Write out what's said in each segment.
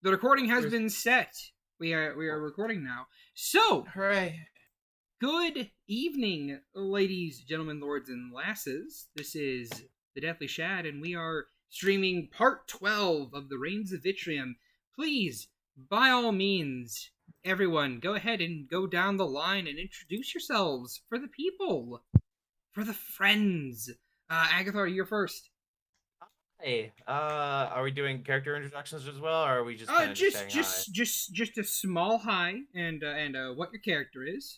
The recording has been set. We are recording now. So, hooray! Good evening, ladies, gentlemen, lords, and lasses. This is the Deathly Shad, and we are streaming part 12 of the Rains of Vitrium. Please, by all means, everyone, go ahead and go down the line and introduce yourselves for the people, for the friends. Agathar, you're first. Hey, are we doing character introductions as well, or are we just kind of just a small hi and what your character is.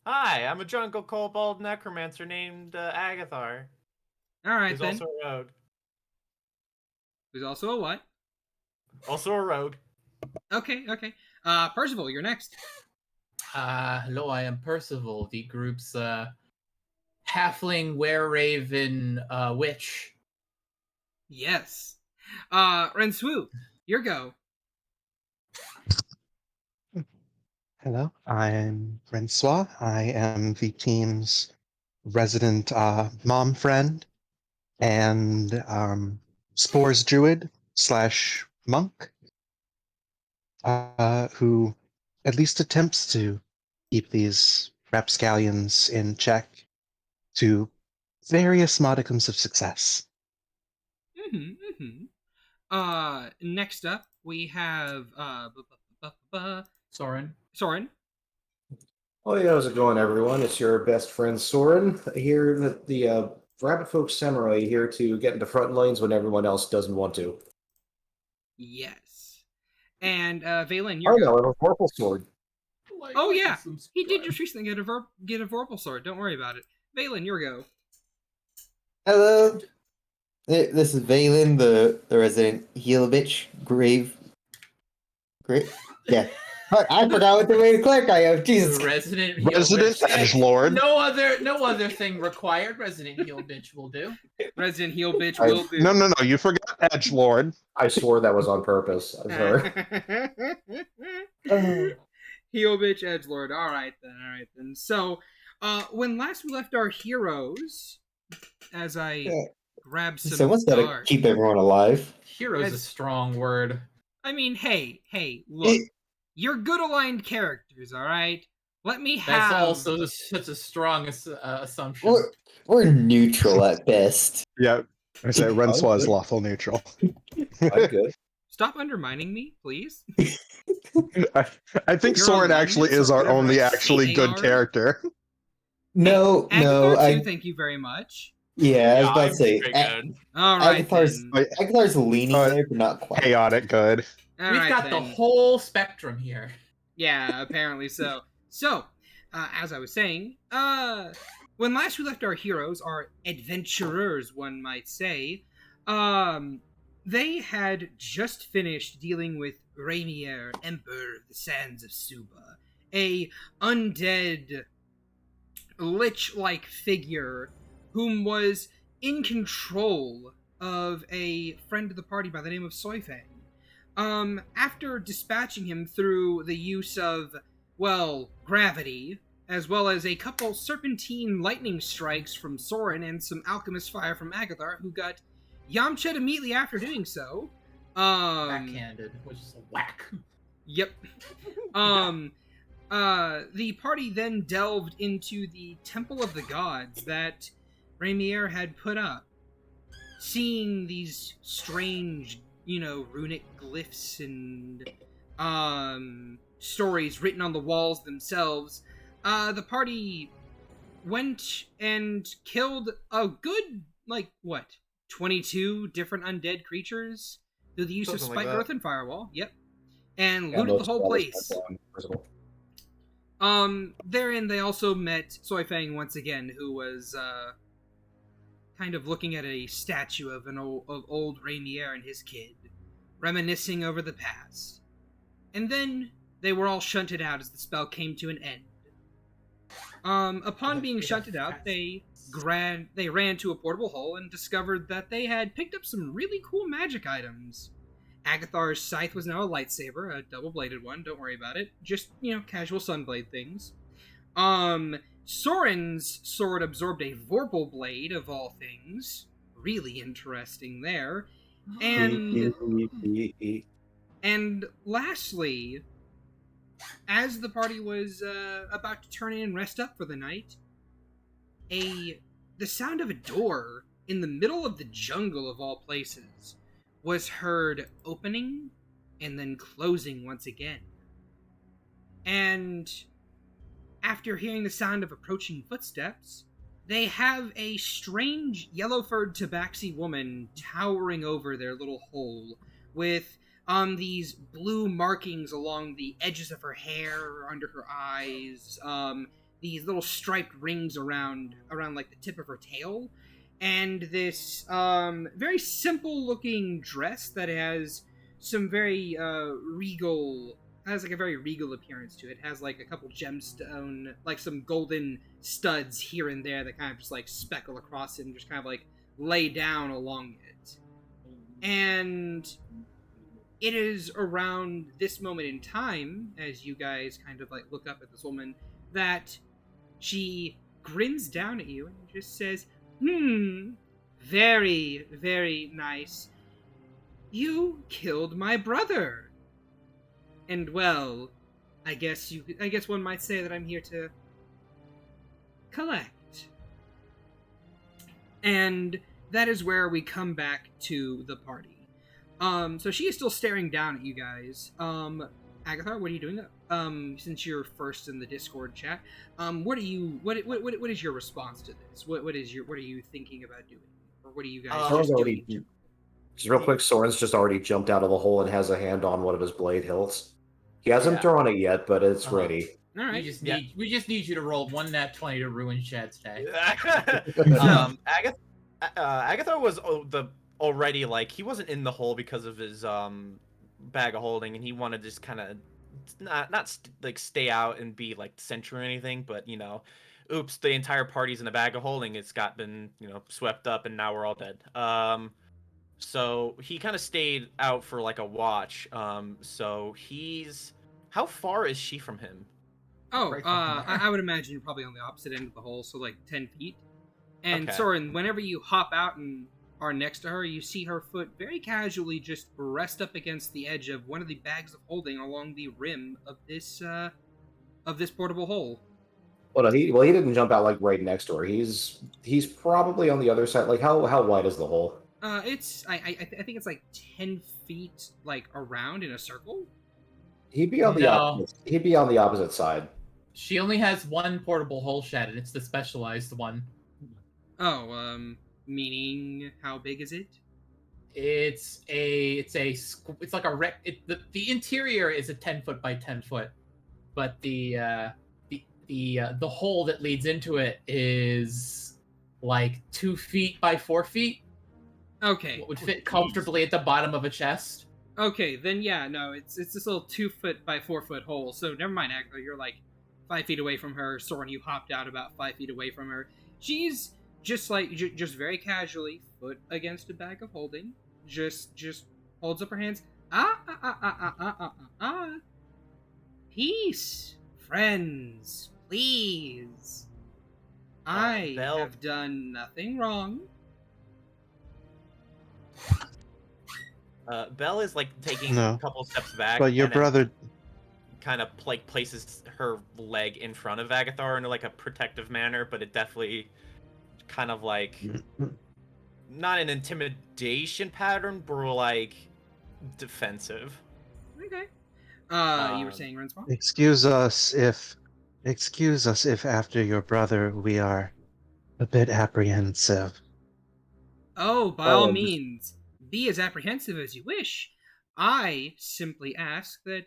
Hi, I'm a jungle kobold necromancer named Agathar. All right, who's then. Also a rogue. Who's also a what? Also a rogue. Okay. Percival, you're next. Hello, I am Percival, the group's halfling were-raven witch. Yes. Renswu, your go. Hello, I'm Francois. I am the team's resident mom friend and spores druid / monk who at least attempts to keep these rapscallions in check to various modicums of success. Next up, we have Soren. Oh, yeah, how's it going, everyone? It's your best friend Soren here, the Rabbit Folk Samurai, here to get into front lines when everyone else doesn't want to. Yes. And Valen, your Oh, go. no, I have a purple sword. Oh, yeah. He did just recently get a Vorpal sword. Don't worry about it. Valen, your go. Hello, this is Valen, the resident heal bitch. Great. Yeah. I forgot what the way to clerk I am. Jesus. Resident edgelord. No other thing required. Resident heal bitch will do. Resident heal bitch will do. No, you forgot edgelord. I swore that was on purpose. I'm sorry. Heal bitch edgelord. All right then. So, when last we left our heroes, as I grab some Someone's got to keep everyone alive. Hero's a strong word. I mean, hey, look. You're good aligned characters, all right? Let me have... That's also such a strong assumption. We're neutral at best. Yeah, I say Rensois is lawful neutral. I'm good. Stop undermining me, please. I think Soren actually is our only actually good character. No. Thank you very much. Yeah, I was about to say. All right, Agathar's leaning there, but not quite. Chaotic good. We've got the whole spectrum here. Yeah, apparently so. So, as I was saying, when last we left our heroes, our adventurers, one might say, they had just finished dealing with Raymier Emperor of the Sands of Suba, a undead, lich-like figure whom was in control of a friend of the party by the name of Soy Fang. After dispatching him through the use of, gravity, as well as a couple serpentine lightning strikes from Soren and some alchemist fire from Agathar, who got Yamched immediately after doing so. Backhanded, which is a whack. Yep. The party then delved into the Temple of the Gods that Raymier had put up, seeing these strange runic glyphs and stories written on the walls themselves. The party went and killed a good, 22 different undead creatures through the use of Spike Growth and Firewall. Yep. And looted the whole place. Therein they also met Soy Fang once again, who was, kind of looking at a statue of old Raymier and his kid, reminiscing over the past. And then they were all shunted out as the spell came to an end. Upon being shunted out, they ran to a portable hole and discovered that they had picked up some really cool magic items. Agathar's scythe was now a lightsaber, a double-bladed one, don't worry about it. Just, casual sunblade things. Soren's sword absorbed a Vorpal blade, of all things. Really interesting there. And And lastly, as the party was about to turn in and rest up for the night, the sound of a door in the middle of the jungle of all places was heard opening and then closing once again. And after hearing the sound of approaching footsteps, they have a strange yellow-furred tabaxi woman towering over their little hole with these blue markings along the edges of her hair, under her eyes, these little striped rings around like the tip of her tail, and this very simple-looking dress that has some very regal. Has like a very regal appearance to it. It has like a couple gemstone, like some golden studs here and there that kind of just like speckle across it and just kind of like lay down along it. And it is around this moment in time, as you guys kind of like look up at this woman, that she grins down at you and just says, very, very nice. You killed my brother. And well, I guess one might say that I'm here to collect. And that is where we come back to the party. So she is still staring down at you guys. Agathar, what are you doing? Since you're first in the Discord chat, what is your response to this? What are you thinking about doing? Or what are you guys Soren's doing? Just real quick, Soren's just already jumped out of the hole and has a hand on one of his blade hilts. He hasn't drawn it yet, but it's ready. All right. We just need you to roll one nat 20 to ruin Shad's day. Agathar was already like, he wasn't in the hole because of his bag of holding, and he wanted to just kind of not stay out and be like sentry or anything, but oops, the entire party's in a bag of holding. It's been swept up, and now we're all dead. So he kind of stayed out for like a watch. So how far is she from him? Oh, I would imagine you're probably on the opposite end of the hole, so like 10 feet. And Okay. Soren, whenever you hop out and are next to her, you see her foot very casually just rest up against the edge of one of the bags of holding along the rim of this portable hole. Well, no, he didn't jump out like right next to her. He's probably on the other side. Like how wide is the hole? I think it's like 10 feet like around in a circle. He'd be on the opposite. He'd be on the opposite side. She only has one portable hole, Shad, and it's the specialized one. Oh, meaning how big is it? It's like a the interior is a 10 foot by 10 foot, but the hole that leads into it is like 2 feet by 4 feet. Okay. What would fit comfortably at the bottom of a chest. Okay, then yeah, no, it's this little 2 foot by 4 foot hole. So never mind, Agatha, you're like 5 feet away from her. Soren, you hopped out about 5 feet away from her. She's just like just very casually, foot against a bag of holding, just holds up her hands. Peace, friends, please. I have done nothing wrong. Belle is like taking a couple steps back. But your brother kind of like places her leg in front of Agathar in like a protective manner, but it definitely kind of like not an intimidation pattern, but like defensive. Okay. You were saying, Renspawn? Excuse us if after your brother we are a bit apprehensive. Oh, by all means, be as apprehensive as you wish. I simply ask that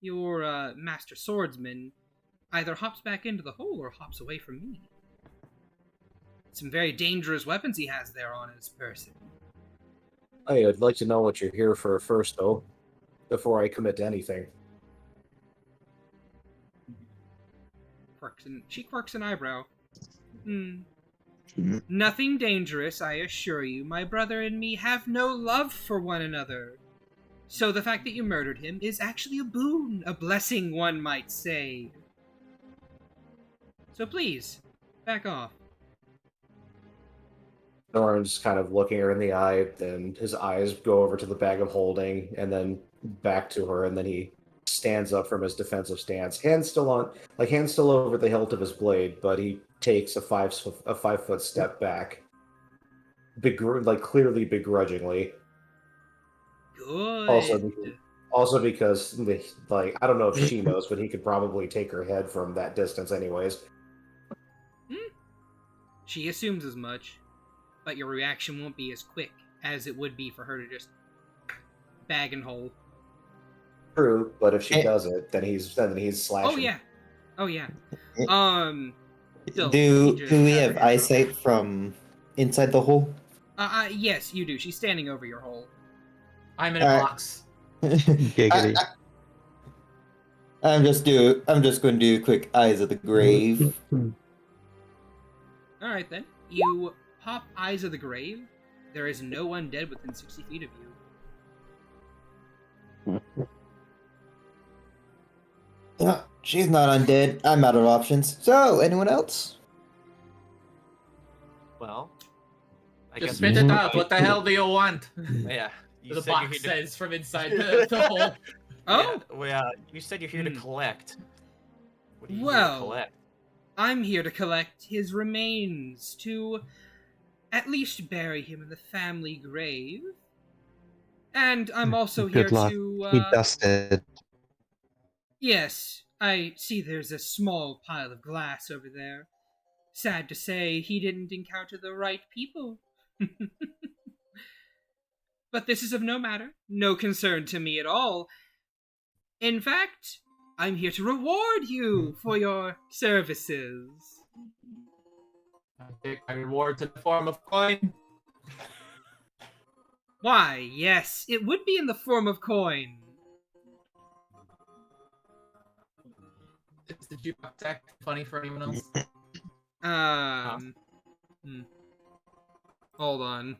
your master swordsman either hops back into the hole or hops away from me. Some very dangerous weapons he has there on his person. Hey, I'd like to know what you're here for first, though, before I commit to anything. She quirks an eyebrow. Nothing dangerous, I assure you. My brother and me have no love for one another. So the fact that you murdered him is actually a boon, a blessing, one might say. So please, back off. Norrin's kind of looking her in the eye, then his eyes go over to the bag of holding, and then back to her, and then he stands up from his defensive stance, hands still over the hilt of his blade, but he takes a 5 foot step back, clearly begrudgingly. Good. Also because I don't know if she knows, but he could probably take her head from that distance anyways. She assumes as much, but your reaction won't be as quick as it would be for her to just bag and hold. True, but if she does it, then he's slashing. Oh yeah. Still, Do we have her eyesight from inside the hole? Yes, you do. She's standing over your hole. I'm in a box. Giggity. I'm just going to do a quick eyes of the grave. All right then. You pop Eyes of the Grave. There is no one dead within 60 feet of you. She's not undead. I'm out of options. So, anyone else? Well, I Just guess spit it out. What the hell do you want? Yeah. You The said you're box here says from inside the hole. Oh, you said you're here to collect. What are you here to well, collect? I'm here to collect his remains to at least bury him in the family grave. And I'm also here Good luck. to. He dusted. Yes, I see there's a small pile of glass over there. Sad to say, he didn't encounter the right people. But this is of no matter, no concern to me at all. In fact, I'm here to reward you for your services. I take my rewards in the form of coin. Why, yes, it would be in the form of coin. Is the jukebox act funny for anyone else? Hold on.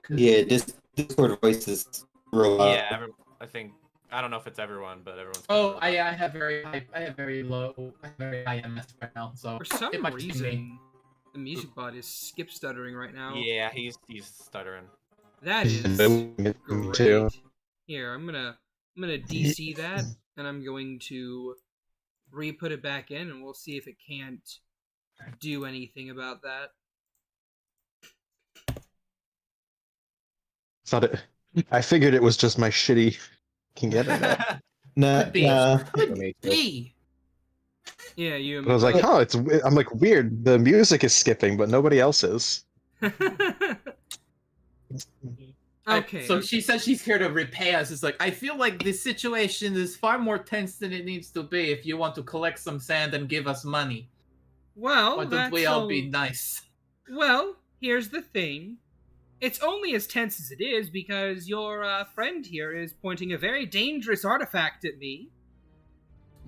Yeah, Discord voices roll out. Yeah, I don't know if it's everyone, but everyone's. Oh, I have very high MS right now, so For some it might just be me. reason, the music bot is skip stuttering right now. Yeah, he's stuttering. That is Me too. great. Here, I'm gonna DC that, and I'm going to re-put it back in, and we'll see if it can't do anything about that. I figured it was just my shitty internet. Nah. Could be. Yeah, you. But I was like, I'm like, weird. The music is skipping, but nobody else is. Okay. So she says she's here to repay us. It's like, I feel like this situation is far more tense than it needs to be if you want to collect some sand and give us money. Well, Why don't we all be nice? Well, here's the thing. It's only as tense as it is because your friend here is pointing a very dangerous artifact at me.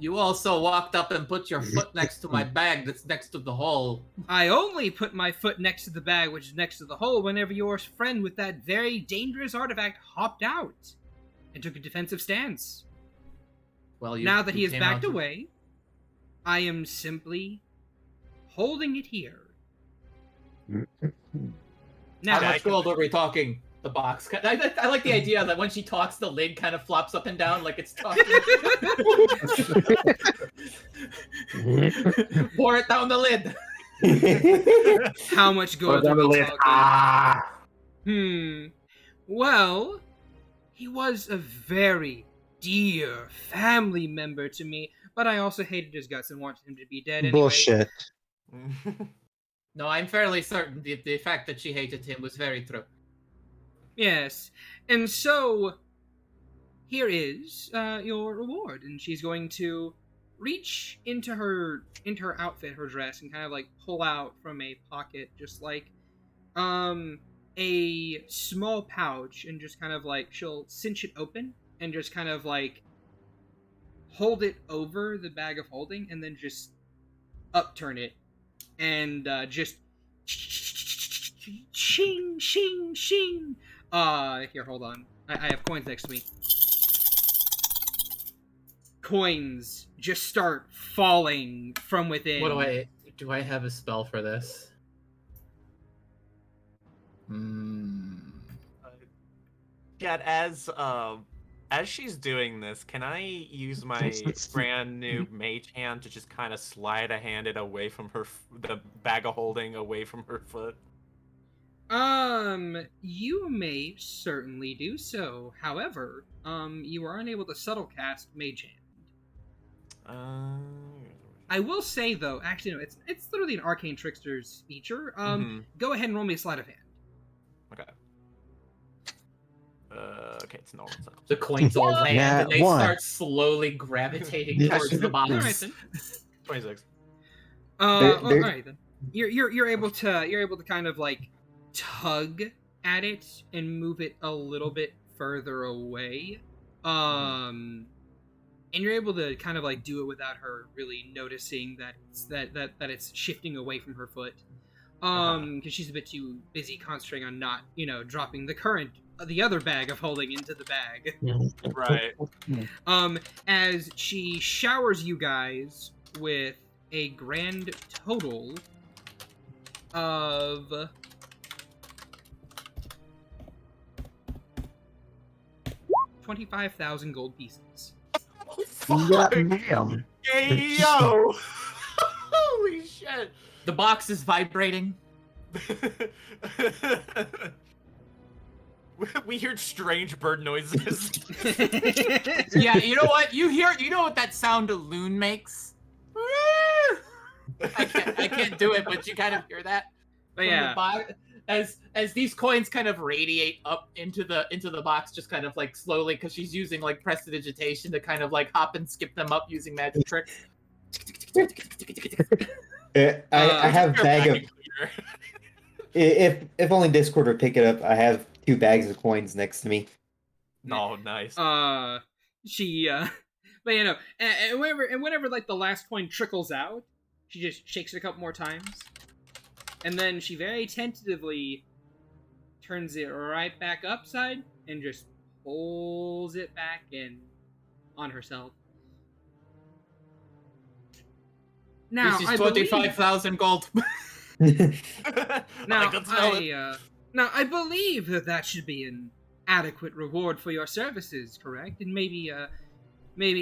You also walked up and put your foot next to my bag that's next to the hole. I only put my foot next to the bag, which is next to the hole, whenever your friend with that very dangerous artifact hopped out and took a defensive stance. Well, now that he has backed away, I am simply holding it here. Now, how much gold are we talking? The box. I like the idea that when she talks, the lid kind of flops up and down like it's talking. Pour it down the lid. How much gold are we talking? Well, he was a very dear family member to me, but I also hated his guts and wanted him to be dead anyway. Bullshit. No, I'm fairly certain the fact that she hated him was very true. Yes, and so here is your reward, and she's going to reach into her outfit, her dress, and kind of like pull out from a pocket, just like a small pouch, and just kind of like she'll cinch it open and just kind of like hold it over the bag of holding, and then just upturn it, and just shing shing shing. Here, hold on. I have coins next to me. Coins just start falling from within. What do I have a spell for this? Yeah, as As she's doing this, can I use my brand new mage hand to just kind of slide a hand it away from the bag of holding away from her foot? You may certainly do so. However, you are unable to subtle cast Mage Hand. I will say though, actually no, it's literally an Arcane Trickster's feature. Go ahead and roll me a sleight of hand. Okay. Okay, it's normal. So. The coins all land, Yeah, and they one. start slowly gravitating Yes. towards the box. All right then. 26. Uh, All right then. You're able to kind of like tug at it and move it a little bit further away. And you're able to kind of like do it without her really noticing that it's shifting away from her foot. Because she's a bit too busy concentrating on not, dropping the other bag of holding into the bag. Right. As she showers you guys with a grand total of 25,000 gold pieces. Yeah, ma'am. Hey, yo! Holy shit! the box is vibrating. We heard strange bird noises. Yeah, you know what? You know what that sound a loon makes? I can't do it, but you kind of hear that. But from yeah, the box, as these coins kind of radiate up into the box, just kind of like slowly, because she's using like prestidigitation to kind of like hop and skip them up using magic tricks. I have Your bag of. vacuum cleaner. If only Discord would pick it up, I have 2 bags of coins next to me. No, nice. she but and whenever like the last coin trickles out, she just shakes it a couple more times, and then she very tentatively turns it right back upside and just pulls it back in on herself. Now, This I is believe- 25,000 gold. Now, I can smell it. I believe that should be an adequate reward for your services, correct? And maybe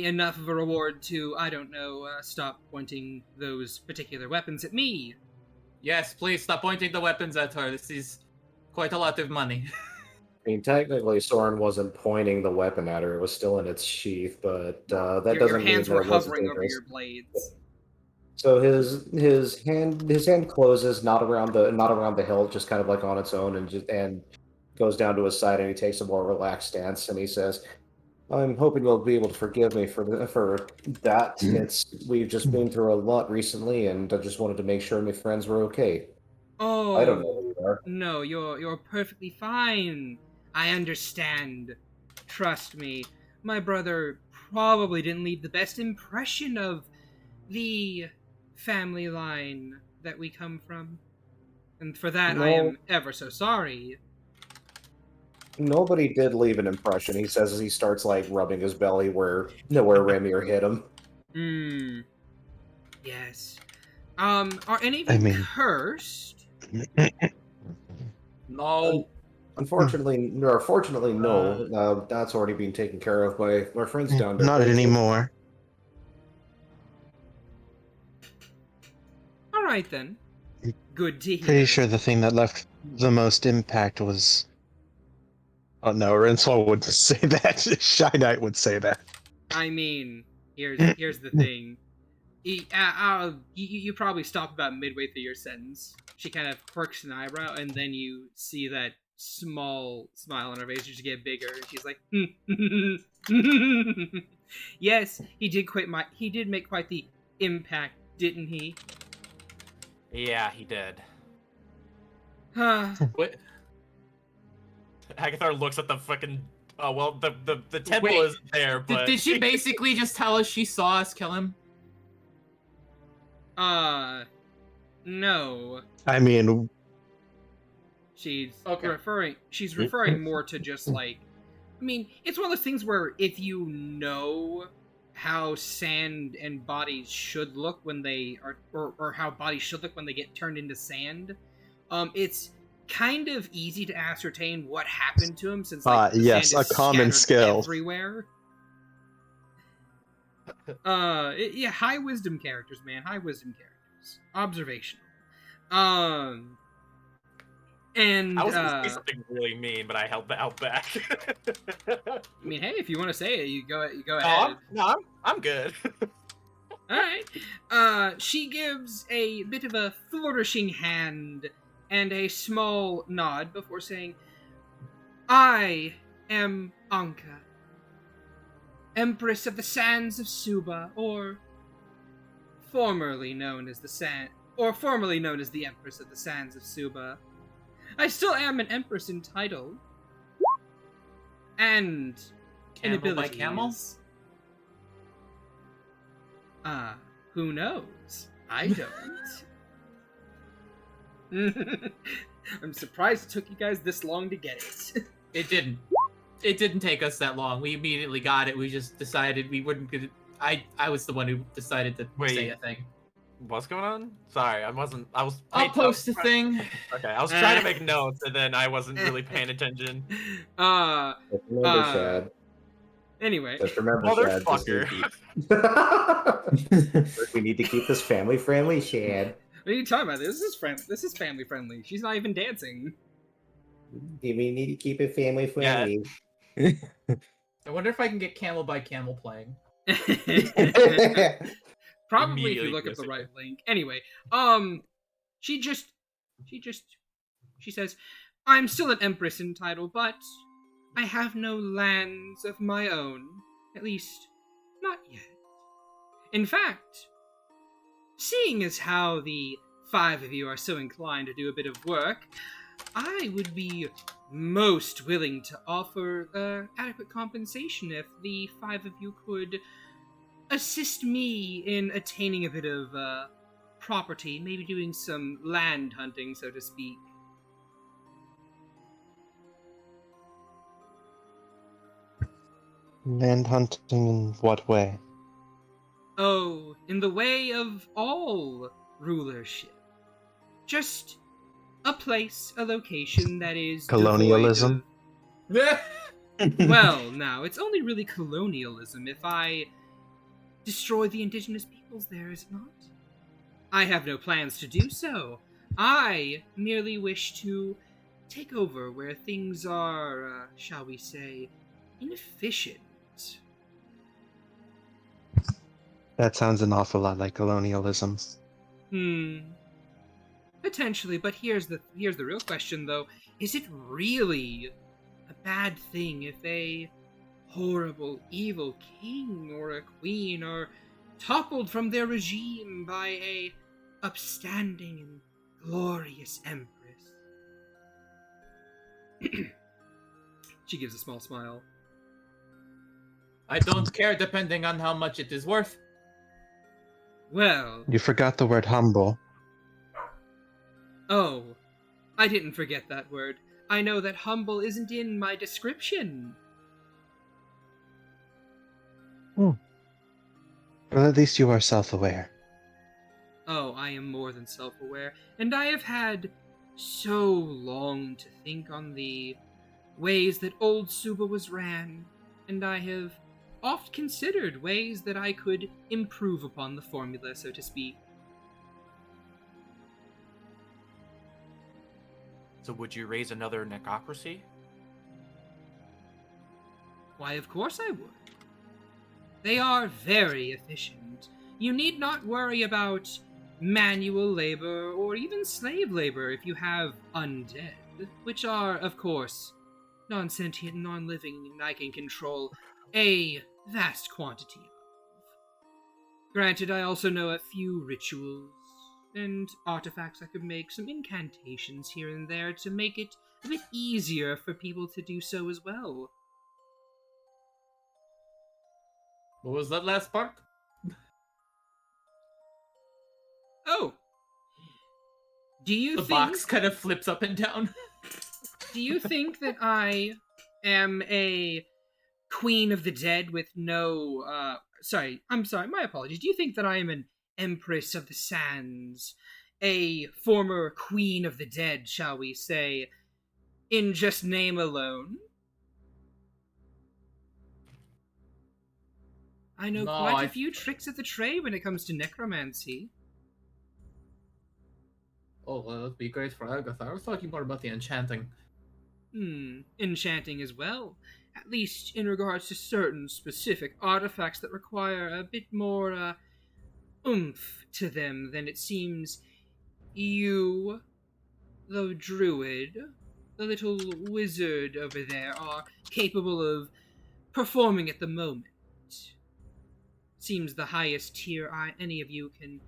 enough of a reward to, I don't know, stop pointing those particular weapons at me. Yes, please stop pointing the weapons at her. This is quite a lot of money. I mean, technically, Soren wasn't pointing the weapon at her; it was still in its sheath. But that Your doesn't hands mean were that it wasn't hovering over dangerous. your blades. So his hand closes not around the hilt, just kind of like on its own, and goes down to his side, and he takes a more relaxed stance, and he says, "I'm hoping you'll be able to forgive me for that. We've just been through a lot recently, and I just wanted to make sure my friends were okay. Oh, I don't know who you are." no, you're perfectly fine. I understand. Trust me, my brother probably didn't leave the best impression of the family line that we come from. And for that, I No. am ever so sorry. Nobody did leave an impression, he says as he starts like rubbing his belly where Raymier hit him. Yes. Are any of I you mean- cursed? No. Unfortunately, or fortunately, no. That's already been taken care of by our friends down there. Not anymore. Alright then. Good to hear. Pretty sure the thing that left the most impact was. Oh no, Rinswell wouldn't say that. Shy Knight would say that. I mean, here's the thing. You probably stopped about midway through your sentence. She kind of quirks an eyebrow, and then you see that small smile on her face just get bigger, and she's like, "Yes, he did make quite the impact, didn't he?" Yeah, he did. What? Agathar looks at the fucking. Oh well, the temple Wait, isn't there, but Did she basically just tell us she saw us kill him? No. I mean, She's Okay. referring more to just like, I mean, it's one of those things where if you know how sand and bodies should look when they are, or how bodies should look when they get turned into sand, it's kind of easy to ascertain what happened to him since yes, sand a is common scattered skill. everywhere. Yeah, high wisdom characters, man. High wisdom characters. Observational. And I was gonna say something really mean, but I held out back. I mean, hey, if you want to say it, you go No, ahead. I'm good. All right. She gives a bit of a flourishing hand and a small nod before saying, "I am Anka, Empress of the Sands of Suba, or formerly known as the Empress of the Sands of Suba. I still am an Empress in title and in Camel by abilities. camel? Who knows? I don't. I'm surprised it took you guys this long to get it. It didn't. It didn't take us that long. We immediately got it. We just decided we wouldn't get it. I was the one who decided to say a thing. What's going on? Sorry, I wasn't. I'll post a thing. Okay, I was trying to make notes, and then I wasn't really paying attention. Just remember, Shad. Anyway. Just remember, Motherfucker. Shad. We need to keep this family friendly, Shad. What are you talking about? This is family friendly. She's not even dancing. We need to keep it family friendly. I wonder if I can get camel by camel playing. Probably if you look at the right link. Anyway, she says, "I'm still an empress in title, but I have no lands of my own. At least, not yet. In fact, seeing as how the 5 of you are so inclined to do a bit of work, I would be most willing to offer adequate compensation if the 5 of you could assist me in attaining a bit of property, maybe doing some land hunting, so to speak." Land hunting in what way? Oh, in the way of all rulership. Just a place, a location that is Colonialism? Well, now, it's only really colonialism if I destroy the indigenous peoples there, is it not? I have no plans to do so. I merely wish to take over where things are, shall we say, inefficient. That sounds an awful lot like colonialism. Potentially, but here's the real question, though. Is it really a bad thing if a horrible, evil king or a queen are toppled from their regime by a upstanding and glorious empress? She gives a small smile. I don't care, depending on how much it is worth. Well... You forgot the word humble. Oh, I didn't forget that word. I know that humble isn't in my description. Well, at least you are self-aware. Oh, I am more than self-aware, and I have had so long to think on the ways that old Suba was ran, and I have oft considered ways that I could improve upon the formula, so to speak. So would you raise another necocracy? Why, of course I would. They are very efficient. You need not worry about manual labor or even slave labor if you have undead, which are, of course, non-sentient, non-living, and I can control a vast quantity of. Granted, I also know a few rituals and artifacts I could make, some incantations here and there to make it a bit easier for people to do so as well. What was that last part? Oh! Do you The think... box kind of flips up and down. Do you think that I am a queen of the dead with no, sorry, my apologies. Do you think that I am an empress of the sands a former queen of the dead, shall we say, in just name alone. I know No, quite a few tricks of the trade when it comes to necromancy. Oh, well, that'd be great for Agatha. I was talking more about the enchanting. Enchanting as well. At least in regards to certain specific artifacts that require a bit more, oomph to them than it seems you, the druid, the little wizard over there, are capable of performing at the moment. Seems the highest tier any of you can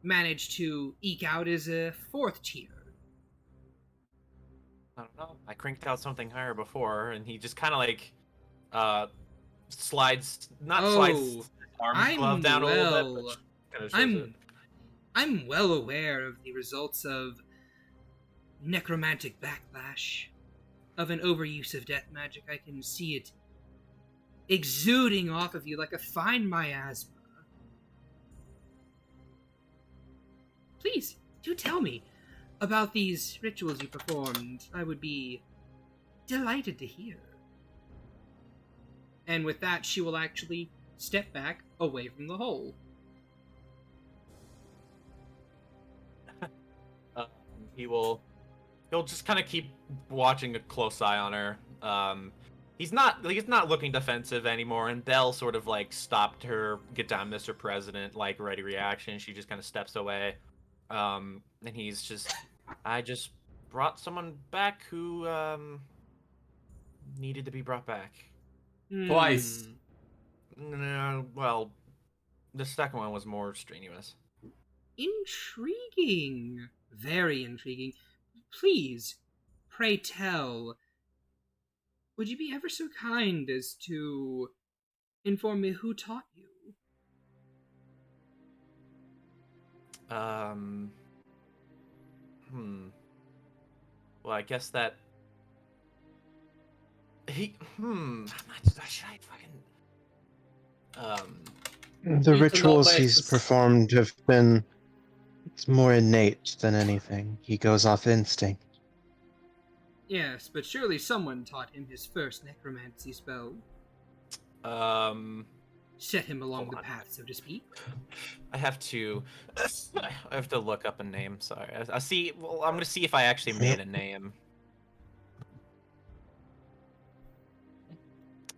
manage to eke out is a 4th tier. I don't know. I cranked out something higher before, and he just kind of like slides, not slides his arm glove down a little bit, but kind of shows it. I'm well aware of the results of necromantic backlash, of an overuse of death magic. I can see it exuding off of you like a fine miasma. Please, do tell me about these rituals you performed. I would be delighted to hear. And with that, she will actually step back away from the hole. He'll just kind of keep watching a close eye on her. He's not looking defensive anymore, and Belle sort of like stopped her "Get down, Mr. President" like ready reaction. She just kind of steps away. And he's just, I just brought someone back who needed to be brought back. Twice. No, well, the second one was more strenuous. Intriguing. Very intriguing. Please, pray tell, would you be ever so kind as to inform me who taught you? Well, I guess that should I fucking The He's rituals a he's novice. performed have been more innate than anything. He goes off instinct. Yes, but surely someone taught him his first necromancy spell. Set him along Hold the on. path, so to speak. I have to look up a name. Sorry. I see. Well, I'm gonna see if I actually made a name.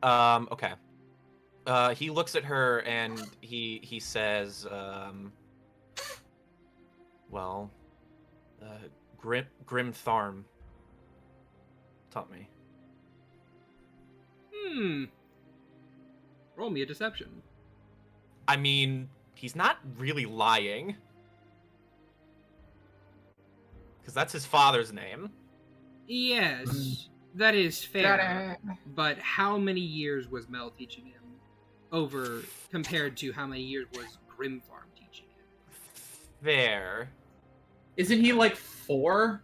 Okay. He looks at her and he says, well, Grim Tharm taught me. Roll me a deception. I mean, he's not really lying. Because that's his father's name. Yes, that is fair. But how many years was Mel teaching him over compared to how many years was Grim Farm teaching him? Fair. Isn't he like 4?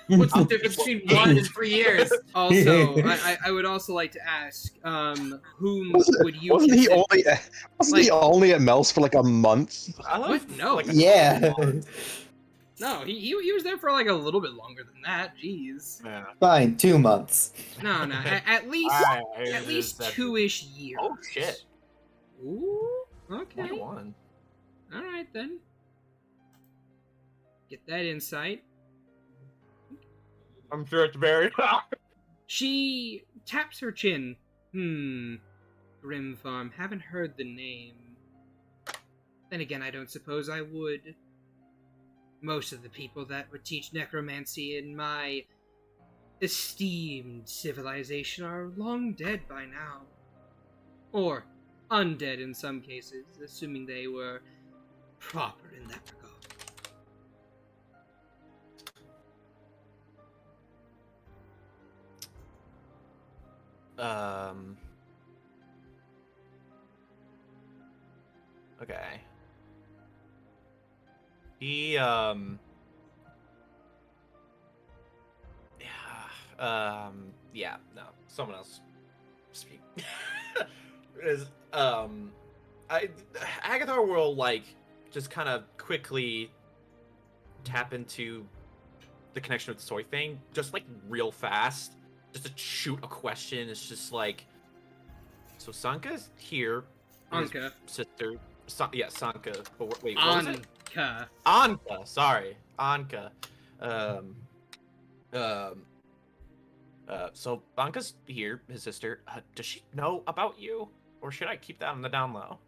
What's the difference between 1 and 3 years? Also, I would also like to ask, whom would you Wasn't he consider- he only at Mel's for like a month? What? No. Yeah. No, he was there for like a little bit longer than that. Jeez. Yeah. Fine, 2 months. No, at least Alright, at least 2-ish years. Oh shit. Ooh, okay. 21. All right then. Get that insight. I'm sure it's very. She taps her chin. Grim Farm. Haven't heard the name. Then again, I don't suppose I would. Most of the people that would teach necromancy in my esteemed civilization are long dead by now. Or undead in some cases, assuming they were proper in that regard. Okay. He yeah, no. Someone else speak. Agathar will like just kind of quickly tap into the connection with Soy Fang just like real fast, just to shoot a question. It's just like, so Sanka's here, his Anka. sister. Sanka. But wait, what was it? Anka. Anka. Sorry, Anka. So Anka's here, his sister. Does she know about you, or should I keep that on the down low?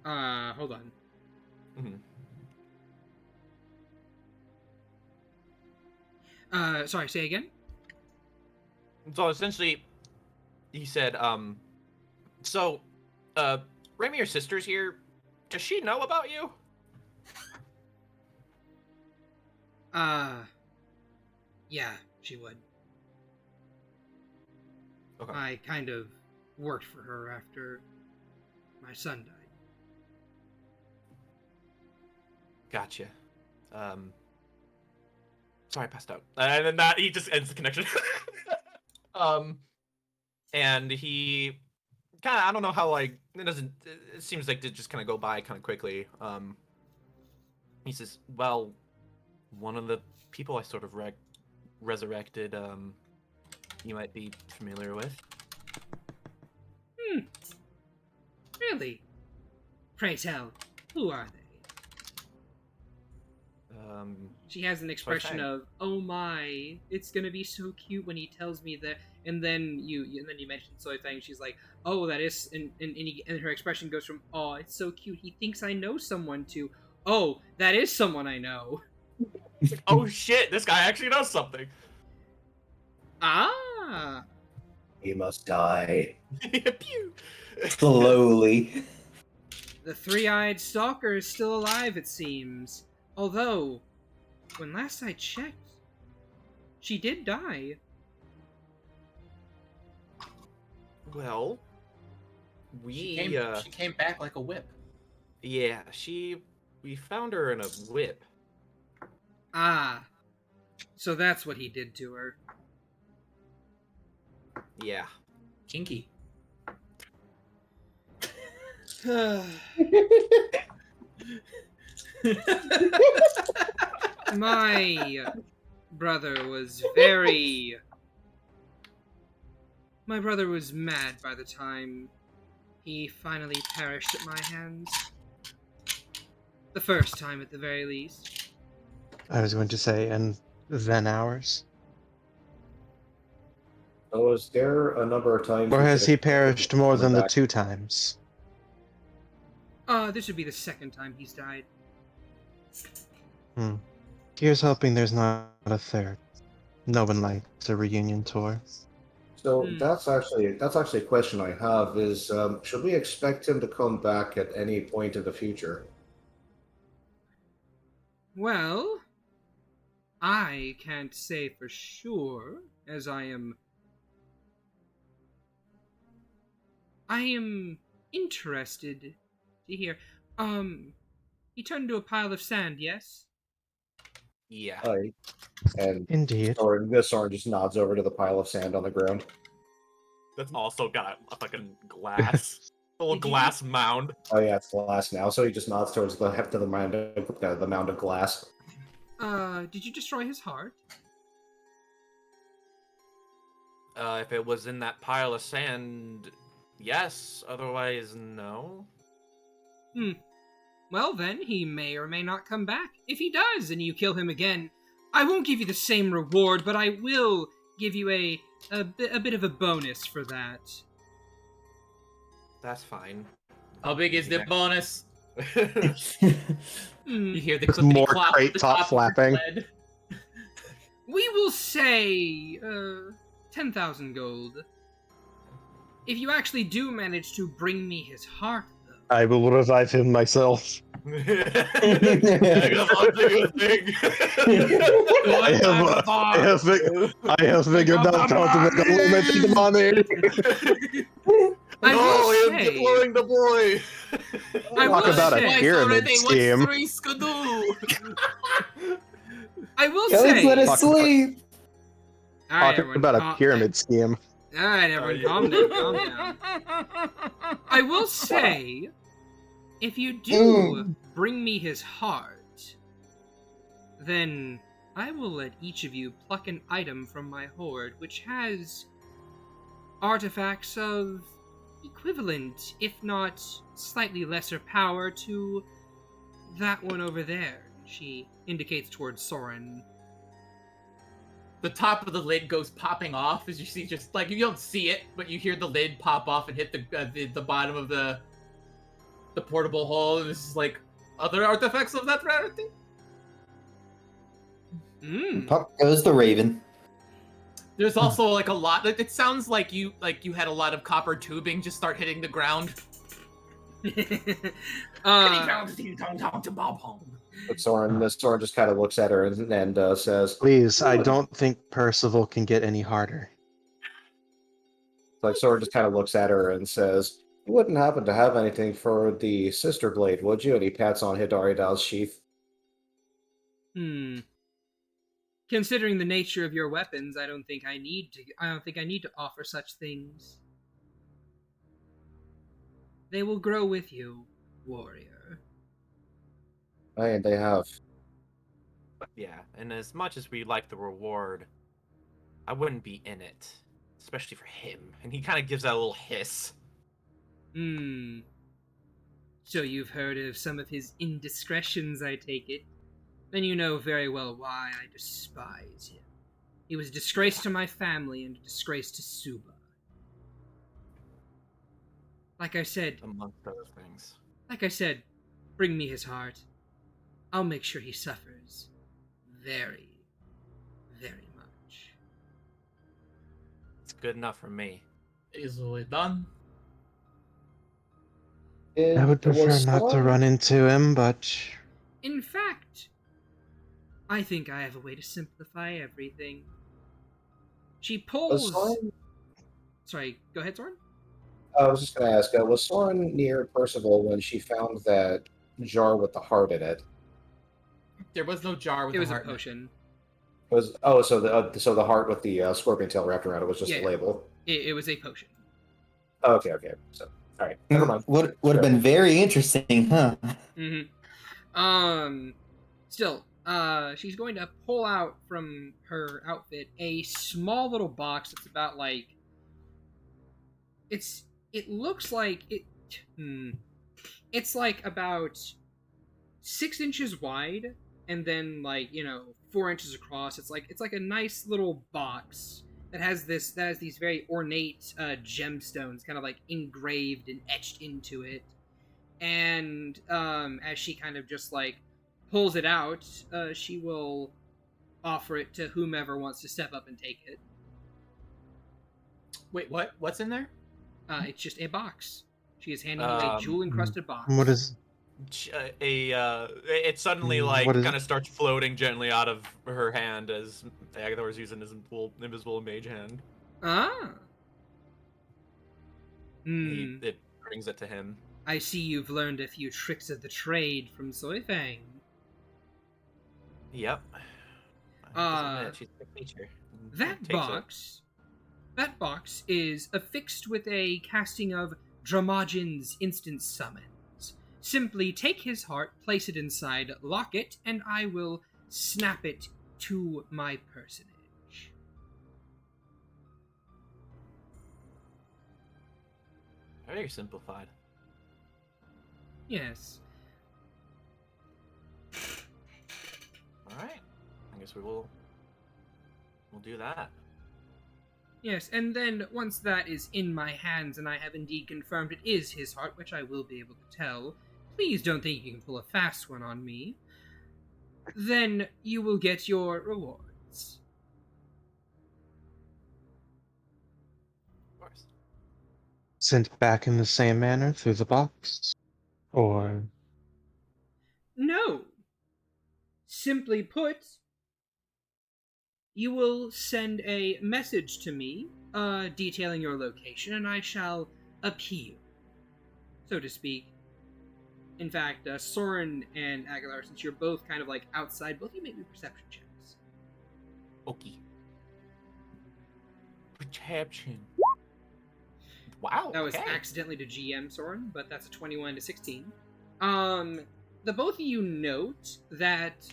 Hold on. Sorry, say again? So essentially, he said, so, Raymier's sister's here. Does she know about you? Yeah, she would. Okay. I kind of worked for her after my son died. Gotcha. Sorry, I passed out. And then that, he just ends the connection. And he kind of, I don't know how, like, it seems like it just kind of go by kind of quickly. He says, well, one of the people I sort of resurrected, you might be familiar with. Really? Pray tell, who are they? She has an expression of, "Oh my, it's gonna be so cute when he tells me that." And then you mentioned Soy Fang. She's like, "Oh, that is," and her expression goes from, "Oh, it's so cute. He thinks I know someone," to, "Oh, that is someone I know." Like, oh shit, this guy actually knows something. Ah. He must die Pew. slowly. The three-eyed stalker is still alive, it seems. Although, when last I checked, she did die. Well, She came back like a whip. yeah, we found her in a whip. Ah. So that's what he did to her. Yeah. Kinky. My brother was very... My brother was mad by the time he finally perished at my hands. The first time, at the very least. I was going to say, and then ours. So is there a number of times... Or we has could he have perished more than the back? 2 times? This would be the second time he's died. Here's hoping there's not a third. No one likes a reunion tour. So that's actually a question I have is, should we expect him to come back at any point in the future? Well, I can't say for sure, as I am interested to hear. He turned into a pile of sand, yes? Yeah. And Indeed. Soren just nods over to the pile of sand on the ground. That's also got a fucking glass. A little Did you glass mound. Oh yeah, it's glass now. So he just nods towards the mound of glass. Did you destroy his heart? If it was in that pile of sand, yes. Otherwise, no. Well then, he may or may not come back. If he does, and you kill him again, I won't give you the same reward, but I will give you a bit of a bonus for that. That's fine. How big is the bonus? You hear the There's clippity more clop, crate the top of your flapping. lead. We will say 10,000 gold. If you actually do manage to bring me his heart, though. I will revive him myself. I have figured out how to make a limited money. I will I'm say, deploying the boy. I Talk will about a say- pyramid scheme. I will Let's say. let us Talk sleep. All right, Talking everyone, about a pyramid scheme. All right, everyone, calm down, calm down. I will say If you do bring me his heart, then I will let each of you pluck an item from my hoard which has artifacts of equivalent, if not slightly lesser power to that one over there. She indicates towards Soren. The top of the lid goes popping off as you see, just like you don't see it, but you hear the lid pop off and hit the bottom of the portable hole, and this is like other artifacts of that rarity. Pop goes the raven. There's also like a lot. It sounds like you had a lot of copper tubing just start hitting the ground. But Soren just kind of looks at her and says, Please, I don't think Percival can get any harder. like Soren just kind of looks at her and says, "You wouldn't happen to have anything for the sister blade, would you?" And he pats on Hidarida's sheath. Considering the nature of your weapons, I don't think I need to offer such things. They will grow with you, warrior. And they have. Yeah, and as much as we like the reward, I wouldn't be in it, especially for him. And he kind of gives that a little hiss. So you've heard of some of his indiscretions, I take it? Then you know very well why I despise him. He was a disgrace to my family and a disgrace to Suba. Like I said, Amongst other things. bring me his heart. I'll make sure he suffers very, very much. It's good enough for me. Easily done. I would prefer not to run into him, but In fact, I think I have a way to simplify everything. She pulls... Sorry, go ahead, Soren. I was just going to ask, was Soren near Percival when she found that jar with the heart in it? There was no jar with It the was heart a potion. So the heart with the scorpion tail wrapped around it was just a label. It was a potion. Okay. So, all right, never mind. Would have been very interesting, huh? Still, she's going to pull out from her outfit a small little box that's about like... It looks like it... It's like about 6 inches wide, and then 4 inches across. It's like a nice little box that has these very ornate gemstones kind of like engraved and etched into it. And as she kind of just like pulls it out, she will offer it to whomever wants to step up and take it. Wait, what? What's in there? It's just a box. She is handing you a jewel-encrusted box. what is... It suddenly kind of starts floating gently out of her hand as Agathor is using his invisible mage hand. It brings it to him. I see you've learned a few tricks of the trade from Soy Fang. Yep. She's a creature. That box is affixed with a casting of Dramagin's instant summons. Simply take his heart, place it inside, lock it, and I will snap it to my personage. Very simplified. Yes. Alright. I guess we'll do that. Yes, and then once that is in my hands and I have indeed confirmed it is his heart, which I will be able to tell, please don't think you can pull a fast one on me, then you will get your rewards. Of course. Sent back in the same manner through the box? Or... No. Simply put, you will send a message to me, detailing your location, and I shall appear, so to speak. In fact, Soren and Aguilar, since you're both kind of like outside, both of you make me perception checks. Okay. Perception. Wow. That was okay. accidentally to GM Soren, but that's a 21 to 16. The both of you note that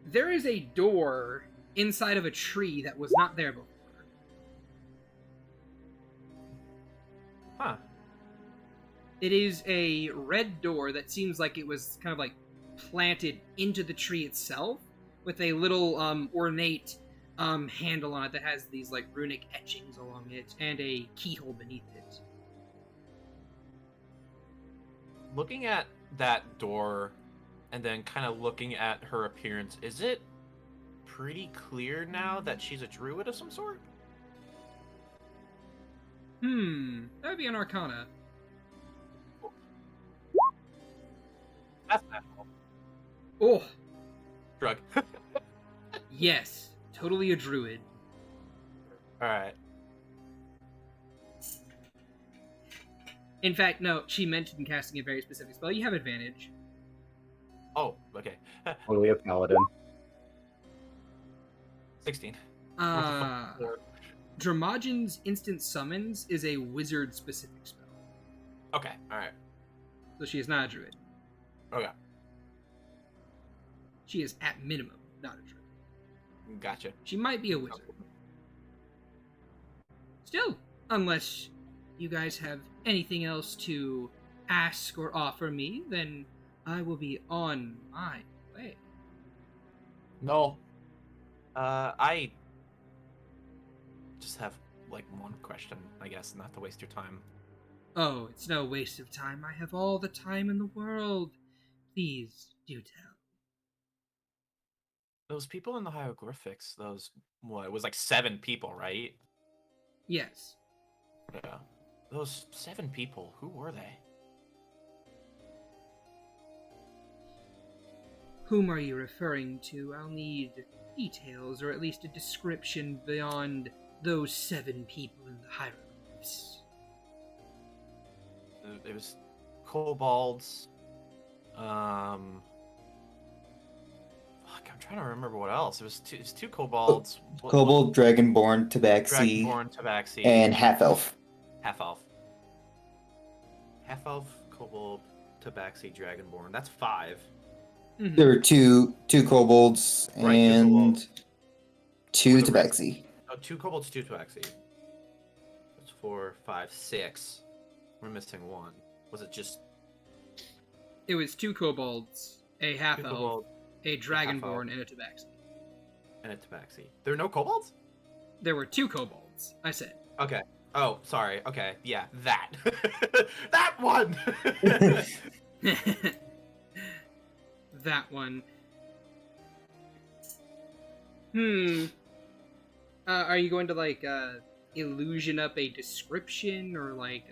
there is a door inside of a tree that was not there before. Huh. It is a red door that seems like it was kind of like planted into the tree itself with a little ornate handle on it that has these like runic etchings along it and a keyhole beneath it. Looking at that door and then kind of looking at her appearance, is it pretty clear now that she's a druid of some sort? That would be an arcana. That's not all. Oh, Drug. yes. Totally a druid. Alright. In fact, no, she mentioned casting a very specific spell. You have advantage. Oh, okay. Only a paladin. 16. Dramagen's instant summons is a wizard-specific spell. Okay, alright. So she is not a druid. Okay. She is, at minimum, not a druid. Gotcha. She might be a wizard. Still, unless you guys have anything else to ask or offer me, then I will be on my way. No. I just have, like, one question, I guess, not to waste your time. Oh, it's no waste of time. I have all the time in the world. Please do tell. Those people in the hieroglyphics, it was like 7 people, right? Yes. Yeah. Those 7 people, who were they? Whom are you referring to? I'll need details, or at least a description beyond those 7 people in the hieroglyphs. It was kobolds. Fuck, I'm trying to remember what else. It was 2 kobolds. Kobold, Dragonborn, Tabaxi, Dragonborn, Tabaxi, and Half Elf. Half Elf. Half Elf, Kobold, Tabaxi, Dragonborn. That's 5. Mhm. There were two kobolds Right, 2 and kobolds. 2 The rest- Tabaxi. Oh, 2 kobolds, 2 Tabaxi. That's 4, 5, 6. We're missing 1. Was it just It was 2 kobolds, a 2 half-elf, kobolds a dragonborn, and a tabaxi. and a Tabaxi? There are no kobolds? There were 2 kobolds, I said. Okay. Oh, sorry. Okay. Yeah, that. That one! That one. Are you going to, like, illusion up a description, or, like,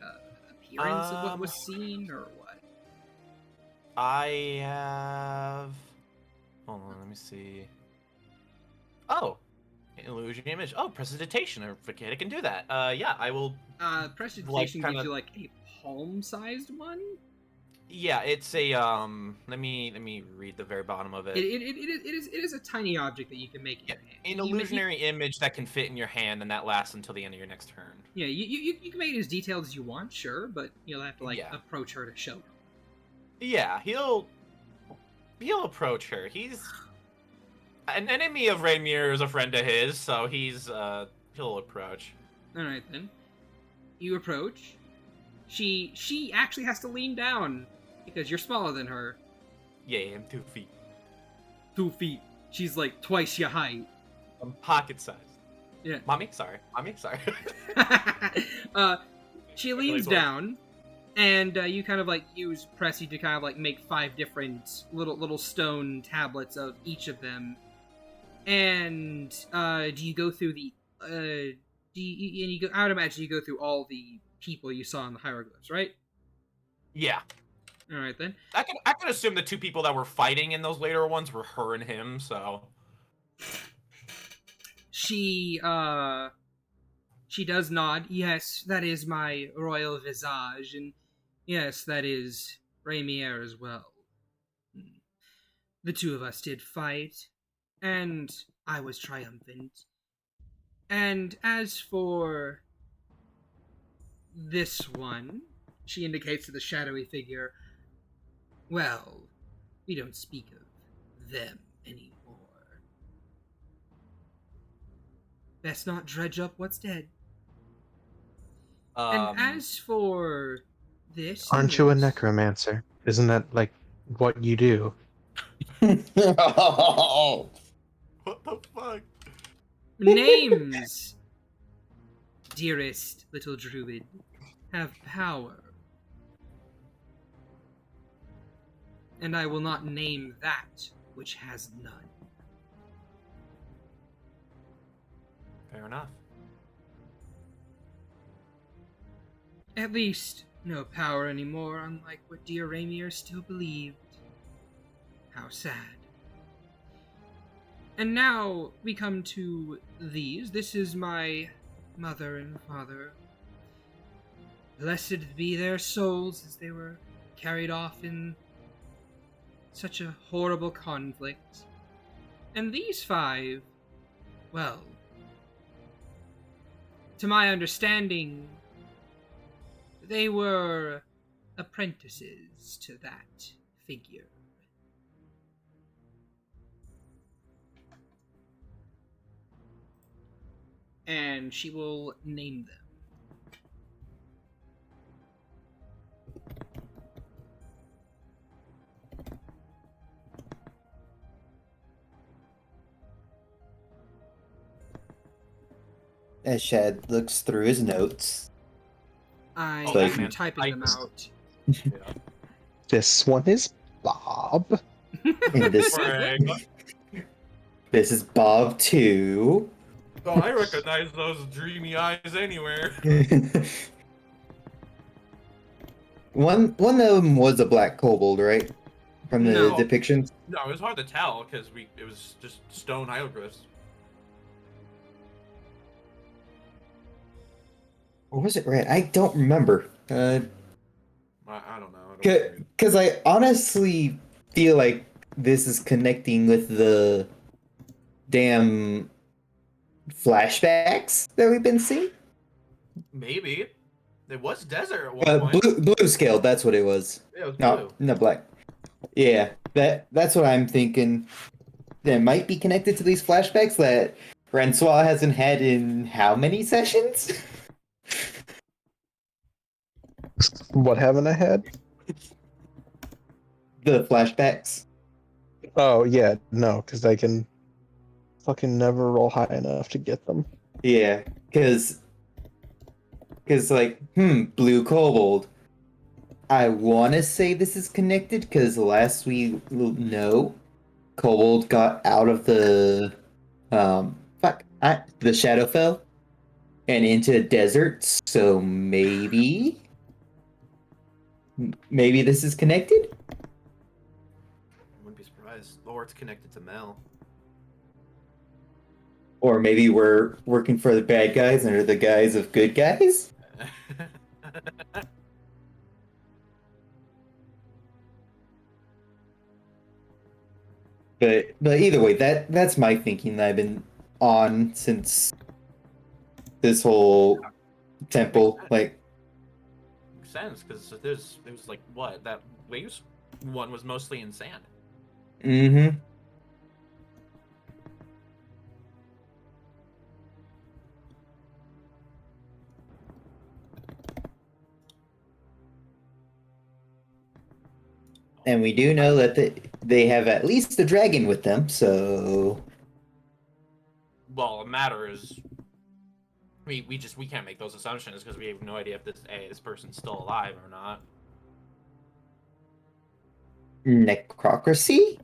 appearance of what was seen, or what? I have. Hold on, let me see. Oh, illusion image. Oh, prestidigitation. I forget I can do that. Yeah, I will. Prestidigitation kinda- gives you, like, a palm-sized one? Yeah, it's a Let me read the very bottom of it. It is a tiny object that you can make in your hand. An You ma- illusionary image that can fit in your hand, and that lasts until the end of your next turn. Yeah, you can make it as detailed as you want, sure, but you'll have to, like, Yeah. approach her to show her. Yeah, he'll approach her. He's an enemy of Raymier, is a friend of his, so he'll approach. Alright, then. You approach. She actually has to lean down, because you're smaller than her. Yeah, I'm 2 feet. 2 feet. She's, like, twice your height. I'm pocket sized. Yeah. Mommy, sorry. She leans down, and you kind of, like, use Pressy to kind of, like, make 5 different little stone tablets of each of them. And do you go through the I would imagine you go through all the people you saw in the hieroglyphs, right? Yeah. All right, then. I can assume the 2 people that were fighting in those later ones were her and him, so. She does nod. Yes, that is my royal visage, and yes, that is Raymier as well. The 2 of us did fight, and I was triumphant. And as for this one, she indicates to the shadowy figure, well, we don't speak of them anymore. Best not dredge up what's dead. And as for this, Aren't you a names- necromancer? Isn't that like what you do? What the fuck? Names, dearest little druid, have power. And I will not name that which has none. Fair enough. At least, no power anymore, unlike what dear Raymier still believed. How sad. And now we come to these. This is my mother and father. Blessed be their souls as they were carried off in such a horrible conflict. And these 5, well, to my understanding, they were apprentices to that figure. And she will name them. As Shad looks through his notes. I Oh, am man. typing them out. This one is Bob. And this, Frank. this is Bob too. Oh, I recognize those dreamy eyes anywhere. One of them was a black kobold, right? From the No. depictions. No, it was hard to tell because it was just stone hieroglyphs. Or was it red? I don't remember. I don't know. Because I honestly feel like this is connecting with the damn flashbacks that we've been seeing. Maybe. It was desert at one point. Blue scale, that's what it was. Yeah, it was No, blue. no black. Yeah, that's what I'm thinking. That might be connected to these flashbacks that Francois hasn't had in how many sessions? What haven't I had? The flashbacks. Oh yeah, no, because I can fucking never roll high enough to get them. Yeah, because like, blue kobold. I want to say this is connected because last we know, kobold got out of the the Shadowfell and into a desert. So maybe this is connected. Wouldn't be surprised. Or it's connected to Mel. Or maybe we're working for the bad guys under the guise of good guys. But either way, that's my thinking that I've been on since this whole temple. Like, Makes sense because it was like what that waves one was mostly in sand. mm-hmm. And we do know that they have at least a dragon with them, so Well, the matter is, we can't make those assumptions because we have no idea if this person's still alive or not. necrocracy?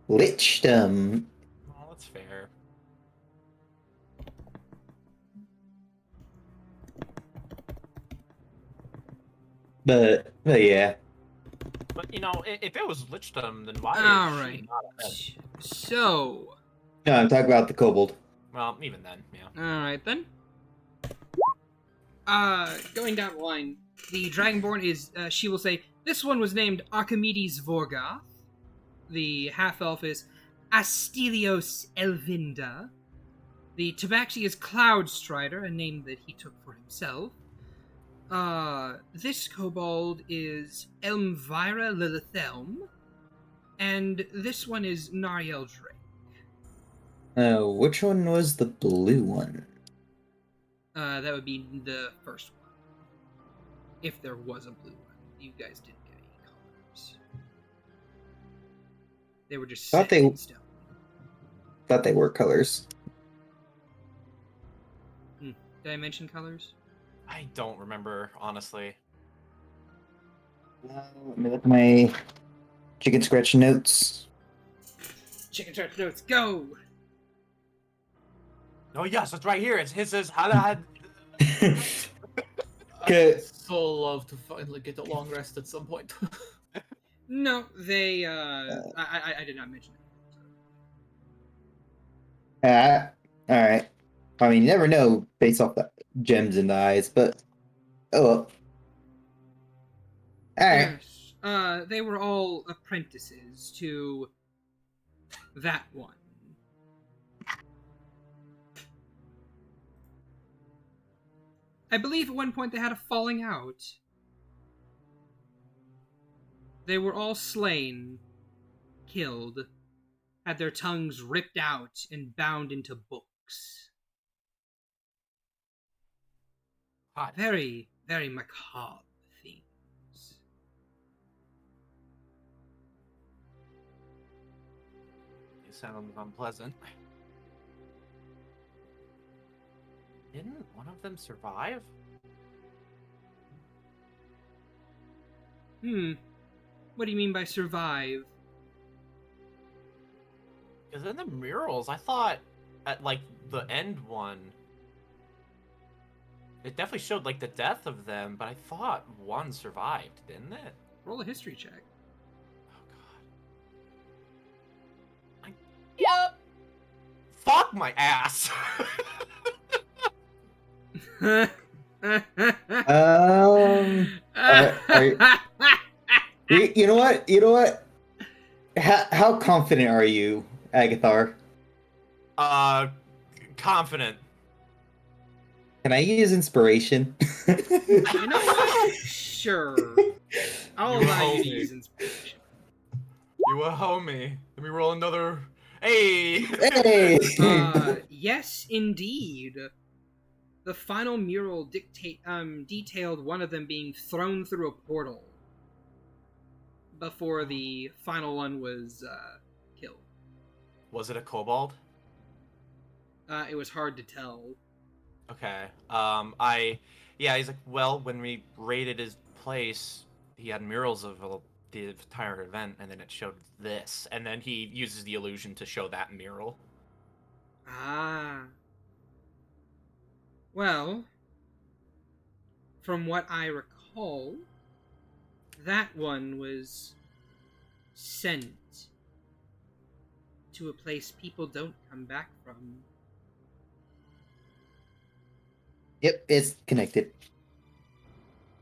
Lichdom. Well, that's fair. But yeah. But you know, if it was Lichdom, then why? All is right. she not ahead? So, No, I'm talking about the kobold. Well, even then, yeah. all right then. Going down the line, the Dragonborn is, she will say, this one was named Archimedes Vorgoth. The half-elf is Astelios Elvinda. The tabaxi is Cloud Strider, a name that he took for himself. This kobold is Elmvira Lilithelm, and this one is Nariel Drake. Which one was the blue one? That would be the first one. If there was a blue one. You guys didn't get any colors. They were just Thought set in stone. Thought they were colors. Did I mention colors? I don't remember, honestly. Let me look at my chicken scratch notes. Chicken scratch notes, go! Oh yes, it's right here. It says Halad. Okay. I'd so love to finally get a long rest at some point. No, they, I did not mention it. Alright. I mean, you never know based off the gems in the eyes, but oh well. Alright. Yes, they were all apprentices to that one. I believe at one point they had a falling out. They were all slain, killed, had their tongues ripped out and bound into books. Hot. Very, very macabre things. You sound unpleasant. Didn't one of them survive? What do you mean by survive? Because in the murals, I thought at like the end one, it definitely showed like the death of them, but I thought one survived, didn't it? Roll a history check. Oh god. Yep. Fuck my ass. You know what? You know what? How confident are you, Agathar? Confident. Can I use inspiration? You know what? Sure. I'll You allow you to owe me. use inspiration. You owe me. Let me roll another. Hey. Hey! Yes, indeed. The final mural detailed one of them being thrown through a portal before the final one was killed. Was it a kobold? It was hard to tell. Okay. He's like, well, when we raided his place, he had murals of the entire event, and then it showed this, and then he uses the illusion to show that mural. Ah. Well, from what I recall, that one was sent to a place people don't come back from. Yep, it's connected.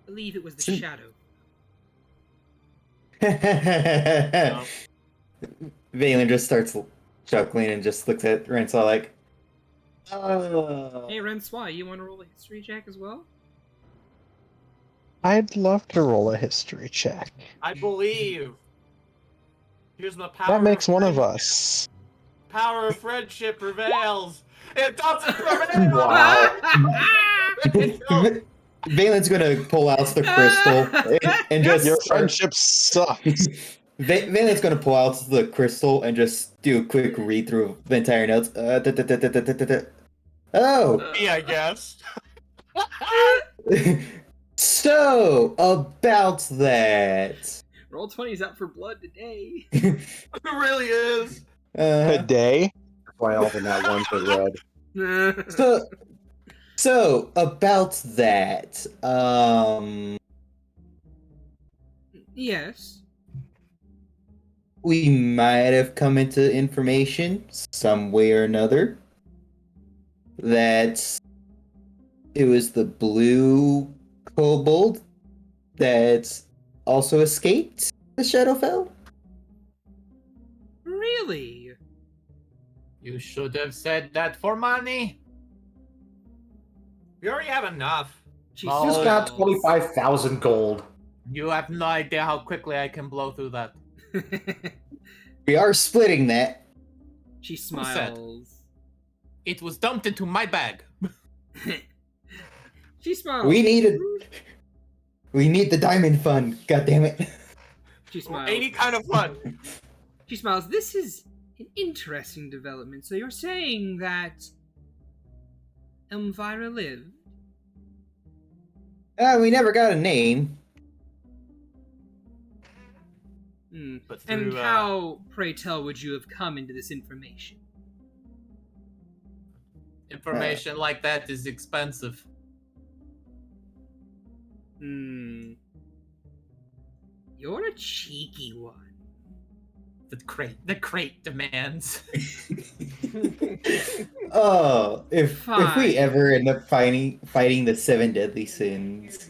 I believe it was the Sin- shadow. Valen just starts chuckling and just looks at Rensaw like, oh. Hey, Rensois, you want to roll a history check as well? I'd love to roll a history check. I believe. Here's the power. That makes one of friendship. us. Power of friendship prevails. It doesn't prevail. Wow. Valen's gonna pull out the crystal and just Your friendship sucks. Valen's gonna pull out the crystal and just do a quick read through of the entire notes. Oh, Me, I guess. so about that. Roll 20's out for blood today. It really is. Today? That's why all the that ones are red. So about that. Yes. We might have come into information some way or another that it was the blue kobold that also escaped the Shadowfell. Really? You should have said that for money. We already have enough. She Oh. Just got smiles. 25,000 gold. You have no idea how quickly I can blow through that. We are splitting that. She said? smiles. It was dumped into my bag. She smiles. We need the diamond fund. God damn it. She smiles. Any kind of fun. She smiles. This is an interesting development. So you're saying that Elmvira lived? We never got a name. Hmm. But And through, how, pray tell, would you have come into this information? Information like that is expensive. Hmm. You're a cheeky one. The crate demands. Oh, if Fine. we ever end up fighting the 7 deadly sins.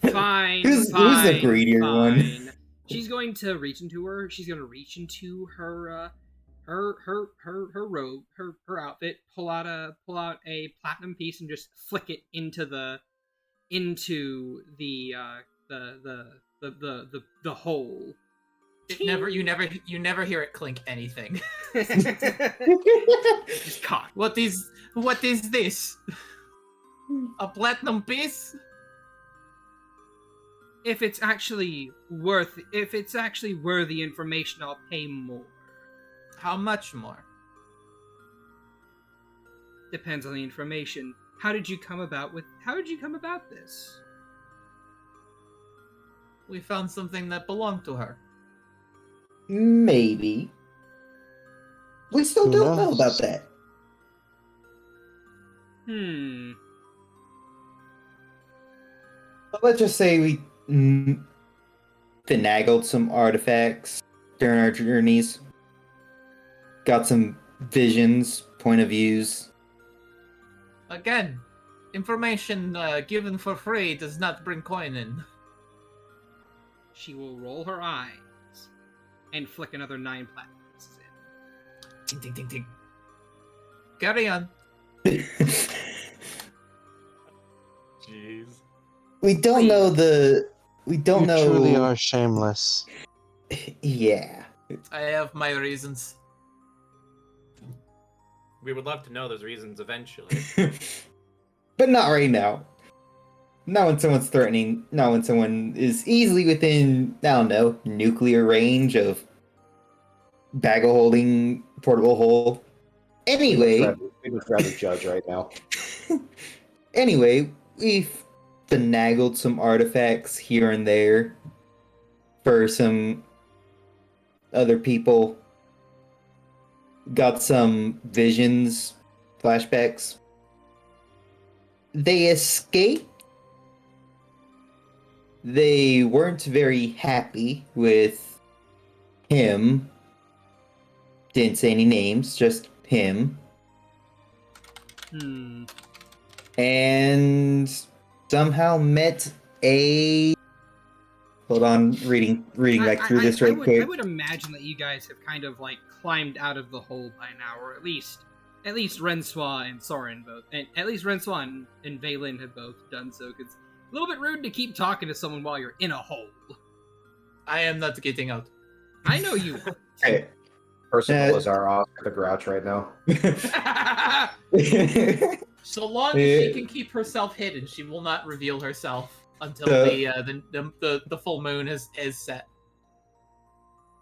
Fine. Who's the fine, greedier one? fine. She's going to reach into her. She's going to reach into her robe, her outfit. Pull out a platinum piece and just flick it into the hole. You never hear it clink anything. Just caught. What is this? A platinum piece? If it's actually worthy information, I'll pay more. How much more? Depends on the information. How did you come about this? We found something that belonged to her. Maybe. We still Who don't know knows? about that. But let's just say we finagled some artifacts during our journeys. Got some visions, point of views. Again, information given for free does not bring coin in. She will roll her eyes and flick another 9 platinum pieces in. Ting ting ting ting. Carry on. Jeez. We don't know the. We don't You know. truly are shameless. Yeah. I have my reasons. We would love to know those reasons eventually. But not right now. Not when someone's threatening. Not when someone is easily within, I don't know, nuclear range of bag of holding portable hole. Anyway. We would rather judge right now. Anyway, we've finagled some artifacts here and there for some other people. Got some visions, flashbacks. They escaped. They weren't very happy with him. Didn't say any names, just him. And somehow met a. Hold on, reading back through this right I quick. would imagine that you guys have kind of like climbed out of the hole by now, or at least Rensois and Soren both, and at least Rensois and Valen have both done so. Because it's a little bit rude to keep talking to someone while you're in a hole. I am not getting out. I know you. Hey, Percival is our Oscar the Grouch right now. So long as she can keep herself hidden, she will not reveal herself until the full moon is set.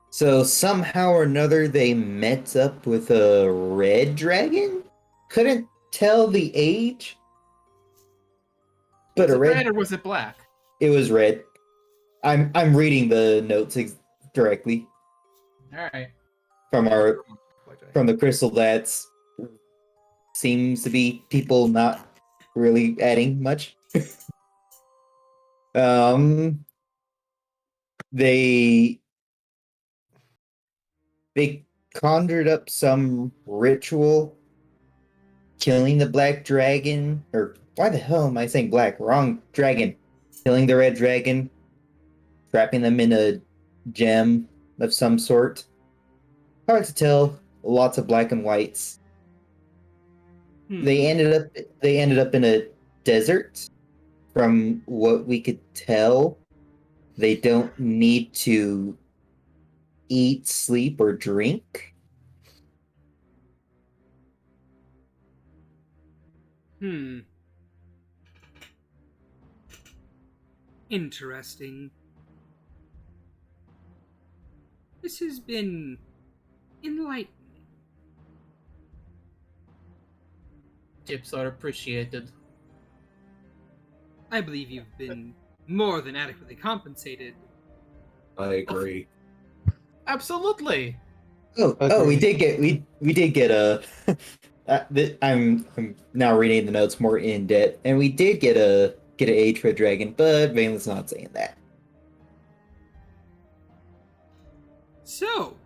So somehow or another, they met up with a red dragon. Couldn't tell the age, but Was a it red. red or was it black? It was red. I'm reading the notes directly All right. from the crystal. That's seems to be people not really adding much. They conjured up some ritual, killing the black dragon, or why the hell am I saying black? Wrong dragon. Killing the red dragon, trapping them in a gem of some sort. Hard to tell. Lots of black and whites. They ended up in a desert, from what we could tell, they don't need to eat, sleep, or drink. Interesting. This has been enlightening. Tips are appreciated. I believe you've been more than adequately compensated. I agree. Absolutely. Oh, we Agreed. did get a. I'm now reading the notes more in depth, and we did get an age for a dragon, but Valen's not saying that. So,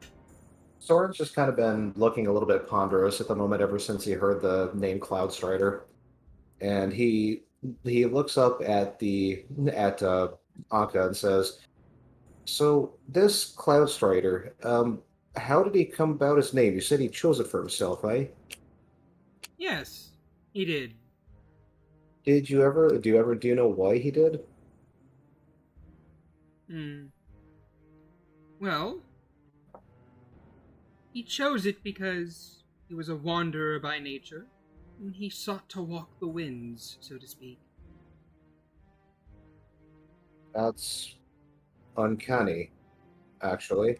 Soren's just kind of been looking a little bit ponderous at the moment ever since he heard the name Cloudstrider, and he looks up at Anka and says, "So this Cloudstrider, how did he come about his name? You said he chose it for himself, eh? yes, he did. Do you know why he did? Hmm. Well, he chose it because he was a wanderer by nature, and he sought to walk the winds, so to speak. That's uncanny, actually.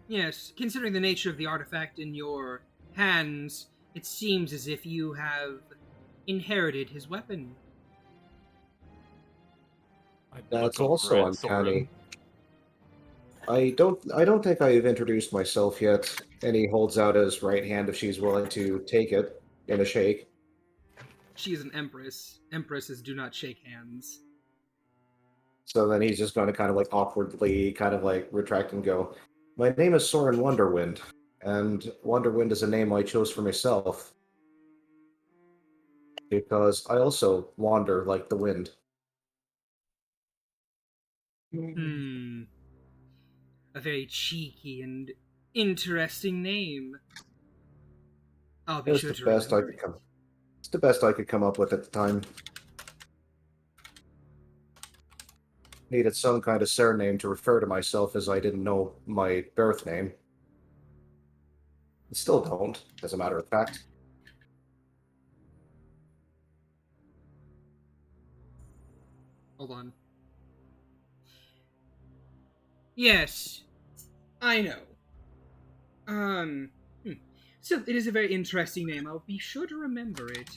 Yes, considering the nature of the artifact in your hands, it seems as if you have inherited his weapon. I'd That's look over also at Soren. uncanny. I don't think I've introduced myself yet. And he holds out his right hand if she's willing to take it in a shake. She is an empress. Empresses do not shake hands. So then he's just going to kind of like awkwardly kind of like retract and go, "My name is Soren Wonderwind, and Wonderwind is a name I chose for myself because I also wander like the wind." Hmm. A very cheeky and interesting name. I'll It be was sure the to best I remember could it. come. It's the best I could come up with at the time. Needed some kind of surname to refer to myself as I didn't know my birth name. Still don't, as a matter of fact. Hold on. Yes, I know. Um, hmm. So it is a very interesting name. I'll be sure to remember it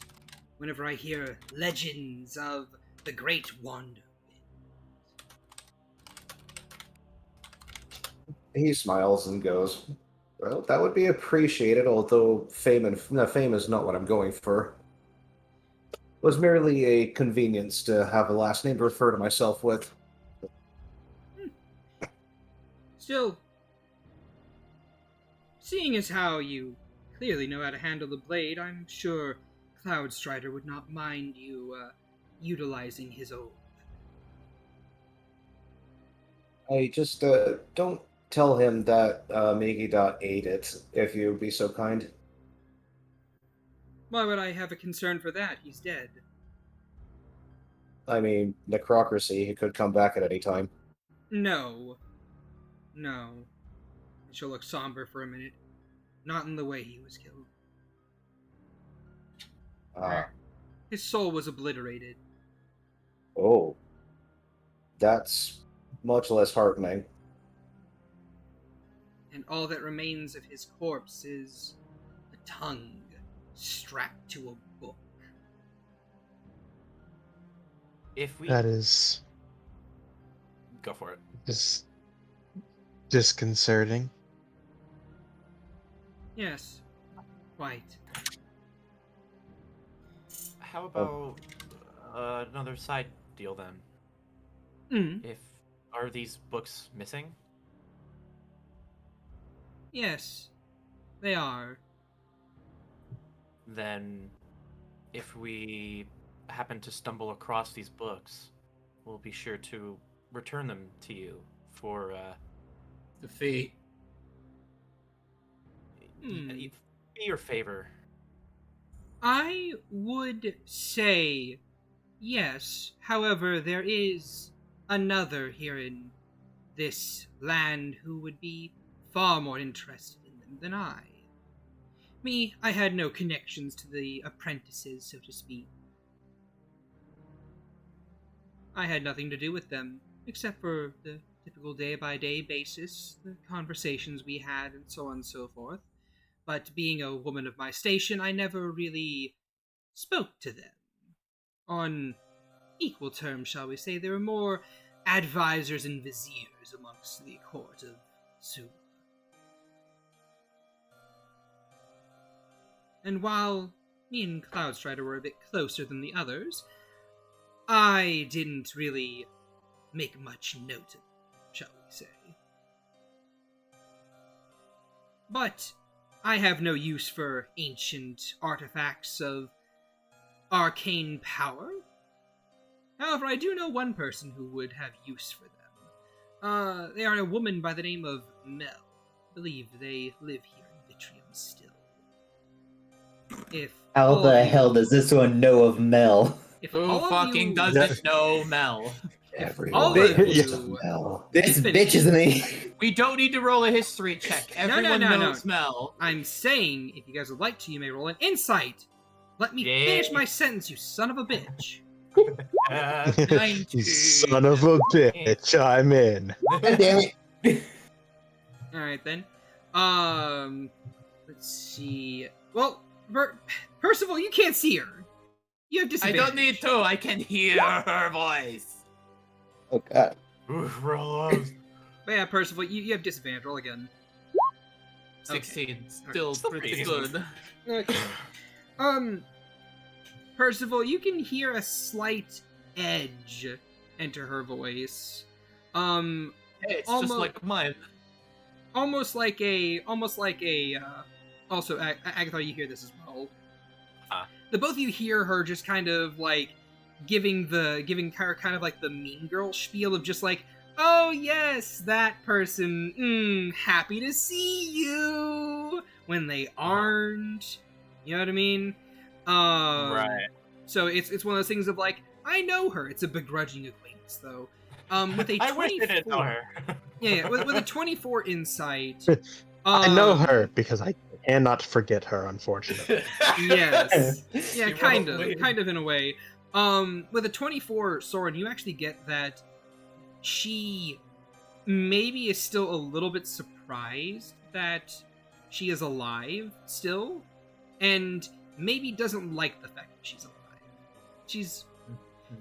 whenever I hear legends of the Great Wander. He smiles and goes, "Well, that would be appreciated, although fame is not what I'm going for. It was merely a convenience to have a last name to refer to myself with." Still, seeing as how you clearly know how to handle the blade, I'm sure Cloudstrider would not mind you utilizing his own. I just don't tell him that Migi ate it, if you'd be so kind. Why would I have a concern for that? He's dead. I mean, necrocracy, he could come back at any time. No. No. She'll look somber for a minute. Not in the way he was killed. Ah, His soul was obliterated. oh, that's much less heartening. And all that remains of his corpse is a tongue strapped to a book. If we That is go for it, just disconcerting. Yes, quite. how about another side deal then? Mm, If are these books missing? yes, they are. Then, if we happen to stumble across these books, we'll be sure to return them to you for The fee. Hmm. be your favor. I would say yes. However, there is another here in this land who would be far more interested in them than I. Me, I had no connections to the apprentices, so to speak. I had nothing to do with them, except for the typical day-by-day basis, the conversations we had, and so on and so forth. But being a woman of my station, I never really spoke to them. On equal terms, shall we say, they were more advisors and viziers amongst the court of Suba. And while me and Cloudstrider were a bit closer than the others, I didn't really make much note of them, shall we say. But I have no use for ancient artifacts of arcane power. However, I do know one person who would have use for them. They are a woman by the name of Mel. I believe they live here in Vitrium still. If How all the of you- hell does this one know of Mel? If Who all of fucking you, doesn't know Mel? Everyone all of knows you- Mel. This Listen. bitch isn't he? We don't need to roll a history check. Everyone no. knows Mel. I'm saying, if you guys would like to, you may roll an insight. Let me Yeah. finish my sentence, you son of a bitch. You son of a bitch, I'm in. God damn it. Alright then. Let's see. Well, Percival, you can't see her. You have I disadvantage. don't need to. I can hear her voice. Oh god. Rose. But yeah, Percival, you have disadvantage. Roll again. 16. Still Still pretty pretty good. Okay. Percival, you can hear a slight edge enter her voice. Hey, it's Almost- just like mine. Also, Agatha, you hear this as well. The both of you hear her just kind of like giving her kind of like the mean girl spiel of just like, oh yes, that person, happy to see you, when they aren't. You know what I mean? Right. So it's one of those things of like, I know her. It's a begrudging acquaintance though. With a 24, I wish I didn't know her. Yeah, with a 24 insight. I know her because I cannot forget her, unfortunately. Yes. Yeah, You kind probably- of in a way. With a 24 Soren, you actually get that she maybe is still a little bit surprised that she is alive still, and maybe doesn't like the fact that she's alive. She's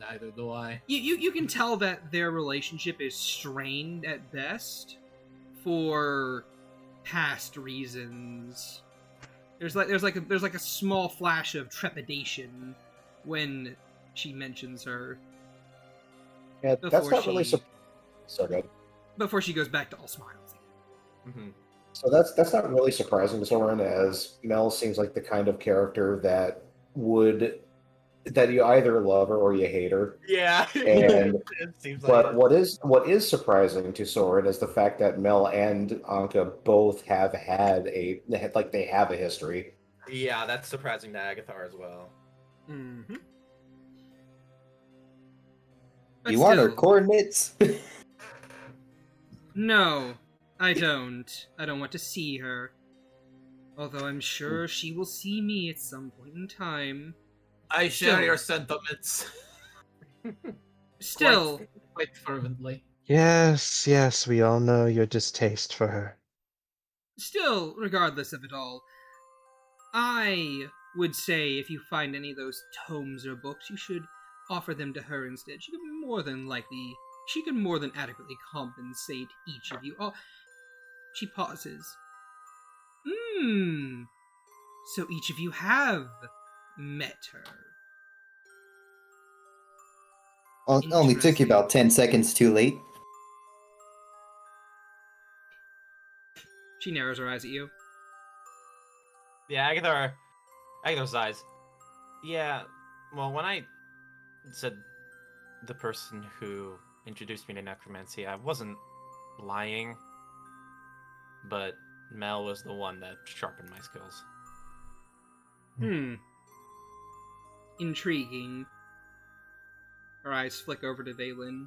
Neither do I. you can tell that their relationship is strained at best for past reasons. There's like a small flash of trepidation when she mentions her Yeah, that's Before not really she- so good. before she goes back to all smiles again. Mhm. So that's not really surprising to Soren, as Mel seems like the kind of character that you either love her or you hate her. Yeah. And- it seems But like what is surprising to Soren is the fact that Mel and Anka both have they have a history. yeah, that's surprising to Agathar as well. Mm-hmm. You want her coordinates? No, I don't. I don't want to see her. Although I'm sure she will see me at some point in time. I share Still. your sentiments Still, quite fervently. Yes, we all know your distaste for her. regardless of it all, I would say if you find any of those tomes or books, you should offer them to her instead. She could more than adequately compensate each of you. Oh, she pauses. So each of you have met her. Only took you about 10 seconds too late. She narrows her eyes at you. Yeah, Agathar's eyes. Yeah, well, when I said the person who introduced me to necromancy, I wasn't lying, but Mel was the one that sharpened my skills. intriguing. Her eyes flick over to Valen.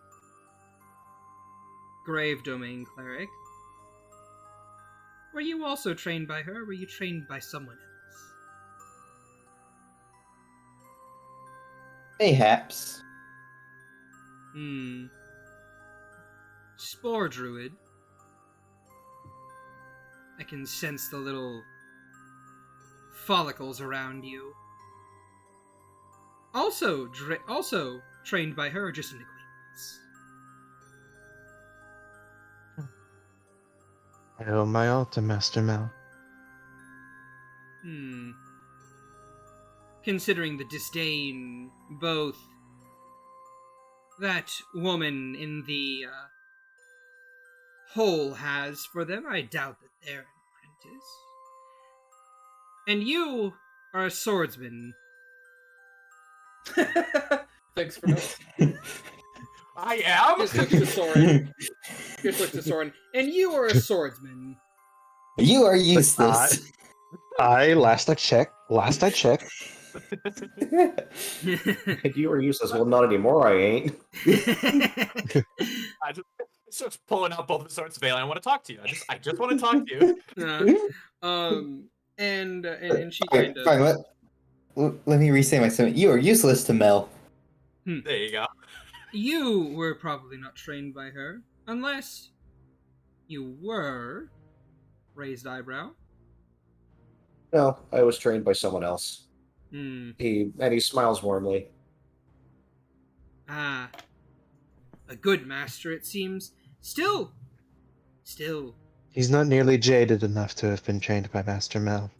Grave Domain Cleric. Were you also trained by her, or were you trained by someone else? Mayhaps. Spore Druid. I can sense the little follicles around you. Also trained by her, just an acquaintance. I owe my all to Master Mel. Considering the disdain both that woman in the hole has for them, I doubt that they're an apprentice. And you are a swordsman. Thanks for noticing. I am. Just looks to Soren. And you are a swordsman. You are useless. Last I checked. You were useless. Well, not anymore. I ain't. I just starts pulling out both the swords, Valen. I want to talk to you. I just want to talk to you. And she Fine, kind of. fine, let me re-say my statement. You are useless to Mel. There you go. You were probably not trained by her, unless you were. Raised eyebrow. No, I was trained by someone else. Hmm. He smiles warmly. Ah. A good master, it seems. Still. He's not nearly jaded enough to have been trained by Master Mel.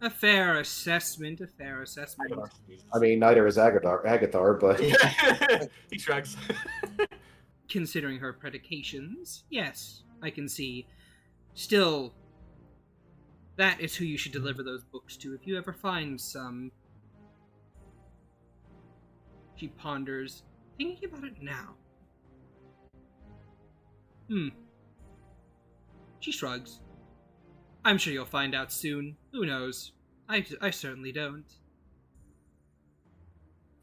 A fair assessment. I mean, neither is Agathar, but He shrugs. Considering her predications, yes, I can see. Still, that is who you should deliver those books to if you ever find some. She ponders, thinking about it now. She shrugs. I'm sure you'll find out soon. Who knows? I certainly don't.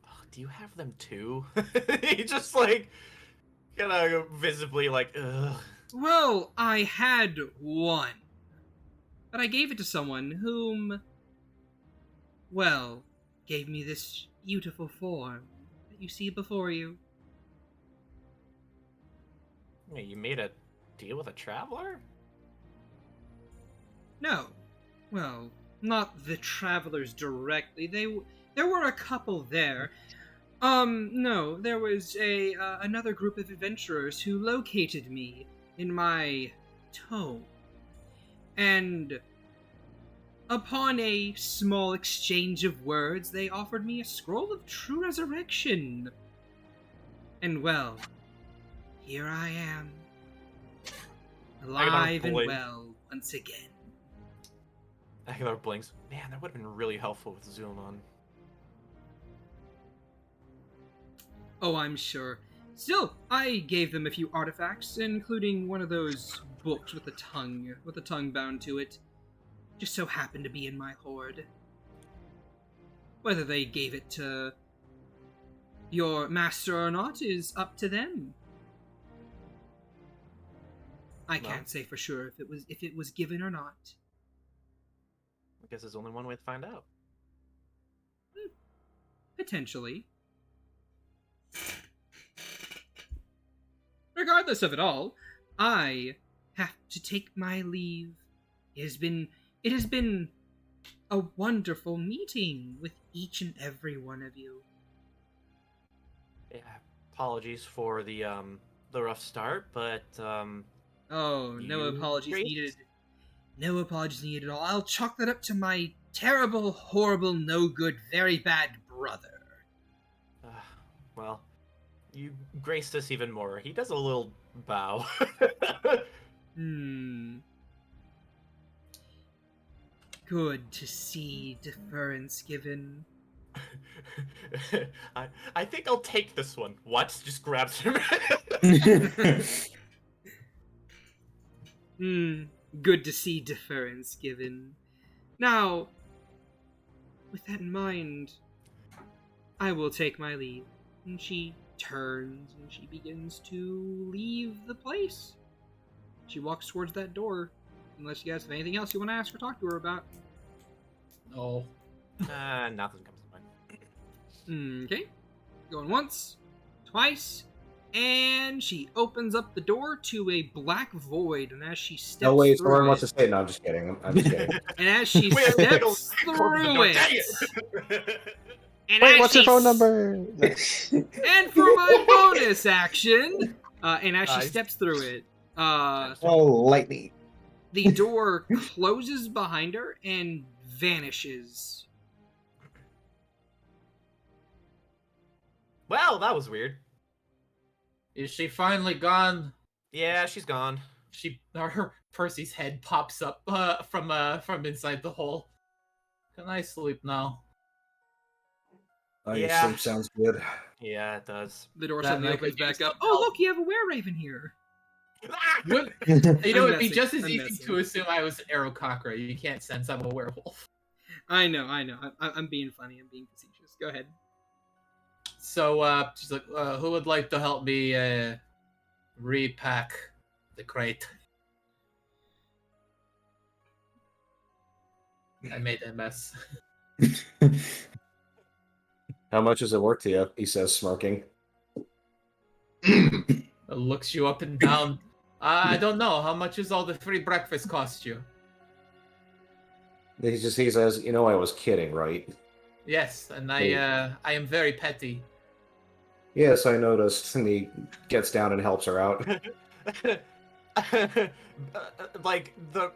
Oh, do you have them too? He just like kind of visibly like, ugh. Well, I had one. But I gave it to someone whom, well, gave me this beautiful form that you see before you. Wait, you made a deal with a traveler? No. Well, not the travelers directly. There were a couple there. No, there was another group of adventurers who located me in my tome. And upon a small exchange of words, they offered me a scroll of true resurrection. And well, here I am. Alive and well once again. Aguilar blinks. Man, that would have been really helpful with Zoom on. Oh, I'm sure. Still, I gave them a few artifacts, including one of those books with a tongue bound to it. Just so happened to be in my hoard. Whether they gave it to your master or not is up to them. I can't say for sure if it was given or not. I guess there's only one way to find out. Potentially. Regardless of it all, I have to take my leave. It has been a wonderful meeting with each and every one of you. Yeah, apologies for the rough start, but Oh, no apologies needed. No apologies needed at all. I'll chalk that up to my terrible, horrible, no good, very bad brother. Well, you graced us even more. He does a little bow. Good to see deference given. I think I'll take this one. What? Just grabs him. Good to see deference given. Now, with that in mind, I will take my leave. And she turns and she begins to leave the place. She walks towards that door. Unless you guys have anything else you want to ask or talk to her about. Oh. Nothing comes to mind. Okay. Going once, twice, and she opens up the door to a black void. And as she steps No way, through Soren it, wants to say it. No, I'm just kidding. I'm just kidding. and as she Wait, steps wait, through it, and Wait, as what's your she phone s- number? And for my bonus action, and as she Nice. steps through it, Oh, lightning. the door closes behind her and vanishes. Well, that was weird. Is she finally gone? Yeah, she's gone. Her Percy's head pops up from inside the hole. Can I sleep now? Oh, Yeah. your sleep sounds good. Yeah, it does. The door That suddenly milk opens could use back up. some Oh, help. look, you have a were-raven here. Would- I'm it'd be messing, just as I'm easy messing. to assume I was an Aarakocra. You can't sense I'm a werewolf. I know. I'm being funny. I'm being facetious. Go ahead. So she's like, who would like to help me repack the crate? I made a mess. How much is it worth to you? He says, smirking. Looks you up and down. I don't know. How much is all the free breakfast cost you? He says, you know, I was kidding, right? Yes, and Hey. I am very petty. Yes, I noticed. And he gets down and helps her out. Like the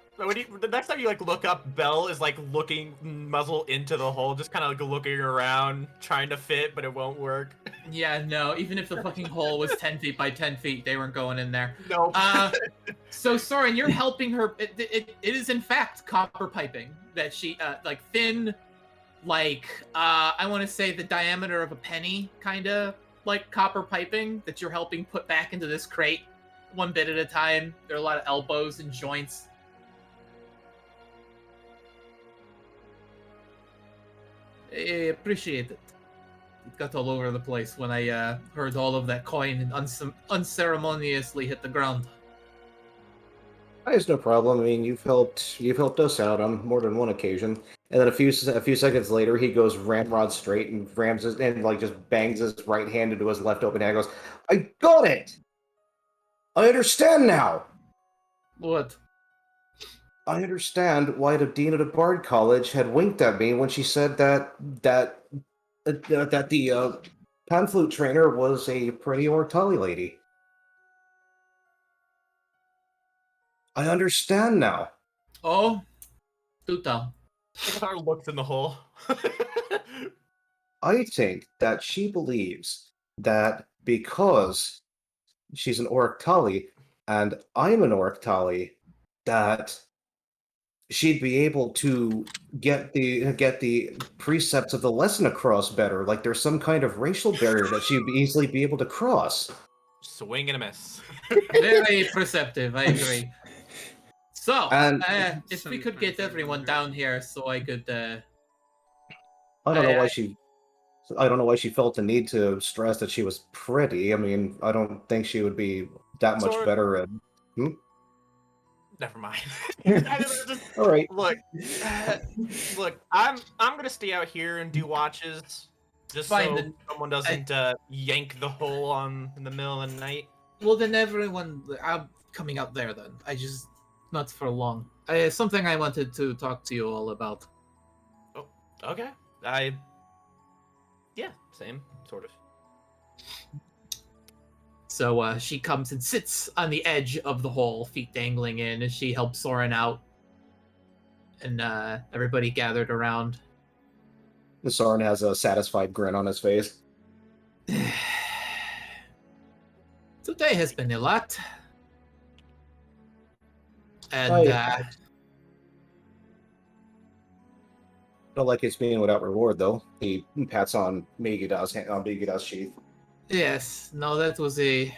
next time you like look up, Belle is like looking muzzle into the hole, just kind of like looking around, trying to fit, but it won't work. Yeah, no. Even if the fucking hole was 10 feet by 10 feet, they weren't going in there. No. So Soren, you're helping her. It is in fact copper piping that she like thin, like I want to say the diameter of a penny, kind of like copper piping that you're helping put back into this crate, one bit at a time. There are a lot of elbows and joints. I appreciate it. It got all over the place when I heard all of that coin and unceremoniously hit the ground. It's no problem. I mean, you've helped us out on more than one occasion. And then a few seconds later, he goes ramrod straight and rams his and like just bangs his right hand into his left open hand. And goes, I got it. I understand now. What? I understand why the dean of the Bard College had winked at me when she said that the pan flute trainer was a pretty Ortali lady. I understand now. Oh, do tell. Our looks in the hole. I think that she believes that because she's an Orictali and I'm an Orictali, that she'd be able to get the precepts of the lesson across better. Like there's some kind of racial barrier that she'd easily be able to cross. Swing and a miss. Very perceptive, I agree. So, And if we could get everyone down here so I could... I don't know why she felt the need to stress that she was pretty. I mean, I don't think she would be that much Sorry. better at. Never mind. All right. Look, I'm gonna stay out here and do watches, just Fine, so then. someone doesn't yank the hole in the middle of the night. Well, then everyone... I'm coming out there then. Not for long. Something I wanted to talk to you all about. Oh, okay. Yeah, same sort of. So she comes and sits on the edge of the hole, feet dangling in, as she helps Soren out. And everybody gathered around. Soren has a satisfied grin on his face. Today has been a lot. And Don't like it's being without reward, though. He pats on Megida's sheath. yes, no, that was an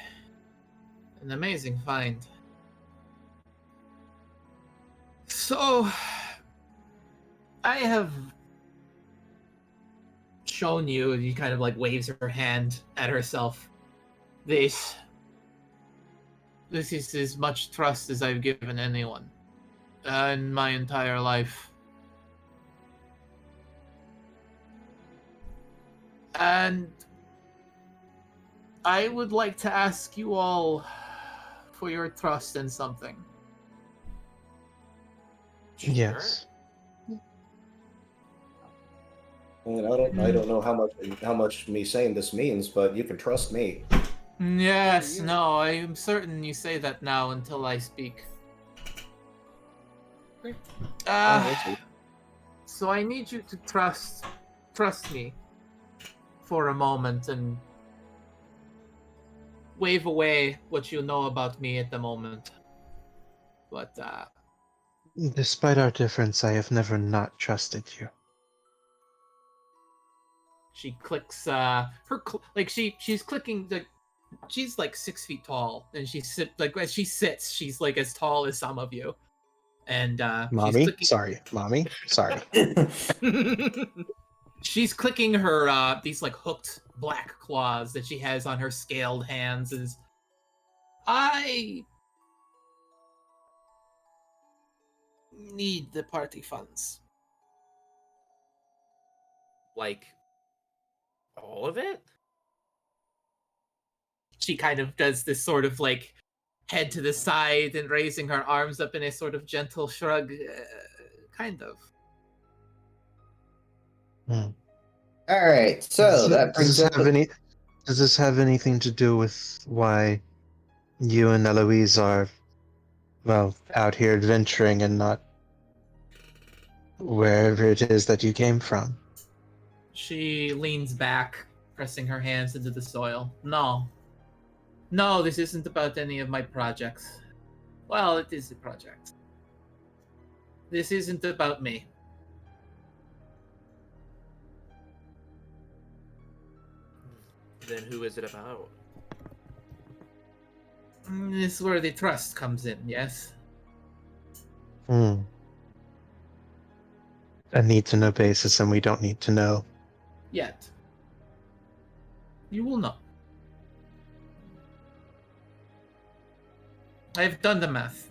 amazing find. So, I have shown you, and he kind of like waves her hand at herself. This is as much trust as I've given anyone in my entire life. And I would like to ask you all for your trust in something. Yes. I mean, I don't know how much me saying this means, but you can trust me. Yes, no, I am certain you say that now until I speak. So I need you to trust me for a moment and wave away what you know about me at the moment. But Despite our difference, I have never not trusted you. she clicks she's clicking the. She's like 6 feet tall, and as she sits, she's like as tall as some of you. And Mommy? she's clicking, Mommy? Sorry. she's clicking her these like hooked black claws that she has on her scaled hands. I need the party funds. Like, all of it? She kind of does this sort of like head to the side and raising her arms up in a sort of gentle shrug, kind of. Hmm. All right, so that brings up. Does this have anything to do with why you and Eloise are, well, out here adventuring and not wherever it is that you came from? She leans back, pressing her hands into the soil. No, this isn't about any of my projects. Well, it is a project. This isn't about me. Then who is it about? This is where the trust comes in, yes? A need-to-know basis, and we don't need to know. Yet. You will know. I've done the math.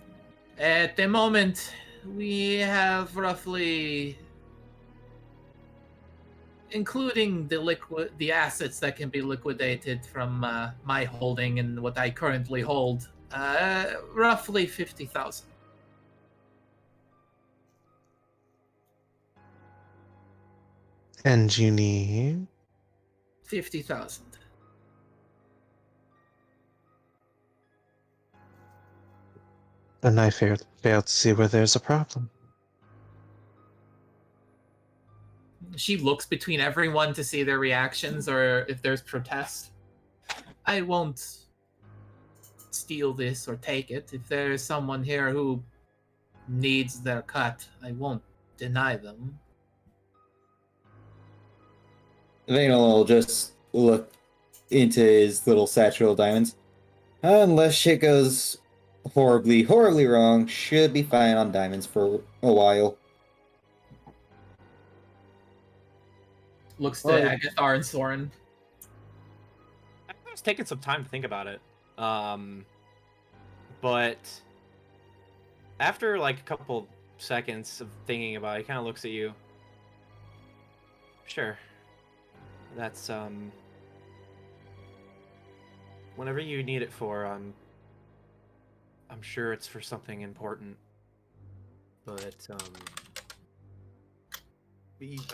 At the moment, we have roughly, including the assets that can be liquidated from my holding and what I currently hold, roughly 50,000. And you need 50,000. Then I fail to see where there's a problem. She looks between everyone to see their reactions or if there's protest. I won't steal this or take it. If there is someone here who needs their cut, I won't deny them. Vanal will just look into his little satchel of diamonds. Unless shit goes horribly wrong, should be fine on diamonds for a while. Looks to Agathar and Soren. I was taking some time to think about it. But after like a couple seconds of thinking about it, he kind of looks at you. Sure. That's whenever you need it for, I'm sure it's for something important. But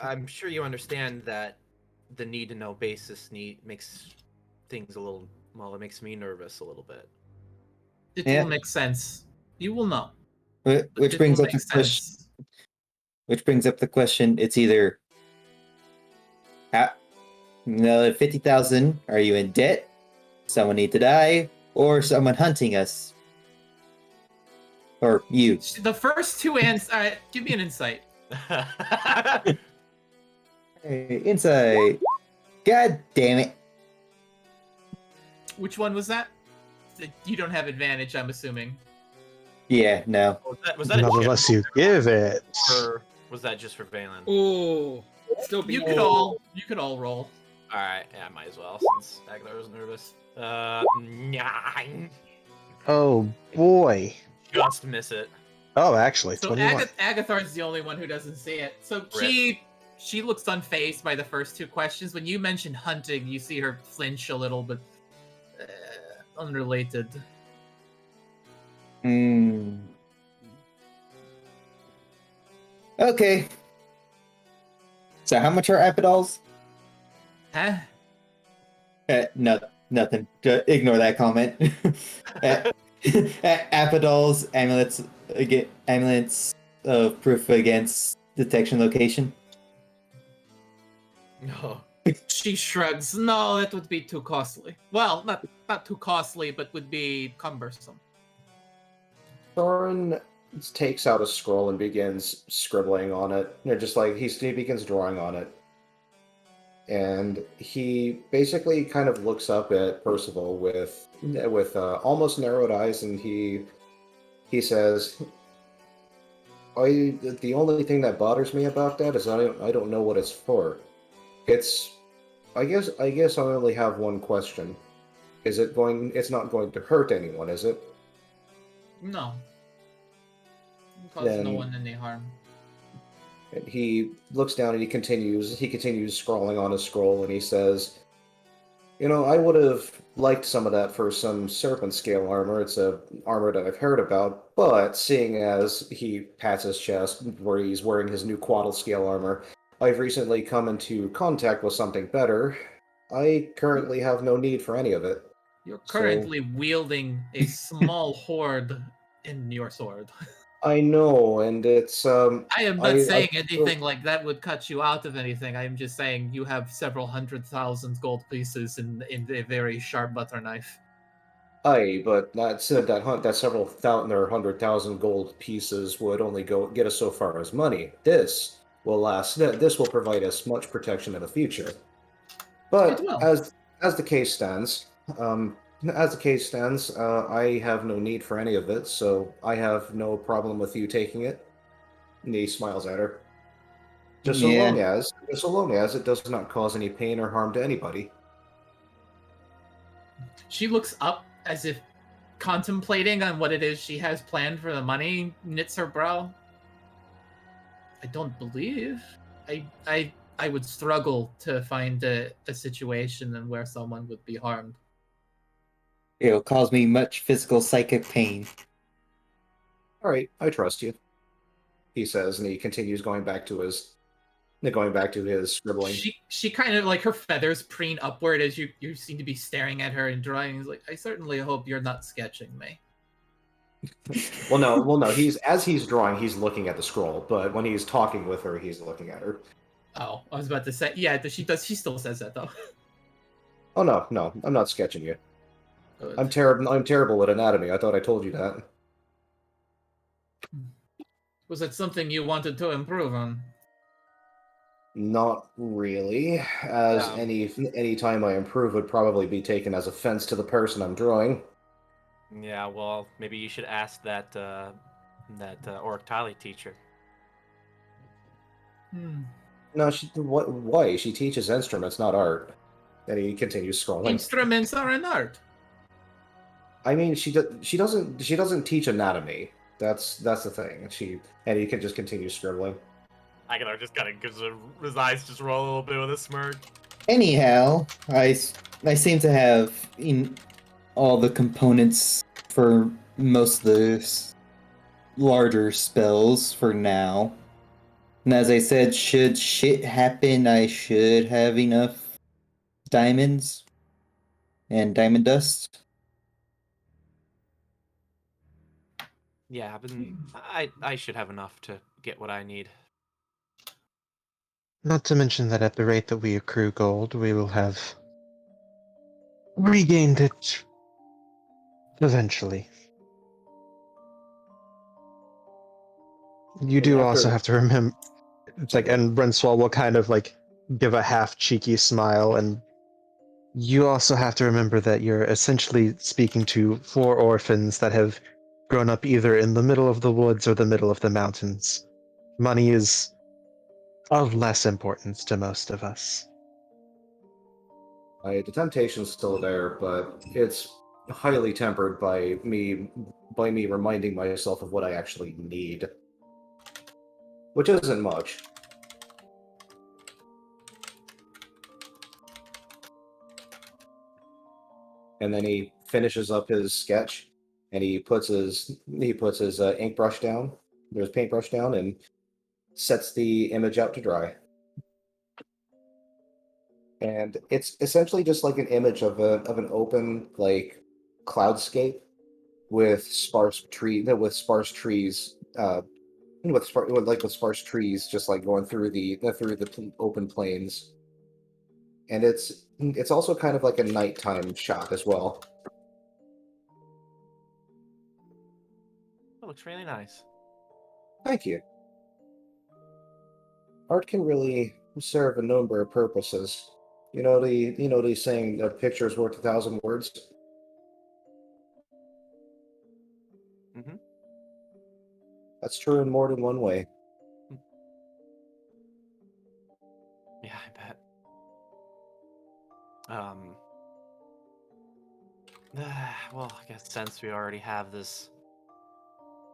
I'm sure you understand that the need to know basis makes things a little, well, it makes me nervous a little bit. It will make sense. You will know. Which brings up the question. Which brings up the question. It's either, no, 50,000. Are you in debt? Someone need to die, or someone hunting us, or you. The first two answers. Give me an insight. Hey, insight. God damn it. Which one was that? You don't have advantage, I'm assuming. Yeah, no. Was that Not a unless you give it. or was that just for Valen? Ooh. Still beat You me. could all roll. All right, yeah, I might as well since Aguilar was nervous. 9. Oh boy. Just miss it. Oh, actually, So 21. Agathar's the only one who doesn't see it. So she looks unfazed by the first 2 questions. When you mention hunting, you see her flinch a little, but unrelated. Hmm. Okay. So how much are apidals? Huh? No, nothing. Ignore that comment. Apidals, amulets of proof against detection location. No. She shrugs. No, that would be too costly. Well, not too costly, but would be cumbersome. Thorin takes out a scroll and begins scribbling on it. Just like he begins drawing on it. And he basically kind of looks up at Percival with almost narrowed eyes, and he says, the only thing that bothers me about that is I don't know what it's for. I guess I only have one question. It's not going to hurt anyone, is it? No. Cause Then no one any harm. And he looks down and he continues scrolling on his scroll, and he says, I would have liked some of that for some serpent scale armor. It's a armor that I've heard about, but seeing as he pats his chest where he's wearing his new quaddle scale armor, I've recently come into contact with something better. I currently have no need for any of it. You're currently wielding a small horde in your sword. I know, and it's I am not saying anything like that would cut you out of anything. I am just saying you have several 100,000 gold pieces in a very sharp butter knife. Aye, but that said, that several thousand or 100,000 gold pieces would only get us so far as money. This will last. This will provide us much protection in the future. But It will. as the case stands, I have no need for any of it, so I have no problem with you taking it. And he smiles at her. Just so long as it does not cause any pain or harm to anybody. She looks up as if contemplating on what it is she has planned for the money, knits her brow. I don't believe. I would struggle to find a situation in where someone would be harmed. It'll cause me much physical psychic pain. All right, I trust you, he says, and he continues going back to his scribbling. She kind of like her feathers preen upward as you seem to be staring at her and drawing. He's like, I certainly hope you're not sketching me. Well, no. He's drawing, he's looking at the scroll, but when he's talking with her, he's looking at her. Oh, I was about to say, yeah, she does. She still says that though. Oh no, I'm not sketching you. Good. I'm terrible at anatomy. I thought I told you that. Was it something you wanted to improve on? Not really, as any time I improve would probably be taken as offense to the person I'm drawing. Yeah, well, maybe you should ask that Orc Tali teacher. No, why? She teaches instruments, not art. And he continues scrolling. Instruments are an art. I mean, she doesn't teach anatomy. That's the thing. And he can just continue scribbling. Aguilar just kind of gives his eyes just roll a little bit with a smirk. Anyhow, I seem to have all the components for most of the larger spells for now. And as I said, should shit happen, I should have enough diamonds and diamond dust. Yeah, but I should have enough to get what I need. Not to mention that at the rate that we accrue gold, we will have regained it eventually. You do also have to remember, it's like, and Renswell will kind of like give a half cheeky smile, and you also have to remember that you're essentially speaking to 4 orphans that have grown up either in the middle of the woods or the middle of the mountains. Money is of less importance to most of us. The temptation's still there, but it's highly tempered by me reminding myself of what I actually need, which isn't much. And then he finishes up his sketch, and he puts his ink brush down, or his paintbrush down, and sets the image out to dry. And it's essentially just like an image of an open like cloudscape with sparse trees, with sparse trees just like going through the open plains. And it's also kind of like a nighttime shot as well. It looks really nice. Thank you. Art can really serve a number of purposes. The saying, "A picture is worth 1,000 words." Mm-hmm. That's true in more than one way. Yeah, I bet. Well, I guess since we already have this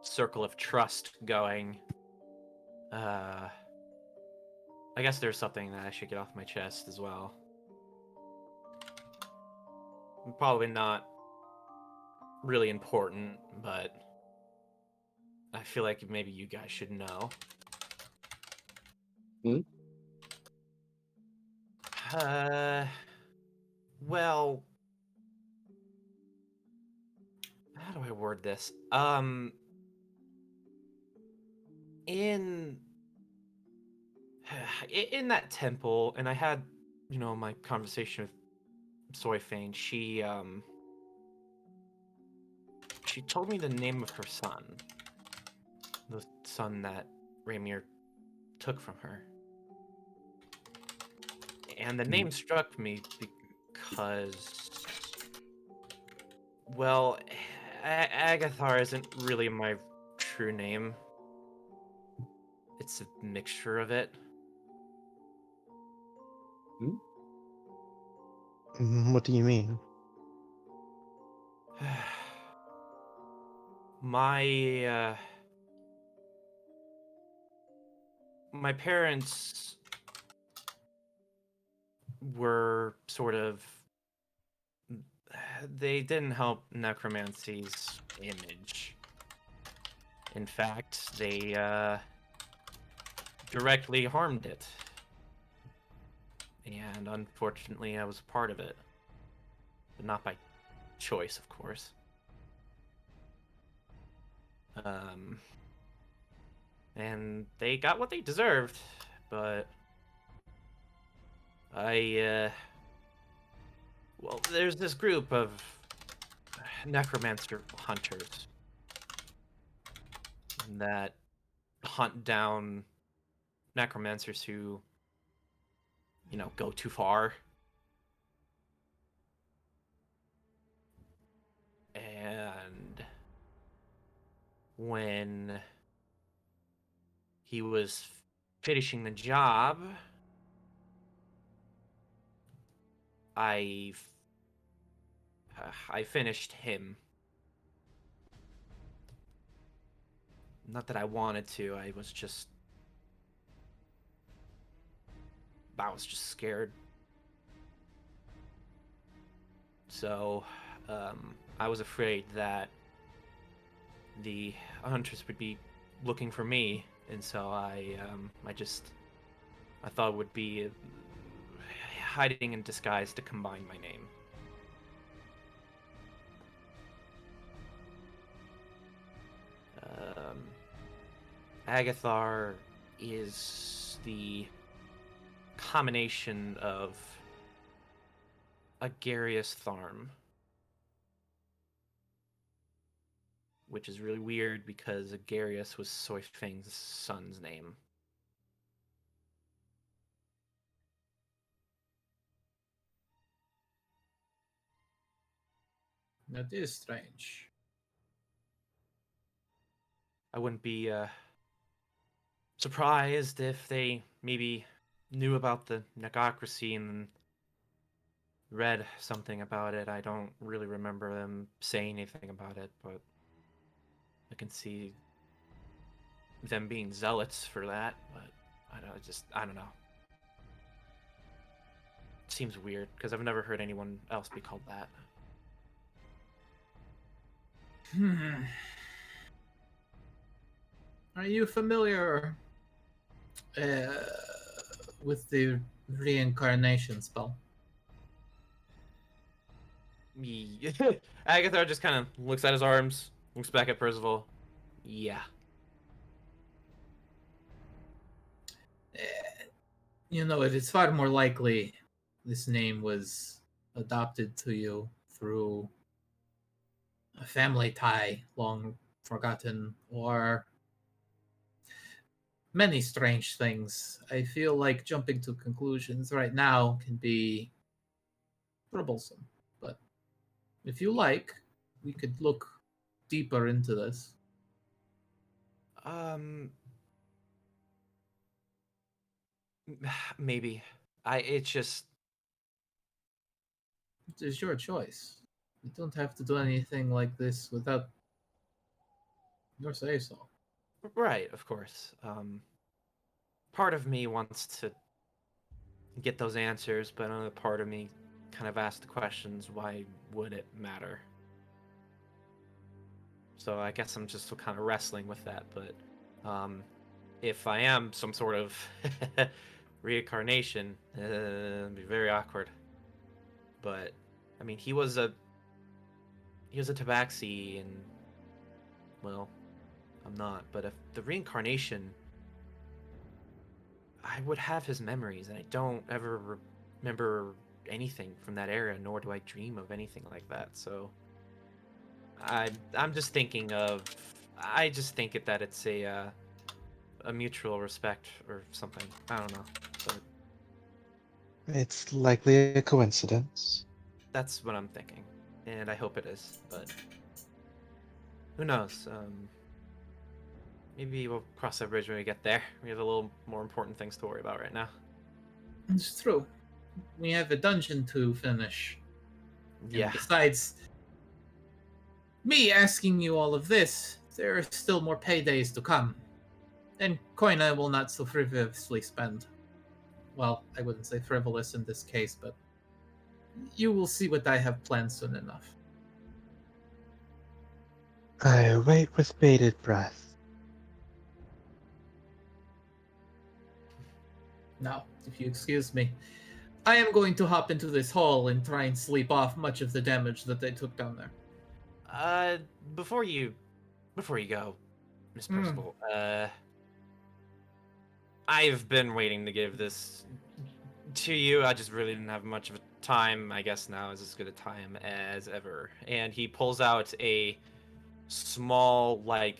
circle of trust going, I guess there's something that I should get off my chest as well. Probably not really important, but I feel like maybe you guys should know. Hmm? Well, how do I word this? In in that temple, and I had, my conversation with Soy Fang. She told me the name of her son, the son that Raymier took from her, and the name struck me because, well, Agathar isn't really my true name. It's a mixture of it. What do you mean? My my parents were sort of, they didn't help necromancy's image. In fact, they directly harmed it. And unfortunately, I was a part of it. But not by choice, of course. And they got what they deserved, but well, there's this group of necromancer hunters that hunt down necromancers who, go too far. And when he was finishing the job, I finished him. Not that I wanted to, I was just scared. So, I was afraid that the hunters would be looking for me, and so I thought it would be hiding in disguise to combine my name. Agathar is the combination of Agarius Tharm, which is really weird because Agarius was Soy Fang's son's name. That is strange. I wouldn't be surprised if they maybe knew about the necrocracy and read something about it. I don't really remember them saying anything about it, but I can see them being zealots for that. But I don't know. It seems weird because I've never heard anyone else be called that. Are you familiar uh, with the reincarnation spell? Agathar just kind of looks at his arms, looks back at Percival. Yeah. You know, it is far more likely this name was adopted to you through a family tie long forgotten, or many strange things. I feel like jumping to conclusions right now can be troublesome, but if you like, we could look deeper into this. Um, maybe. It's just It is your choice. You don't have to do anything like this without your say so. right, of course. Part of me wants to get those answers, but another part of me kind of asks the questions, why would it matter? So I guess I'm just kind of wrestling with that, but if I am some sort of reincarnation, it'd be very awkward. But I mean, he was a tabaxi, and well, I'm not. But if the reincarnation, I would have his memories, and I don't ever remember anything from that era, nor do I dream of anything like that. So I'm just thinking of, I just think that it's a mutual respect or something. I don't know, but It's likely a coincidence. that's what I'm thinking, and I hope it is. But who knows? Maybe we'll cross that bridge when we get there. We have a little more important things to worry about right now. It's true. We have a dungeon to finish. Yeah. And besides me asking you all of this, there are still more paydays to come. And coin I will not so frivolously spend. Well, I wouldn't say frivolous in this case, but you will see what I have planned soon enough. I wait with bated breath. Now, if you excuse me, I am going to hop into this hall and try and sleep off much of the damage that they took down there. Before you go, Miss Percival, I've been waiting to give this to you. I just really didn't have much of a time. I guess now is as good a time as ever. And he pulls out a small, like,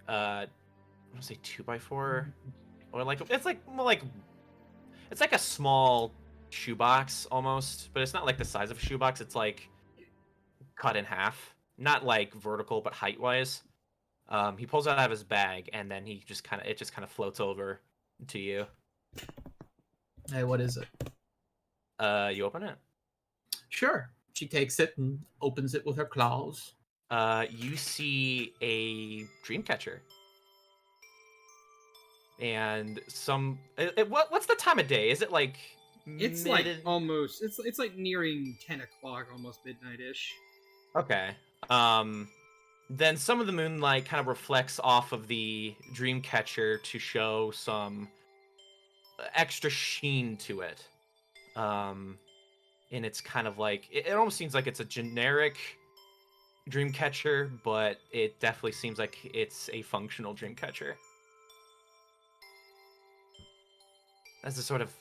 I want to say 2x4, or like it's like more like it's like a small shoebox almost, but it's not like the size of a shoebox. It's like cut in half, not like vertical, but height wise. He pulls it out of his bag, and then it just kind of floats over to you. Hey, what is it? You open it. Sure. She takes it and opens it with her claws. You see a dream catcher. And what's the time of day? Is it like It's like almost it's like nearing 10 o'clock, almost midnight-ish. Okay. Then some of the moonlight kind of reflects off of the dream catcher to show some extra sheen to it. And it's kind of like it almost seems like it's a generic dream catcher, but it definitely seems like it's a functional dream catcher. As a sort of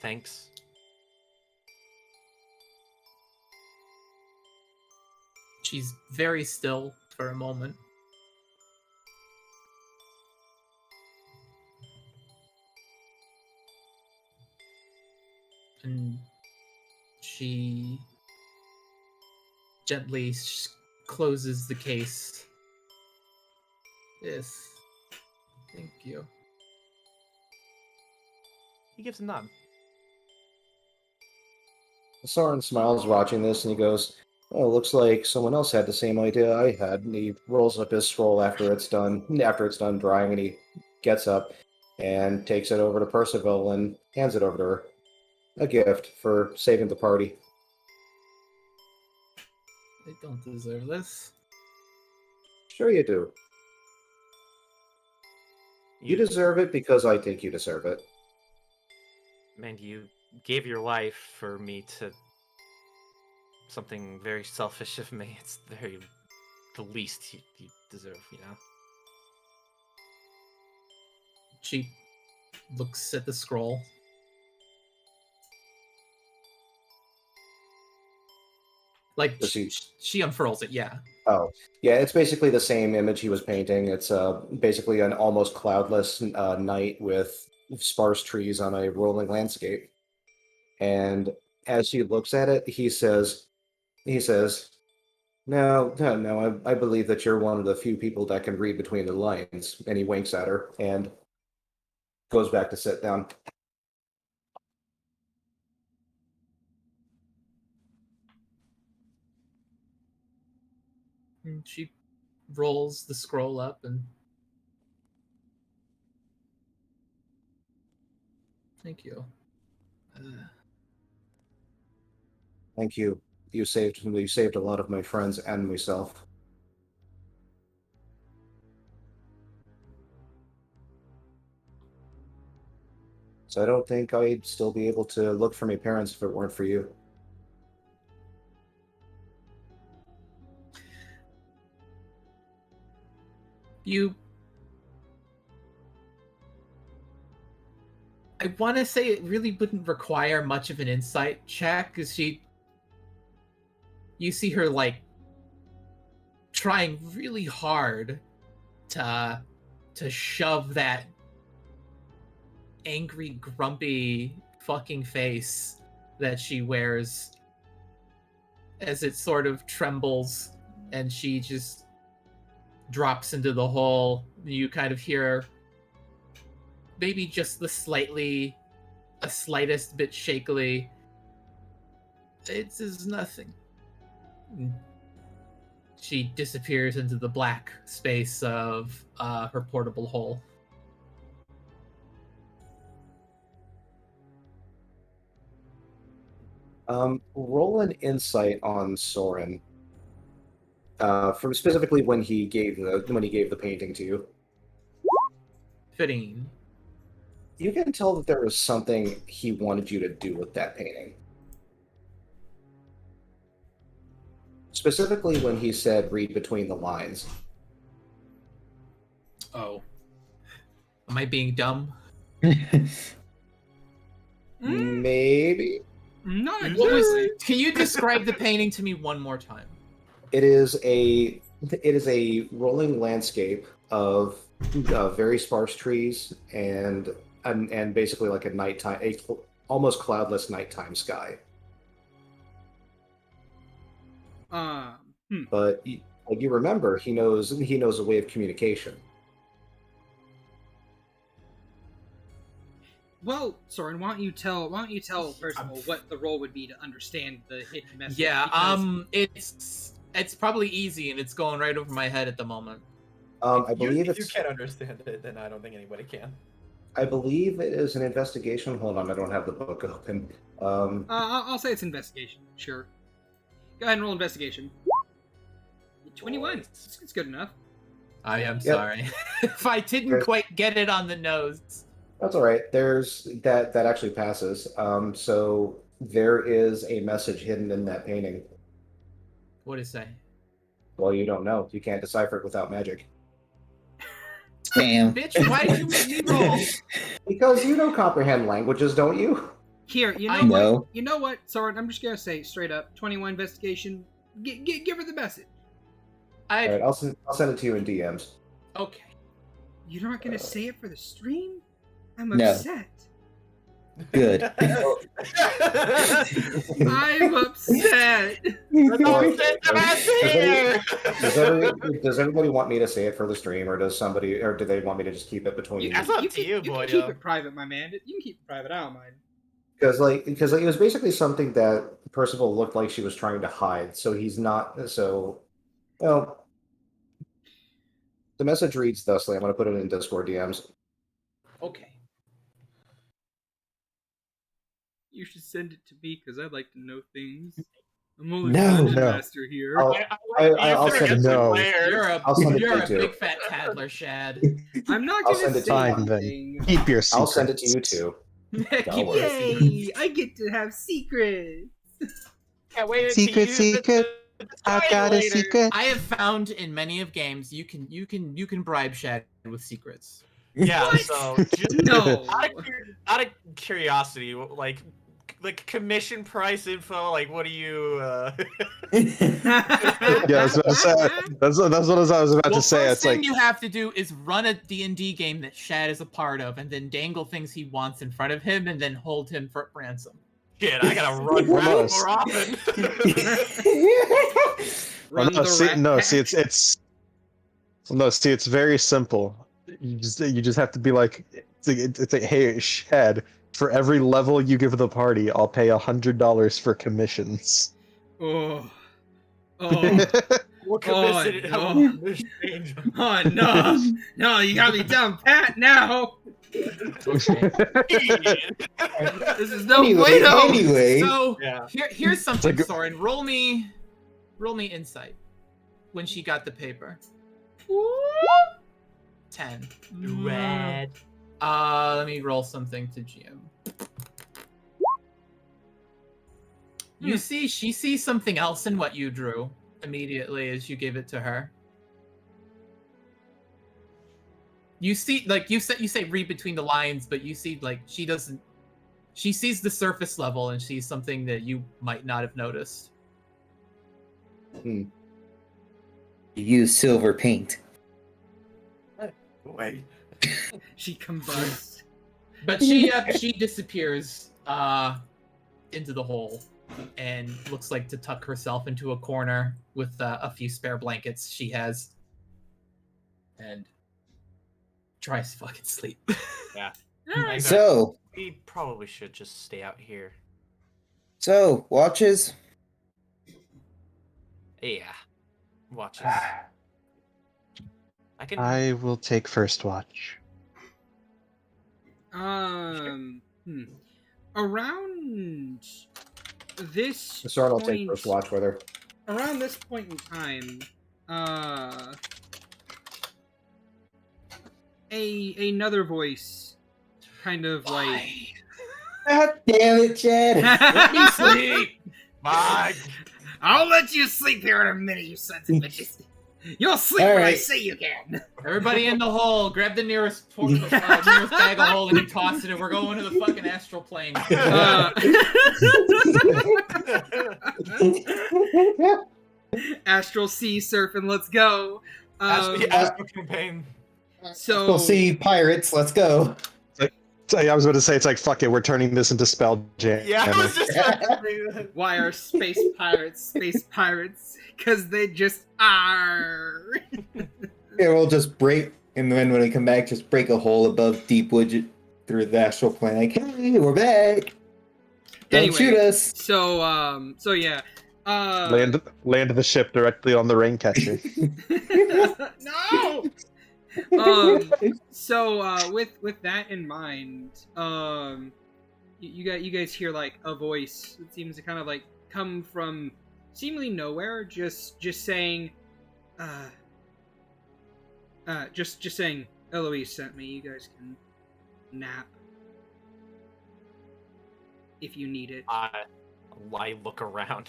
thanks. She's very still for a moment. And she gently closes the case. Yes. Thank you. He gives a nod. Soren smiles watching this, and he goes, "Oh, looks like someone else had the same idea I had." And he rolls up his scroll after it's done drying, and he gets up and takes it over to Percival and hands it over to her. A gift for saving the party. They don't deserve this. Sure you do. You deserve it because I think you deserve it. Man, you gave your life for me to something very selfish of me. It's the least you deserve, you know? She looks at the scroll. Like, Does he- she unfurls it, yeah. Oh, yeah, it's basically the same image he was painting. It's basically an almost cloudless night with sparse trees on a rolling landscape. And as she looks at it, he says, no, I believe that you're one of the few people that can read between the lines. And he winks at her and goes back to sit down. And she rolls the scroll up and... Thank you. Thank you. You saved a lot of my friends and myself. So I don't think I'd still be able to look for my parents if it weren't for you. I want to say it really wouldn't require much of an insight check, because you see her like trying really hard to shove that angry, grumpy fucking face that she wears as it sort of trembles, and she just drops into the hole. You kind of hear maybe just the slightest bit shakily, "It is nothing." She disappears into the black space of her portable hole. Roll an insight on Soren. From specifically when he gave the painting to you. Fitting. You can tell that there was something he wanted you to do with that painting. Specifically when he said read between the lines. Oh. Am I being dumb? Maybe. Not What was? exactly. Can you describe the painting to me one more time? It is a rolling landscape of very sparse trees and basically like a almost cloudless nighttime sky. But like you remember, he knows a way of communication. Well, Soren, why don't you tell Percival what the role would be to understand the hidden message? Yeah, because- it's probably easy, and it's going right over my head at the moment. I believe if you it's. can't understand it, then I don't think anybody can. I believe it is an investigation. Hold on, I don't have the book open. I'll say it's investigation. Sure. Go ahead and roll investigation. 21. Boys. It's good enough. I am Yep. sorry if I didn't Okay. quite get it on the nose. That's all right. There's that actually passes. So there is a message hidden in that painting. What did it say? Well, you don't know. You can't decipher it without magic. Damn. Bitch, why'd you make me roll? Because you don't comprehend languages, don't you? Here, you know I what? know. You know what, Soren? I'm just gonna say straight up, 21 investigation. Give her the message. All right, I'll send it to you in DMs. Okay. You're not gonna say it for the stream? I'm No. upset. Good. I'm upset. Does everybody want me to say it for the stream, or do they want me to just keep it between? That's up to can, you, you boy. can keep it private, my man. You can keep it private. I don't mind. Because it was basically something that Percival looked like she was trying to hide. So he's not. So, well, the message reads thusly. I'm going to put it in Discord DMs. Okay. You should send it to me because I'd like to know things. I'm only No, dungeon no. master here. I'll send it to No. I'll send it to You're you a too. big fat tattler, Shad. I'm not I'll gonna send it to say you. Fine, then. anything. Keep your secrets. I'll send it to you too. Keep worry. your secrets. Yay! I get to have secrets. Can't wait to Secret, use it secret. to I've try got a later. secret. I have found in many of games you can bribe Shad with secrets. Yeah, What? so just No. out of curiosity, like commission price info, like what do you Yeah, I was about to say, that's what I was about Well, to say. first It's thing like, you have to do is run a D&D game that Shad is a part of, and then dangle things he wants in front of him, and then hold him for ransom. shit, I gotta run Well, around no, more often. Run the rat pack. It's very simple. You just have to be like, it's like, hey, Shad, for every level you give the party, I'll pay $100 for commissions. Oh. Oh. We'll Oh, commission no. we'll commission angel. Oh no. No, you got me down pat now. Okay. This is no bueno. Anyway, So Yeah. here's something, like- Soren. Roll me insight. When she got the paper. 10. Red. Let me roll something to GM. You see, she sees something else in what you drew immediately as you give it to her. You see, like you say, read between the lines, but you see, like she doesn't. She sees the surface level and sees something that you might not have noticed. you use silver paint. Wait. She combusts. But she disappears into the hole and looks like to tuck herself into a corner with a few spare blankets she has and tries to fucking sleep. Alright. So, We probably should just stay out here. watches. Yeah. Watches. I can. I will take first watch. Around this Soren will take point, first watch with her. around this point in time, another voice, kind of like, God damn it, Chad. Let me sleep. Bye. I'll let you sleep here in a minute, you sons of bitches. You'll sleep All when I right. say you can. Everybody in the hole, grab the nearest bag of holding and toss it, and we're going to the fucking astral plane. Astral sea surfing, let's go. Astral campaign. So We'll see pirates. Let's go. I was about to say, it's like, fuck it, we're turning this into spell jam. Yeah, I was just about to say that. why are space pirates? Because they just are. Yeah, we'll just break, and then when we come back, just break a hole above Deepwood through the astral plane. Like, hey, we're back. Don't Anyway, shoot us. So yeah. Land the ship directly on the rain catcher. No. So with that in mind, you guys hear like a voice that seems to kind of like come from seemingly nowhere, just saying, just saying, Eloise sent me. You guys can nap if you need it. I look around.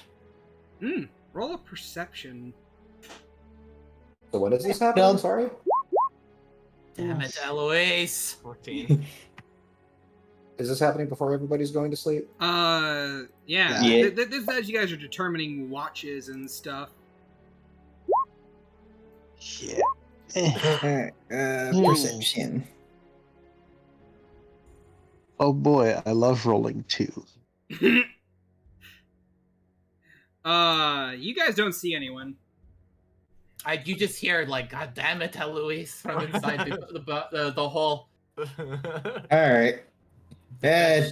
Roll a perception. So when does this happen? I'm sorry. Damn it, Eloise. 14. Is this happening before everybody's going to sleep? Yeah. Yeah. This is as you guys are determining watches and stuff. Yeah. Perception. Oh boy, I love rolling 2. You guys don't see anyone. You just hear like, "God damn it, Luis!" from inside the hole. All right.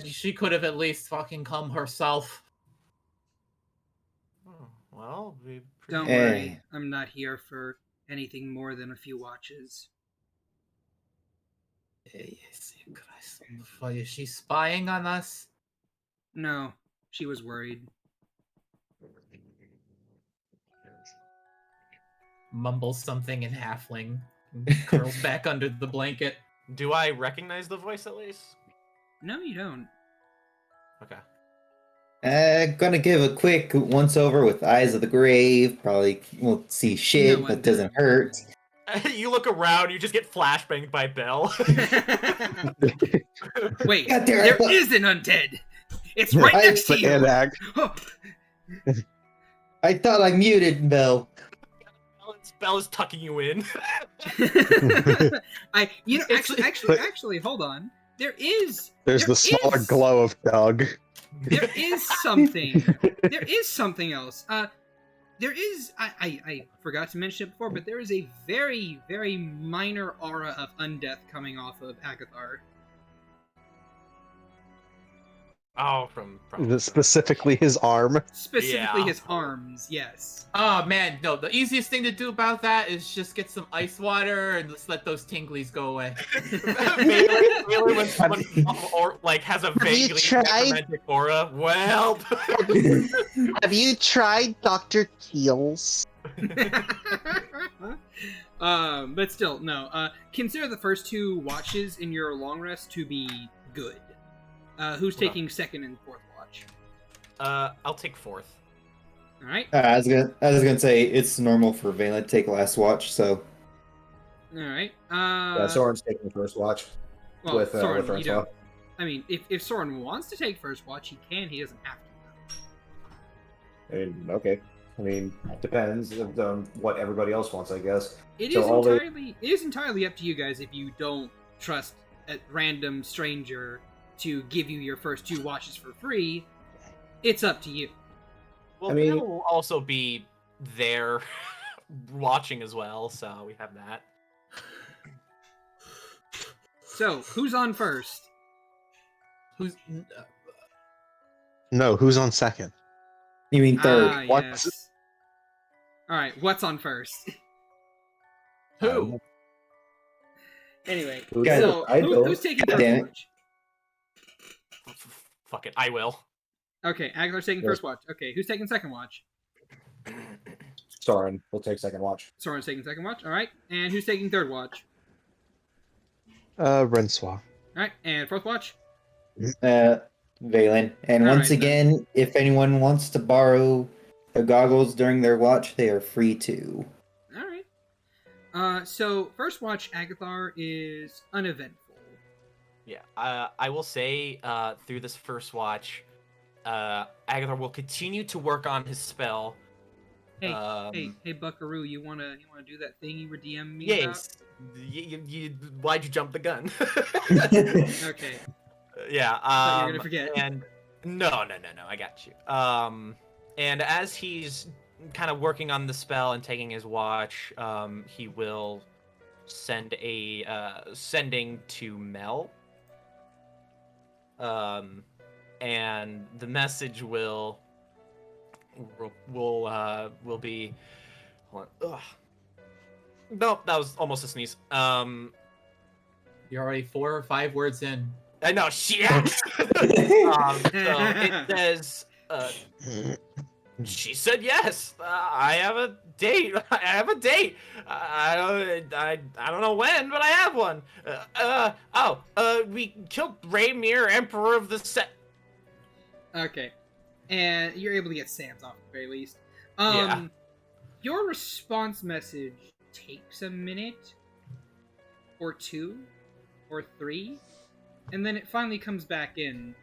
She could have at least fucking come herself. Oh, well, we Don't Hey. worry, I'm not here for anything more than a few watches. Yes, Christ on the fire. Is she spying on us? No, she was worried. Mumbles something in halfling. Curls back under the blanket. Do I recognize the voice at least? No, you don't. Okay. Gonna give a quick once over with Eyes of the Grave. Probably won't see shit, No, but doesn't hurt. You look around, you just get flashbanged by Bell. Wait, God damn it, there but- is an undead! It's right I- next to you! And I thought I muted Bell. Bell is tucking you in. Actually, hold on. there's there the smaller is- glow of Doug. There is something. There is something else. There is. I forgot to mention it before, but there is a very, very minor aura of undeath coming off of Agathar. Oh, from Specifically his arm. Specifically Yeah. his arms, yes. Oh man, no. The easiest thing to do about that is just get some ice water and just let those tinglies go away. Really, when someone or like has a vaguely tried? necromantic aura, well, Have you tried Dr. Keels? But still, no. Consider the first 2 watches in your long rest to be good. Who's taking second and fourth watch? I'll take fourth. All right. I was gonna say it's normal for Valen to take last watch, so All right. Yeah, Soren's taking the first watch well, with Soren, you Francois. don't. I mean, if Soren wants to take first watch, he can. He doesn't have to. Okay. I mean, depends on what everybody else wants, I guess. It So is all they- entirely up to you guys if you don't trust a random stranger to give you your first 2 watches for free. It's up to you. Well, I mean- Bell will also be there watching as well, so we have that. So, who's on first? Who's No, who's on second? you mean third? Ah, What? yes. All right, what's on first? who? Anyway, Who Guys, so I don't. who's taking God first damn it. watch? Fuck it, I will. Okay, Aglar's taking Yes. first watch. Okay, who's taking second watch? Soren will take second watch. Soren's taking second watch. All right, and who's taking third watch? Rensois. All right, and fourth watch. Valen. And All once right, then. again, if anyone wants to borrow the goggles during their watch, they are free to. All right. So first watch Agathar is uneventful. Yeah, I will say through this first watch, Agathar will continue to work on his spell. Hey, hey, Buckaroo, you wanna do that thing you were DMing me Yes. Why'd you jump the gun? about? Okay. Yeah. thought you were gonna forget. And no, I got you. And as he's kind of working on the spell and taking his watch, he will send a sending to Mel. And the message will be. Hold on. Ugh. Nope, that was almost a sneeze. You're already 4 or 5 words in. I know, shit. So it says, she said yes. I have a date. I have a date. I don't know when, but I have one. We killed Raymier, Emperor of the Set. Okay. And you're able to get Sam's off at the very least. Yeah. Your response message takes a minute or 2 or 3, and then it finally comes back in.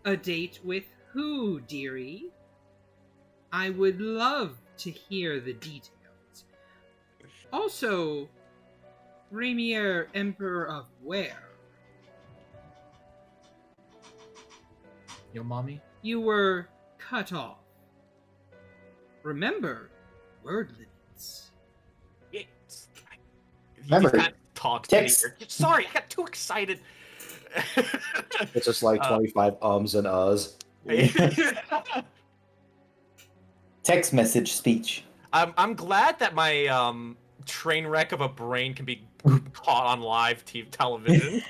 A date with who, dearie? I would love to hear the details. Also, Raymier Emperor of where? Yo, mommy. You were cut off. Remember, word limits. It's, you Remember, just can't talk to me. text- Sorry, I got too excited. It's just like 25 ums and uhs. Text message speech. I'm glad that my train wreck of a brain can be caught on live television.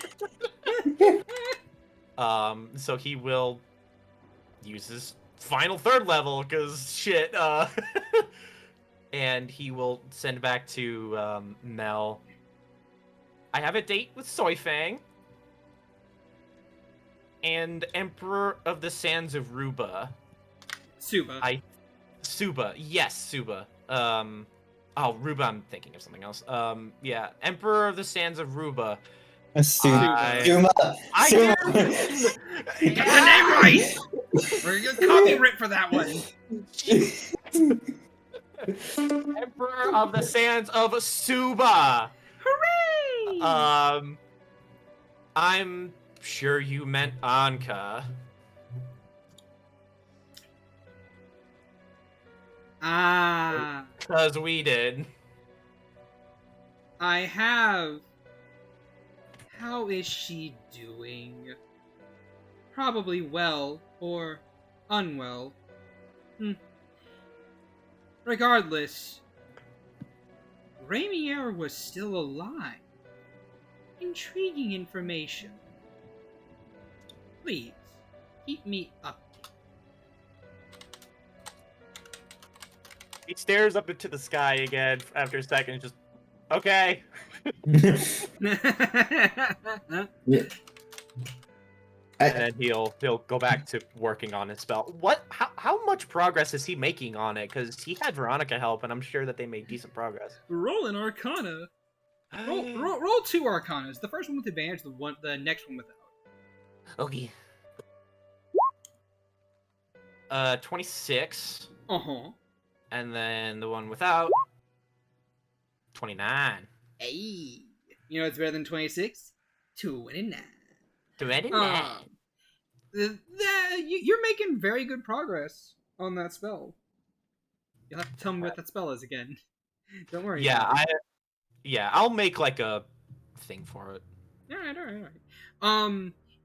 So he will use his final third level, because shit, and he will send back to Mel. I have a date with Soy Fang and Emperor of the Sands of Ruba. Suba. Suba. Yes, Suba. Ruba, I'm thinking of something else. Yeah, Emperor of the Sands of Ruba. Suma. I Suma. Get the name right! We're gonna copyright for that one. Emperor of the Sands of Suba. Hooray! I'm sure you meant Anka. Ah, 'Cause we did. I have. How is she doing? Probably well or unwell. Regardless, Raymier was still alive. Intriguing information. Please, keep me up. He stares up into the sky again after a second, just, okay. Yeah. And then he'll go back to working on his spell. How much progress is he making on it? Because he had Veronica help, and I'm sure that they made decent progress. Roll an Arcana. Roll 2 Arcanas. The first one with advantage, the next one without. Okay. 26. Uh-huh. And then the one without, 29. Hey. You know what's better than 26? 29. 29. You're making very good progress on that spell. You'll have to tell me what that spell is again. Don't worry. Yeah, I'll make like a thing for it. Alright.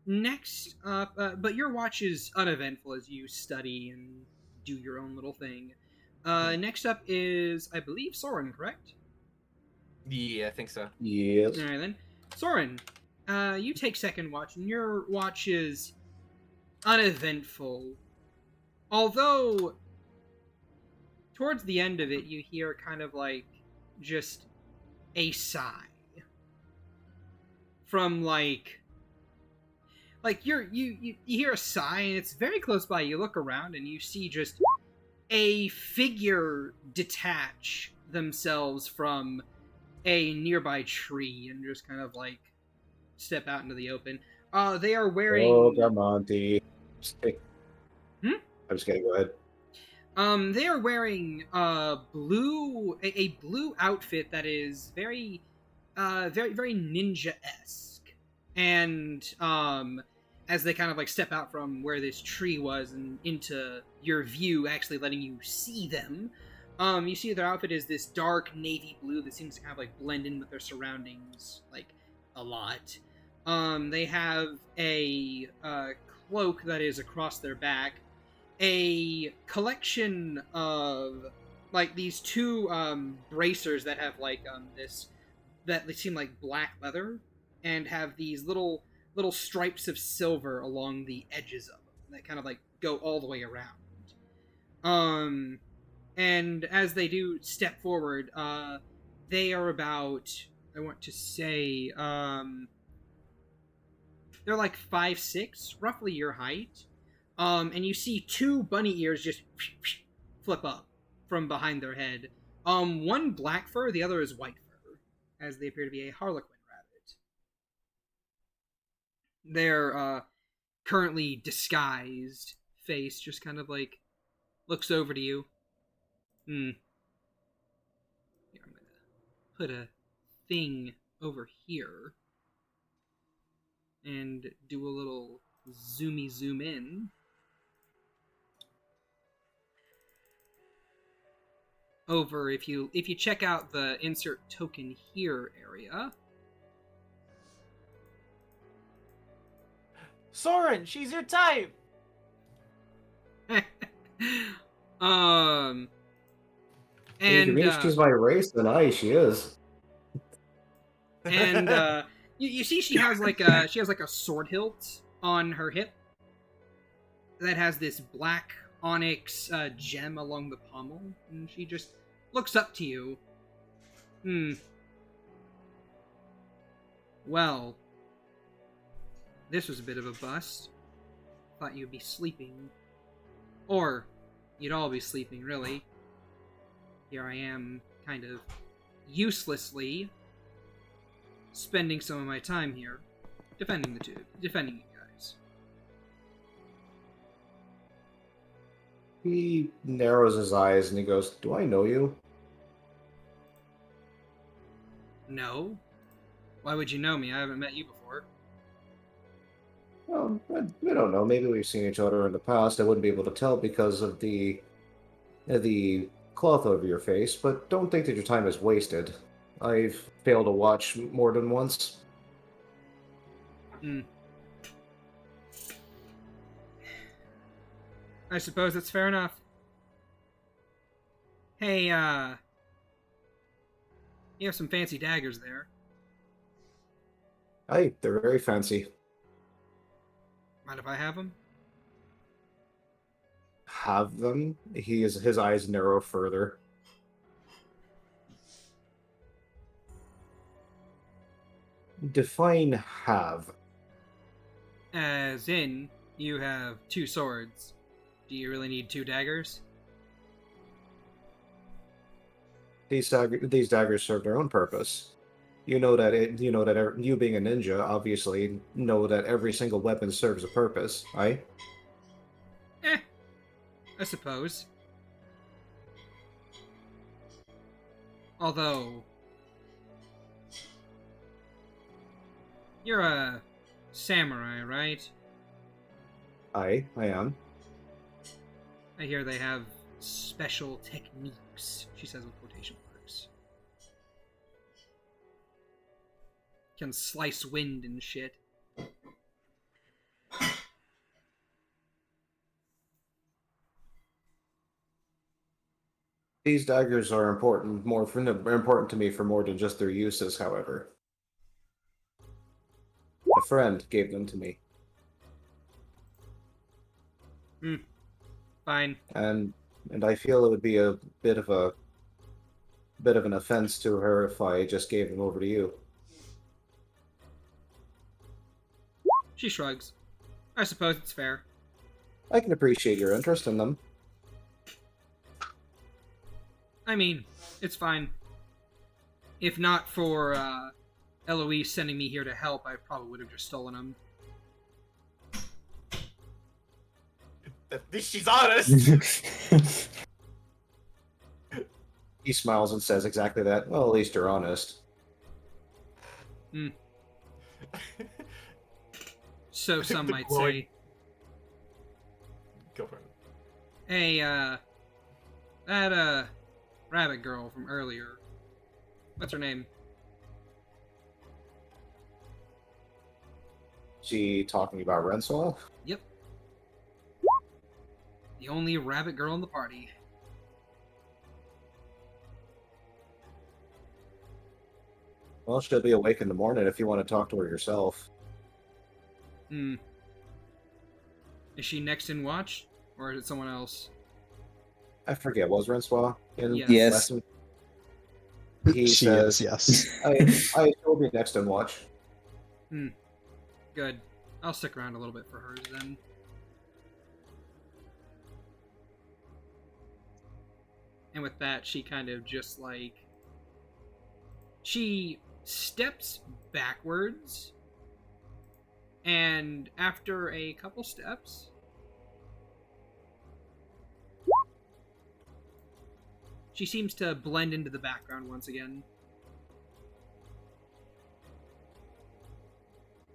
Next up, but your watch is uneventful as you study and do your own little thing. Next up is, I believe, Soren, correct? Yeah, I think so. Yes. Alright then. Soren, you take second watch, and your watch is uneventful. Although, towards the end of it, you hear kind of like just a sigh. From like you hear a sigh, and it's very close by. You look around, and you see just a figure detach themselves from a nearby tree and just kind of like step out into the open. They are wearing. Oh, Gamonti. Hmm? I'm just kidding. Go ahead. They are wearing a blue outfit that is very very ninja-esque. And as they kind of like step out from where this tree was and into your view, actually letting you see them, you see their outfit is this dark navy blue that seems to kind of like blend in with their surroundings like a lot. They have a cloak that is across their back, a collection of like these two bracers that have like this that they seem like black leather and have these little stripes of silver along the edges of them that kind of like go all the way around. And as they do step forward, they are about, I want to say, they're like 5'6", roughly your height. And you see two bunny ears just flip up from behind their head. One black fur, the other is white fur, as they appear to be a harlequin rabbit. Their currently disguised face just kind of like looks over to you. Here, I'm gonna put a thing over here and do a little zoomy zoom in. Over, if you check out the insert token here area. Soren, she's your type. And If you mean she's my race, then she is. And you see she has like a sword hilt on her hip that has this black onyx gem along the pommel, and she just looks up to you. Well, this was a bit of a bust. Thought you'd be sleeping. Or you'd all be sleeping, really. Here I am, kind of uselessly spending some of my time here defending you guys. He narrows his eyes and he goes, "Do I know you?" No? Why would you know me? I haven't met you before. Well, I don't know. Maybe we've seen each other in the past. I wouldn't be able to tell because of the cloth over your face, but don't think that your time is wasted. I've failed to watch more than once. I suppose that's fair enough. Hey, you have some fancy daggers there. Aye, they're very fancy. Mind if I have them? Have them? His eyes narrow further. Define have. As in, you have 2 swords. Do you really need 2 daggers? These daggers serve their own purpose. You know that you being a ninja obviously know that every single weapon serves a purpose, aye? I suppose. Although, you're a samurai, right? Aye, I am. I hear they have special techniques, she says with quotation marks. Can slice wind and shit. These daggers are important to me for more than just their uses, however. A friend gave them to me. Fine. And I feel it would be a bit of an offense to her if I just gave them over to you. She shrugs. I suppose it's fair. I can appreciate your interest in them. I mean, it's fine. If not for Eloise sending me here to help, I probably would have just stolen them. At least she's honest. He smiles and says exactly that. Well, at least you're honest. So some The might glowing- say. Go for it. Hey, that rabbit girl from earlier. What's her name? She talking about Renswell? Yep. The only rabbit girl in the party. Well, she'll be awake in the morning if you want to talk to her yourself. Is she next in watch? Or is it someone else? I forget, was Renswell in Yes. Yes. lesson? He She says, is, yes. I will be next in watch. Good. I'll stick around a little bit for hers then. And with that, she kind of just like... She steps backwards. And after a couple steps... She seems to blend into the background once again.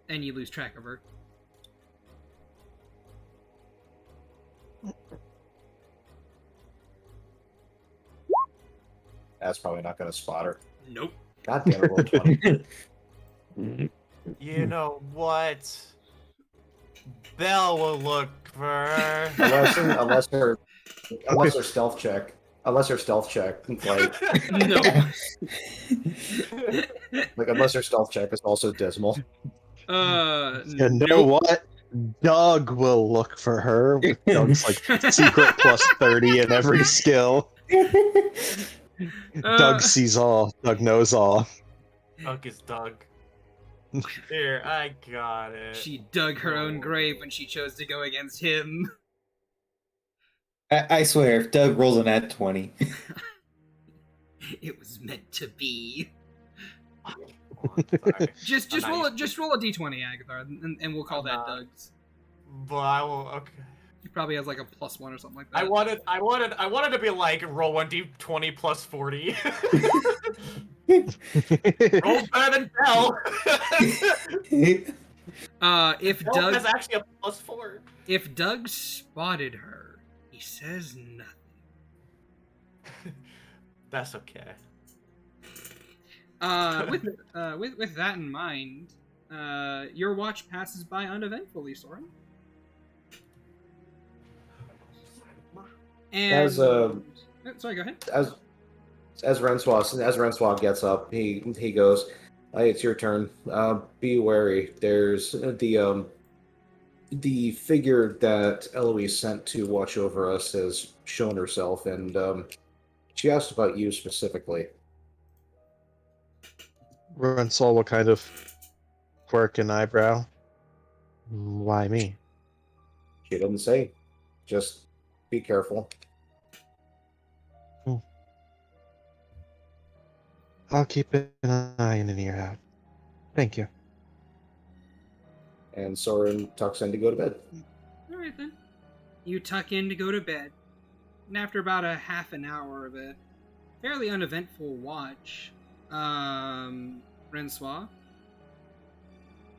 and you lose track of her. That's probably not going to spot her. Nope. God damn it, roll 20. You know what? Belle will look for her. unless her stealth check. Unless her stealth check, like No. unless her stealth check is also dismal. You know Nope. what? Doug will look for her with Doug's like secret plus 30 in every skill. Doug sees all. Doug knows all. Doug is Doug. Here, I got it. She dug her own grave when she chose to go against him. I swear, if Doug rolls an at 20. It was meant to be. Sorry. Just roll a d20, Agathar, and we'll call that Doug's. But I will. Okay. He probably has like a +1 or something like that. I wanted to be like roll 1d20 plus 40. Roll better than Bell. If Bell Doug has actually a +4. If Doug spotted her, he says nothing. That's okay. With that in mind, your watch passes by uneventfully, Soren. And sorry, go ahead. As Rensois gets up, he goes, "Hey, it's your turn. Be wary. There's the figure that Eloise sent to watch over us has shown herself, and she asked about you specifically." Runsol will kind of quirk an eyebrow. Why me? She didn't say. Just be careful. I'll keep an eye and an ear out. Thank you. And Soren tucks in to go to bed. All right then. You tuck in to go to bed, and after about a half an hour of a fairly uneventful watch, Rensois,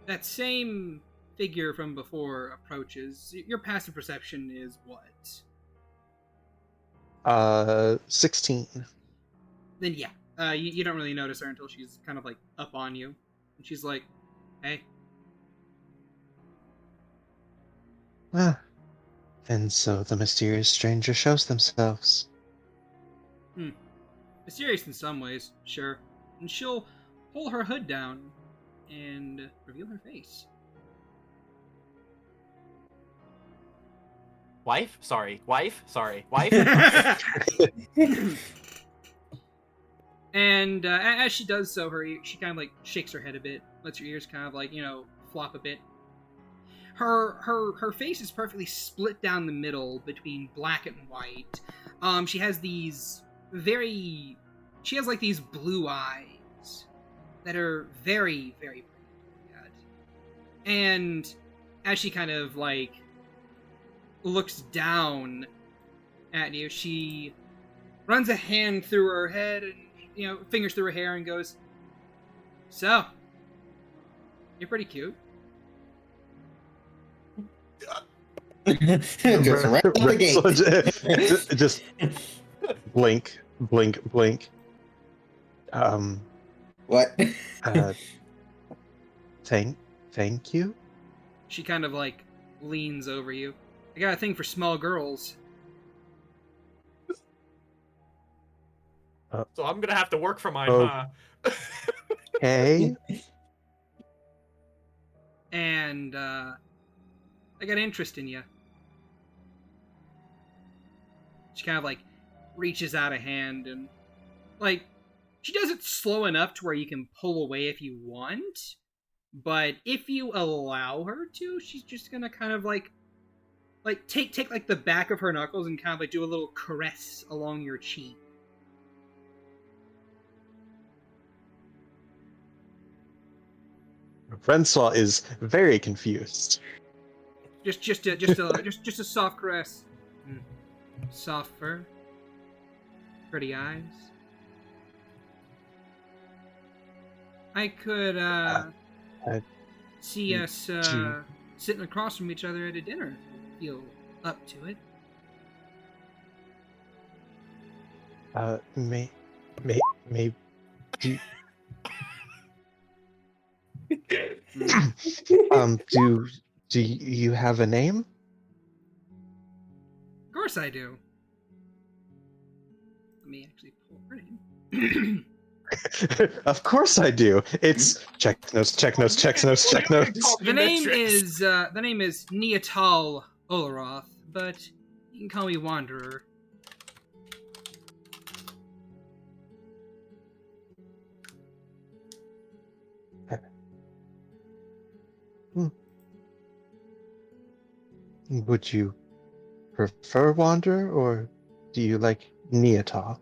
that same figure from before approaches. Your passive perception is what? 16. Then yeah, you don't really notice her until she's kind of like up on you, and she's like, "Hey." Ah, and so the mysterious stranger shows themselves. Mysterious in some ways, sure. And she'll pull her hood down and reveal her face. Wife? Sorry. Wife? And as she does so, she kind of like shakes her head a bit, lets her ears kind of like, flop a bit. Her face is perfectly split down the middle between black and white. She has these these blue eyes that are very, very pretty to look at. And as she kind of like looks down at you, she runs a hand through her head and fingers through her hair and goes, "So, you're pretty cute." Just right out the gate. Just blink. What? Thank you. She kind of like leans over you. "I got a thing for small girls." So I'm gonna have to work for mine, Oh. huh? Hey. And I got interest in you. She kind of like reaches out a hand and like she does it slow enough to where you can pull away if you want, but if you allow her to, she's just gonna kind of like take like the back of her knuckles and kind of like do a little caress along your cheek. Francois is very confused. Just a soft caress. Soft fur. Pretty eyes. I could see us sitting across from each other at a dinner. If you feel up to it. May do do you have a name? Of course I do. Let me actually pull her name. Of course I do. It's check notes. The name is Neatal Olaroth, but you can call me Wanderer. Would you prefer Wander or do you like Neatal?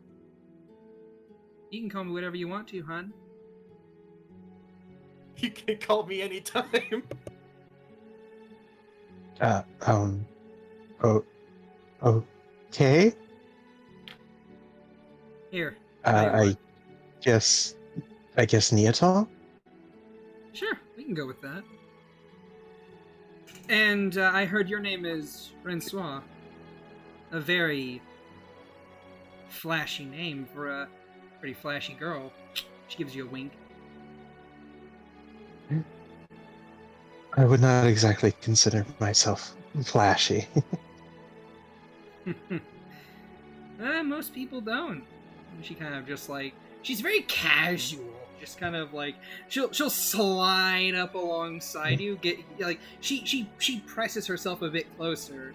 You can call me whatever you want to, hon. You can call me anytime. Oh, okay. Here. tell you I what. guess Neatal? Sure, we can go with that. And I heard your name is Francois. A very flashy name for a pretty flashy girl. She gives you a wink. I would not exactly consider myself flashy. Most people don't. She kind of just like, she's very casual. Just kind of like she'll slide up alongside you. Get like she presses herself a bit closer,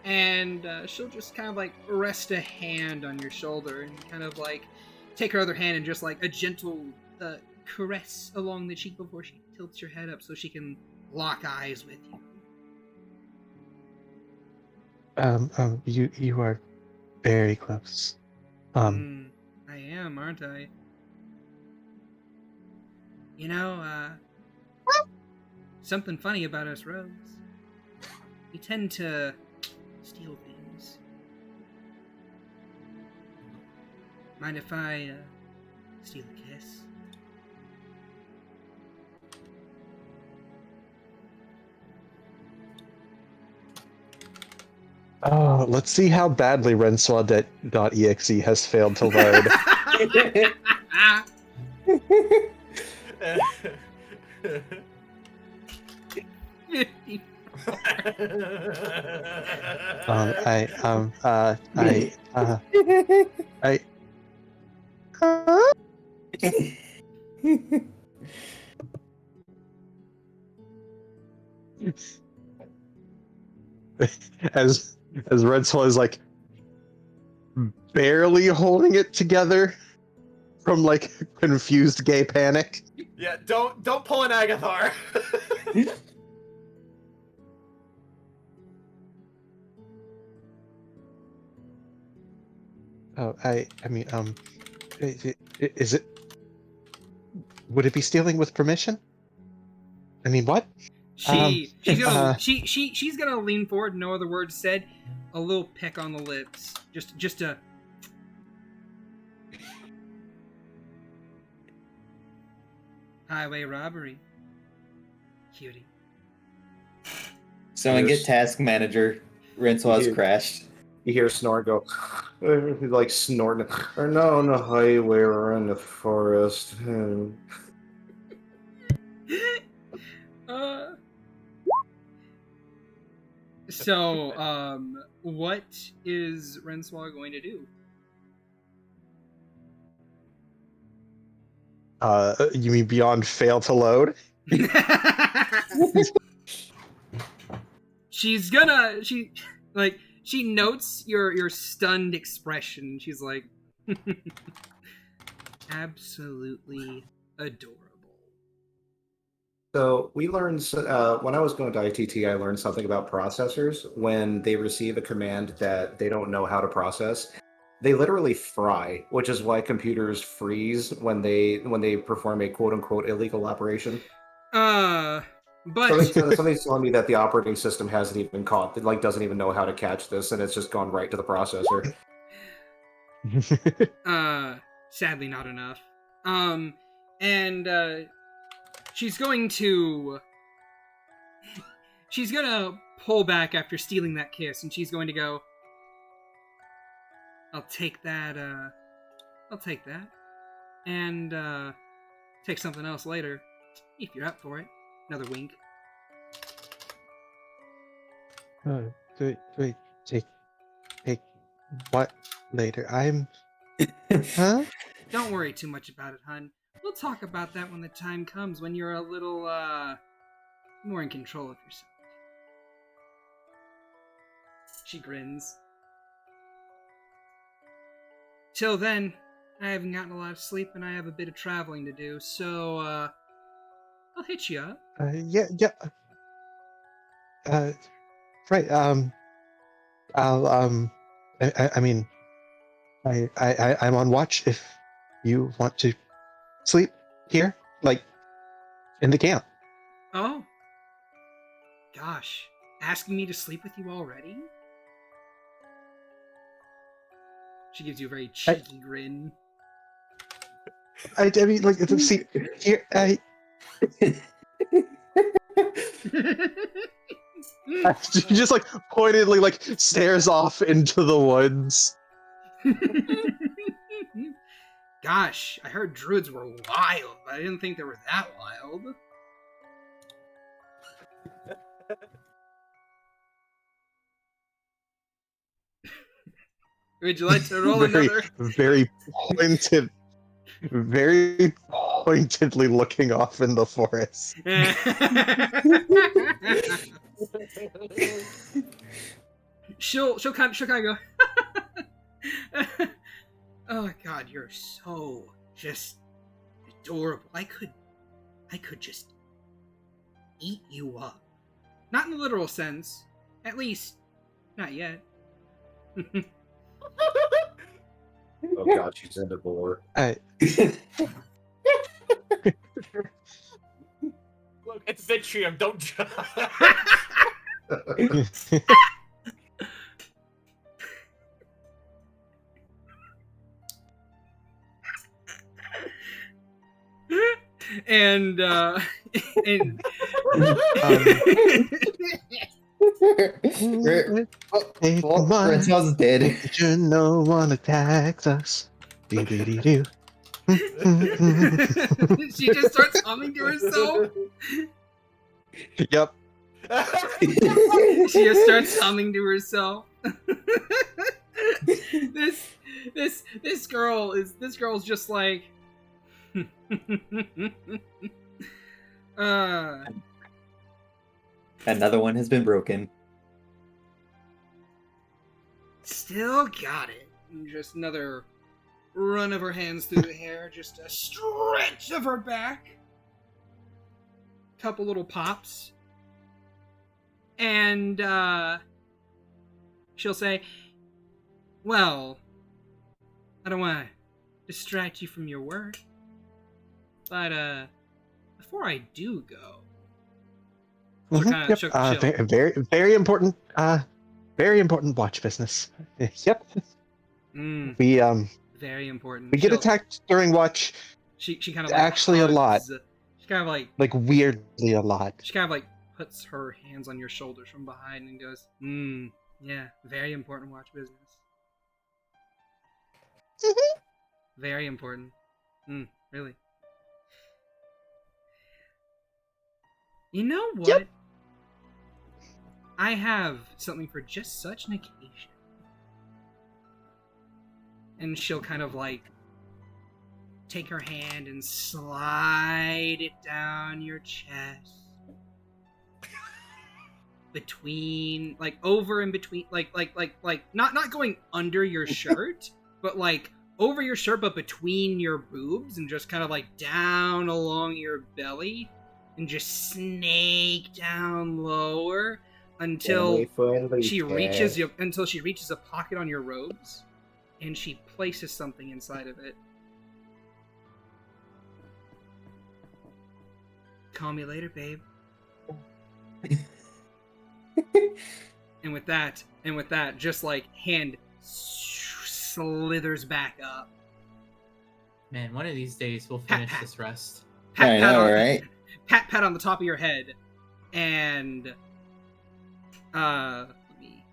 and she'll just kind of like rest a hand on your shoulder and kind of like take her other hand and just like a gentle caress along the cheek before she tilts your head up so she can lock eyes with you. You are very close. I am, aren't I? You know, something funny about us rogues. We tend to steal things. Mind if I steal a kiss? Oh, let's see how badly Renswa.exe has failed to load. as Renswa is like barely holding it together from like confused gay panic. Yeah, don't pull an Agathar. Oh, I mean, is it? Would it be stealing with permission? I mean, what? She's gonna lean forward, no other words said, a little peck on the lips, just a. Highway robbery, cutie. Someone get task manager. Rinceau's crashed. You hear Snort go, like snorting. Or no, on the highway or in the forest. So, what is Renswa going to do? You mean beyond fail to load? She notes your stunned expression. She's like, absolutely adorable. So we learned, when I was going to ITT, I learned something about processors. When they receive a command that they don't know how to process, they literally fry, which is why computers freeze when they perform a quote unquote illegal operation. But somebody's telling me that the operating system hasn't even caught, like doesn't even know how to catch this, and it's just gone right to the processor. Sadly not enough. And she's going to she's gonna pull back after stealing that kiss, and she's going to go, I'll take that, and, take something else later, if you're up for it. Another wink. Wait, take what later? Huh? Don't worry too much about it, hun. We'll talk about that when the time comes, when you're a little, more in control of yourself. She grins. Till then, I haven't gotten a lot of sleep and I have a bit of traveling to do, so, I'll hit you up. Yeah. Right. I'll I mean, I'm on watch if you want to sleep here, like in the camp. Oh. Gosh. Asking me to sleep with you already? She gives you a very cheeky grin. I mean, like, see here. She just like pointedly like stares off into the woods. Gosh, I heard druids were wild, but I didn't think they were that wild. Would you like to roll another? Very pointedly looking off in the forest. she'll kind of go. Oh God, you're so just adorable. I could just eat you up. Not in the literal sense, at least not yet. Oh God, she's into gore. Look, it's Vitrium. Don't judge. and Hey, come on. Francois dead. You no one attacks us. Do. she just starts humming to herself. Yep. She just starts humming to herself. This girl's just like Another one has been broken. Still got it. And just another run of her hands through the hair, just a stretch of her back. Couple little pops. And she'll say, well, I don't want to distract you from your work, but before I do go, Yep. Very important. Very important watch business. Yep. We very important. we get attacked during watch. She kind of actually a lot. She kind of like weirdly a lot. She kind of like puts her hands on your shoulders from behind and goes, yeah, very important watch business. Very important. Really. You know what? Yep. I have something for just such an occasion. And she'll kind of like take her hand and slide it down your chest. Between, like, over and between, like, not going under your shirt, but like over your shirt, but between your boobs, and just kind of like down along your belly, and just snake down lower until she reaches a pocket on your robes, and she places something inside of it. Call me later, babe. And with that, just like hand slithers back up. Man, one of these days we'll finish this rest. I know, right? Pat on the top of your head, And let me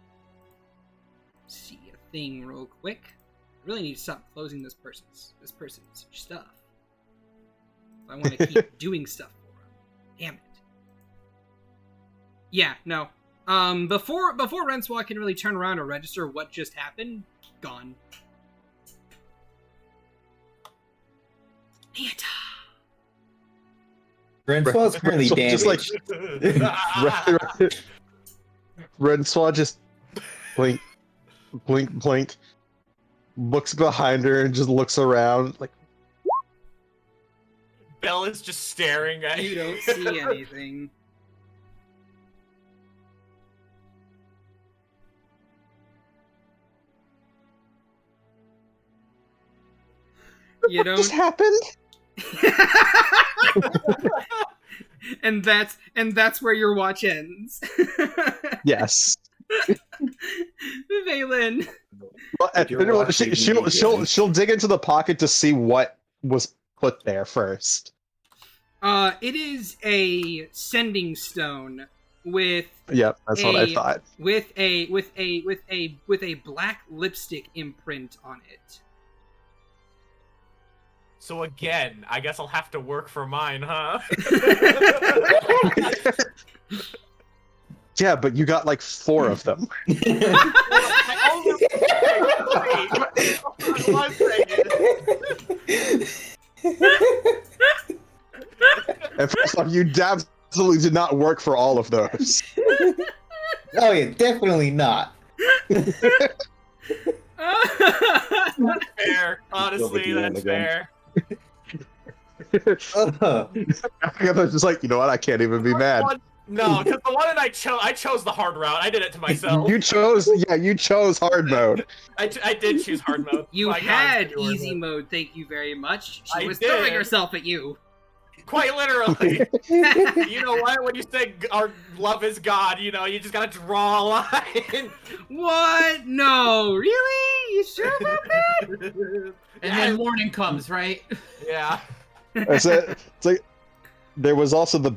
see a thing real quick. I really need to stop closing this person's stuff. I want to keep doing stuff for him. Damn it. Yeah, no. Before Renswa can really turn around or register what just happened, gone. Nieta. Francois currently Just damaged. like Renswa just blink, blink, blink, looks behind her and just looks around like. Bell is just staring at You don't see anything. You What don't. just happened? and that's where your watch ends. Yes. Valen. Well, You're watching she'll dig into the pocket to see what was put there first. It is a sending stone with Yep, that's what I thought. with a black lipstick imprint on it. So again, I guess I'll have to work for mine, huh? Yeah, but you got like 4 of them. And first off, you absolutely did not work for all of those. Oh yeah, definitely not. Fair. Honestly, that's fair. I was just like, you know what? I can't even be mad. No, because the one that I chose the hard route. I did it to myself. You chose hard mode. I did choose hard mode. You My God, had it's hard easy mode. mode, thank you very much. She I was did. throwing herself at you. Quite literally. You know what? When you say our love is God, you know, you just gotta draw a line. What? No, really? You sure about that? And then morning comes, right? Yeah. It's like there was also the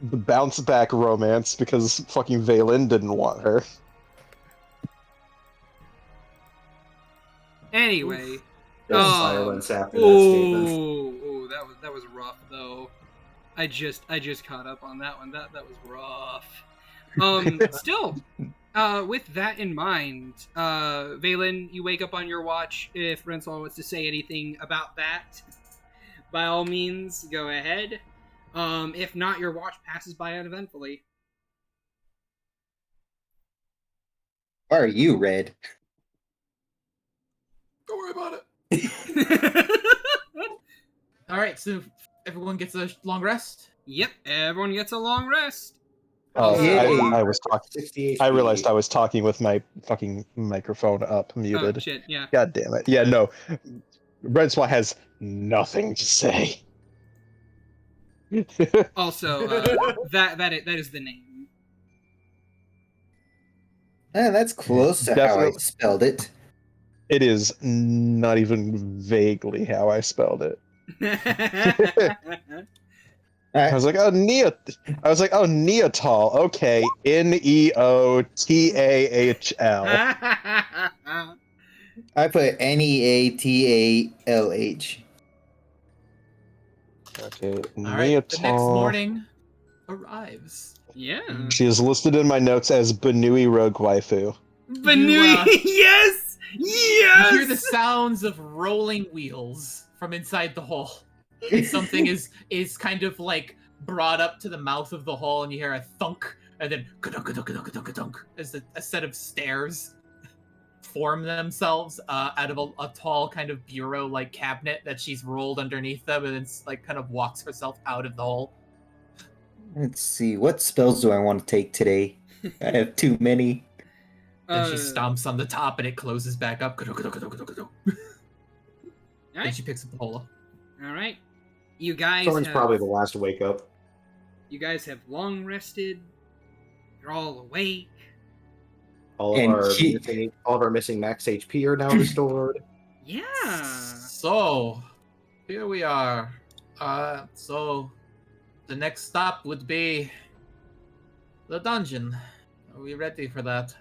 bounce back romance because fucking Valen didn't want her. Anyway. There's Oh. silence after that statement. Oh, that was rough though. I just caught up on that one. That was rough. Still, with that in mind, Valen, you wake up on your watch. If Rensol wants to say anything about that, by all means, go ahead. If not, your watch passes by uneventfully. Are you Red? Don't worry about it. All right, so everyone gets a long rest. Yep, everyone gets a long rest. Oh, Yeah. I was talking. 60 I HP. realized I was talking with my fucking microphone up, muted. Oh, shit, yeah. God damn it! Yeah, no. Renswa has nothing to say. Also, that is the name. That's close to how I Definitely. spelled it. It is not even vaguely how I spelled it. I was like, oh, Neotol. Okay, Neotahl. I put Neatalh. Okay, All right, the next Neotol. morning arrives. Yeah. She is listed in my notes as Banui Rogue Waifu. Banui, yes! Yes! You hear the sounds of rolling wheels from inside the hole. Something is kind of like brought up to the mouth of the hole, and you hear a thunk, and then ka-dunk as a set of stairs form themselves out of a tall kind of bureau-like cabinet that she's rolled underneath them, and then like kind of walks herself out of the hole. Let's see, what spells do I want to take today? I have too many. Then she stomps on the top, and it closes back up. Then she picks up the hole. All right. You guys Someone's have, probably the last to wake up. You guys have long rested. You're all awake. All of our missing max HP are now restored. Yeah. So, here we are. So, The next stop would be the dungeon. Are we ready for that?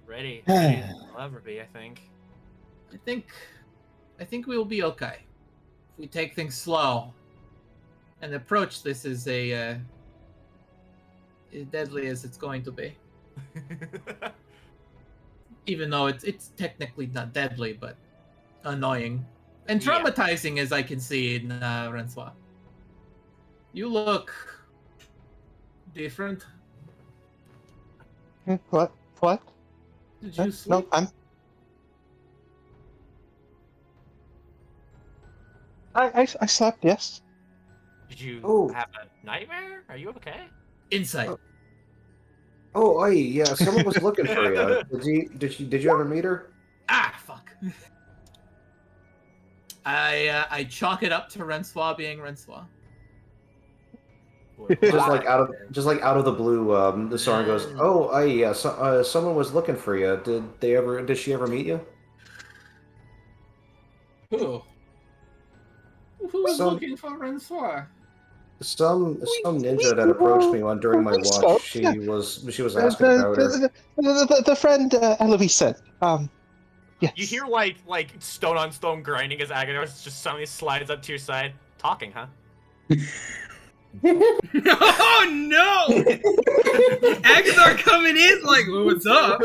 Ready as I'll ever be, I think. I think we'll be okay if we take things slow and approach this as as deadly as it's going to be. Even though it's technically not deadly, but annoying and Yeah. traumatizing, as I can see in Rensois. You look different. What? What? Did you No, sleep? I slept. Yes. Did you Oh. have a nightmare? Are you okay? Insight. Oh, yeah. Someone was looking for you. Did you ever meet her? Ah, fuck. I chalk it up to Rensois being Rensois. Just like out of the blue, the Soren goes, "Oh, yeah. Someone was looking for you. Did she ever meet you?" Who? Who is Some- looking for Rensoir? Some ninja that approached me during my we watch. spoke, She yeah. was asking about her. The friend Eloise sent. Yes. You hear like stone on stone grinding as Agados just suddenly slides up to your side. Talking, huh? Oh no! Agadar coming in like, well, what's up?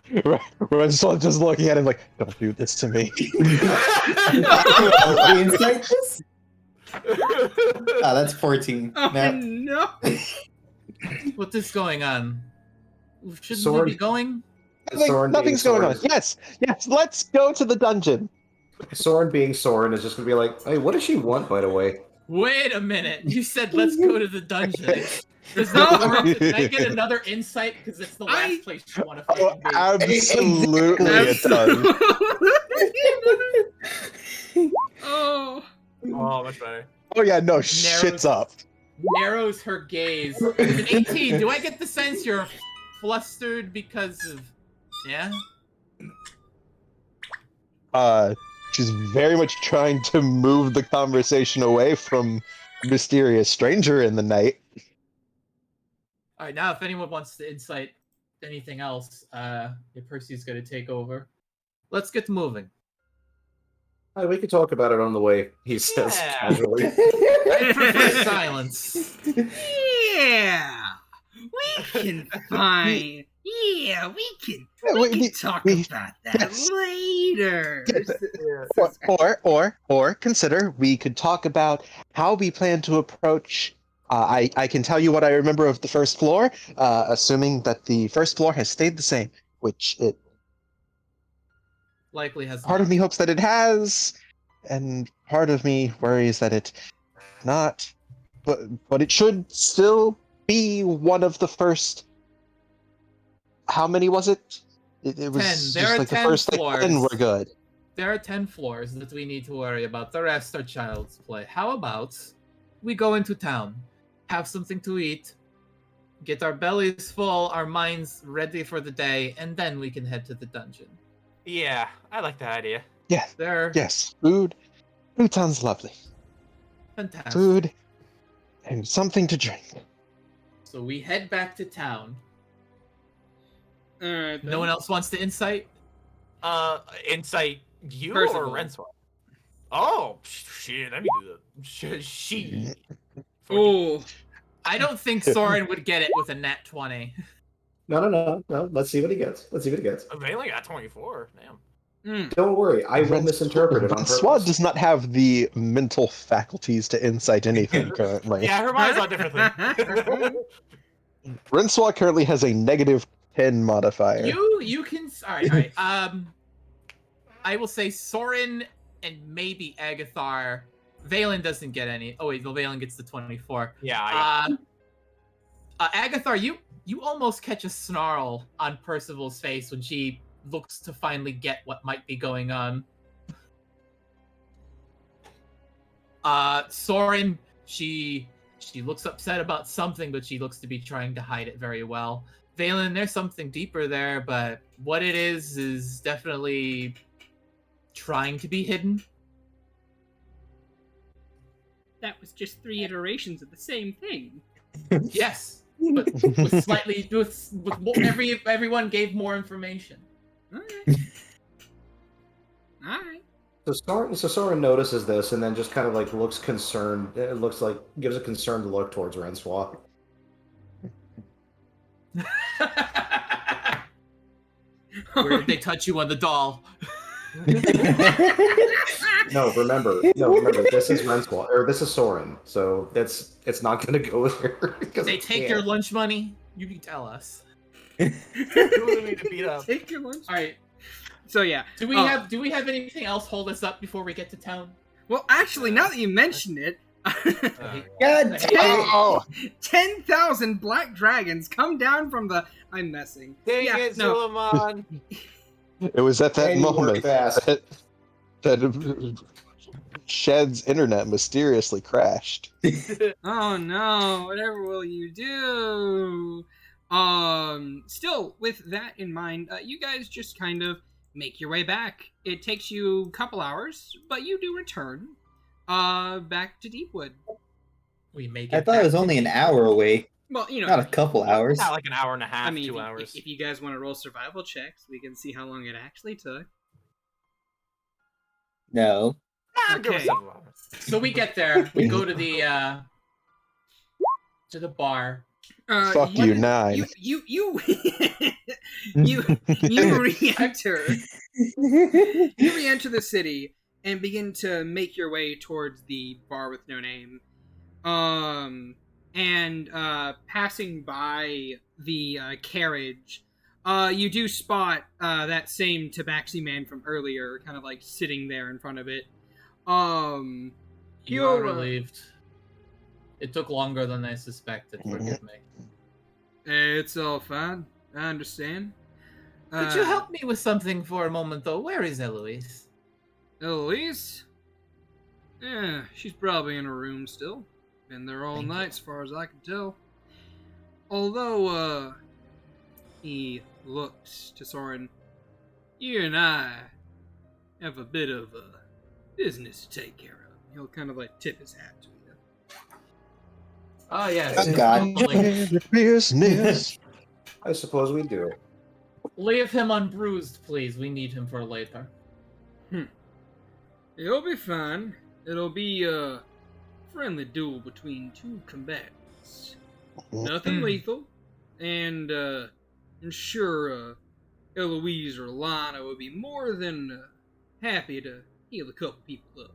Renslaw just looking at him like, don't do this to me. Insight this? That's 14. Oh Nah. no! What is going on? Shouldn't Soren- we be going? Nothing's going on. Yes, let's go to the dungeon. Soren being Soren is just gonna be like, "Hey, what does she want, by the way?" Wait a minute. You said let's go to the dungeon. Does that work? Can I get another insight? Because it's the last place you want to Oh, fucking be. absolutely it does. Oh. Oh, much better. Oh yeah, no, shit's up. Narrows her gaze. It's an 18. Do I get the sense you're flustered because of... Yeah? She's very much trying to move the conversation away from mysterious stranger in the night. Alright, now if anyone wants to insight anything else, Percy's gonna take over. Let's get moving. Hey, we could talk about it on the way. He says Yeah. casually. I prefer silence. Yeah, we can find. Yeah, we can talk we- about that yes. later. Or consider we could talk about how we plan to approach. I can tell you what I remember of the first floor, assuming that the first floor has stayed the same, which it Likely has part not. of me hopes that it has, and part of me worries that it not. But it should still be one of the first. How many was it? It was 10. just There are like 10 the first floors. 10 were good. There are 10 floors that we need to worry about. The rest are child's play. How about we go into town, have something to eat, get our bellies full, our minds ready for the day, and then we can head to the dungeon. Yeah, I like that idea. Yeah, They're yes, food. Food sounds lovely. fantastic. Food and something to drink. So we head back to town. Alright. No one else wants to insight? Insight you Percival. or Renswa? Oh, shit, let me do that. She. 14. Oh. I don't think Soren would get it with a nat 20. No. Let's see what he gets. They only got 24. Damn. Don't worry, I will misinterpret it on Francois purpose. does not have the mental faculties to insight anything currently. Yeah, her mind's on different things. Francois currently has a negative 10 modifier. You can alright. I will say Soren and maybe Agathar. Valen doesn't get any. Oh wait, Valen gets the 24. Yeah, Agathar, you almost catch a snarl on Percival's face when she looks to finally get what might be going on. Soren, she looks upset about something, but she looks to be trying to hide it very well. Valen, there's something deeper there, but what it is definitely trying to be hidden. that was just 3 iterations of the same thing. Yes, but with slightly with more, everyone gave more information. Alright. Alright. So Soren notices this and then just kind of like looks concerned. It looks like gives a concerned look towards Renswa. Where did they touch you on the doll? No, remember, this is Renswa, or this is Soren, so it's not going to go there. Did they take your lunch money? You can tell us. Who do we need to beat up? Take your lunch. All right. So yeah. Do we have anything else hold us up before we get to town? Well, actually, now that you mention it, God damn! 10,000 black dragons come down from the. I'm messing. Dang Yeah, it, no. Suleiman! It was at that And you work moment fast. that Shad's internet mysteriously crashed. Oh no! Whatever will you do? Still, with that in mind, you guys just kind of make your way back. It takes you a couple hours, but you do return. Back to Deepwood. We make it. I thought it was only an hour away, Well, you know, not a couple hours. Not like an hour and a half, I mean, 2 hours. if you guys want to roll survival checks, we can see how long it actually took. No. Give us Okay. several hours. So we get there. We go to the bar. Fuck you, 9. You re-enter. You re-enter the city and begin to make your way towards the bar with no name. And passing by the carriage, you do spot that same tabaxi man from earlier, kind of like sitting there in front of it. You are You're, relieved. It took longer than I suspected. Forgive me. It's all fine. I understand. Could you help me with something for a moment, though? Where is Eloise? Eloise? Yeah, she's probably in her room still. Been there all Thank night, you. as far as I can tell. Although, he looks to Soren, you and I have a bit of business to take care of. He'll kind of like tip his hat to you. Oh, yes. Oh, God. Business. I suppose we do. Leave him unbruised, please. We need him for later. He'll be fine. It'll be a friendly duel between 2 combatants. Nothing lethal, and I'm sure Eloise or Lana would be more than happy to heal a couple people up.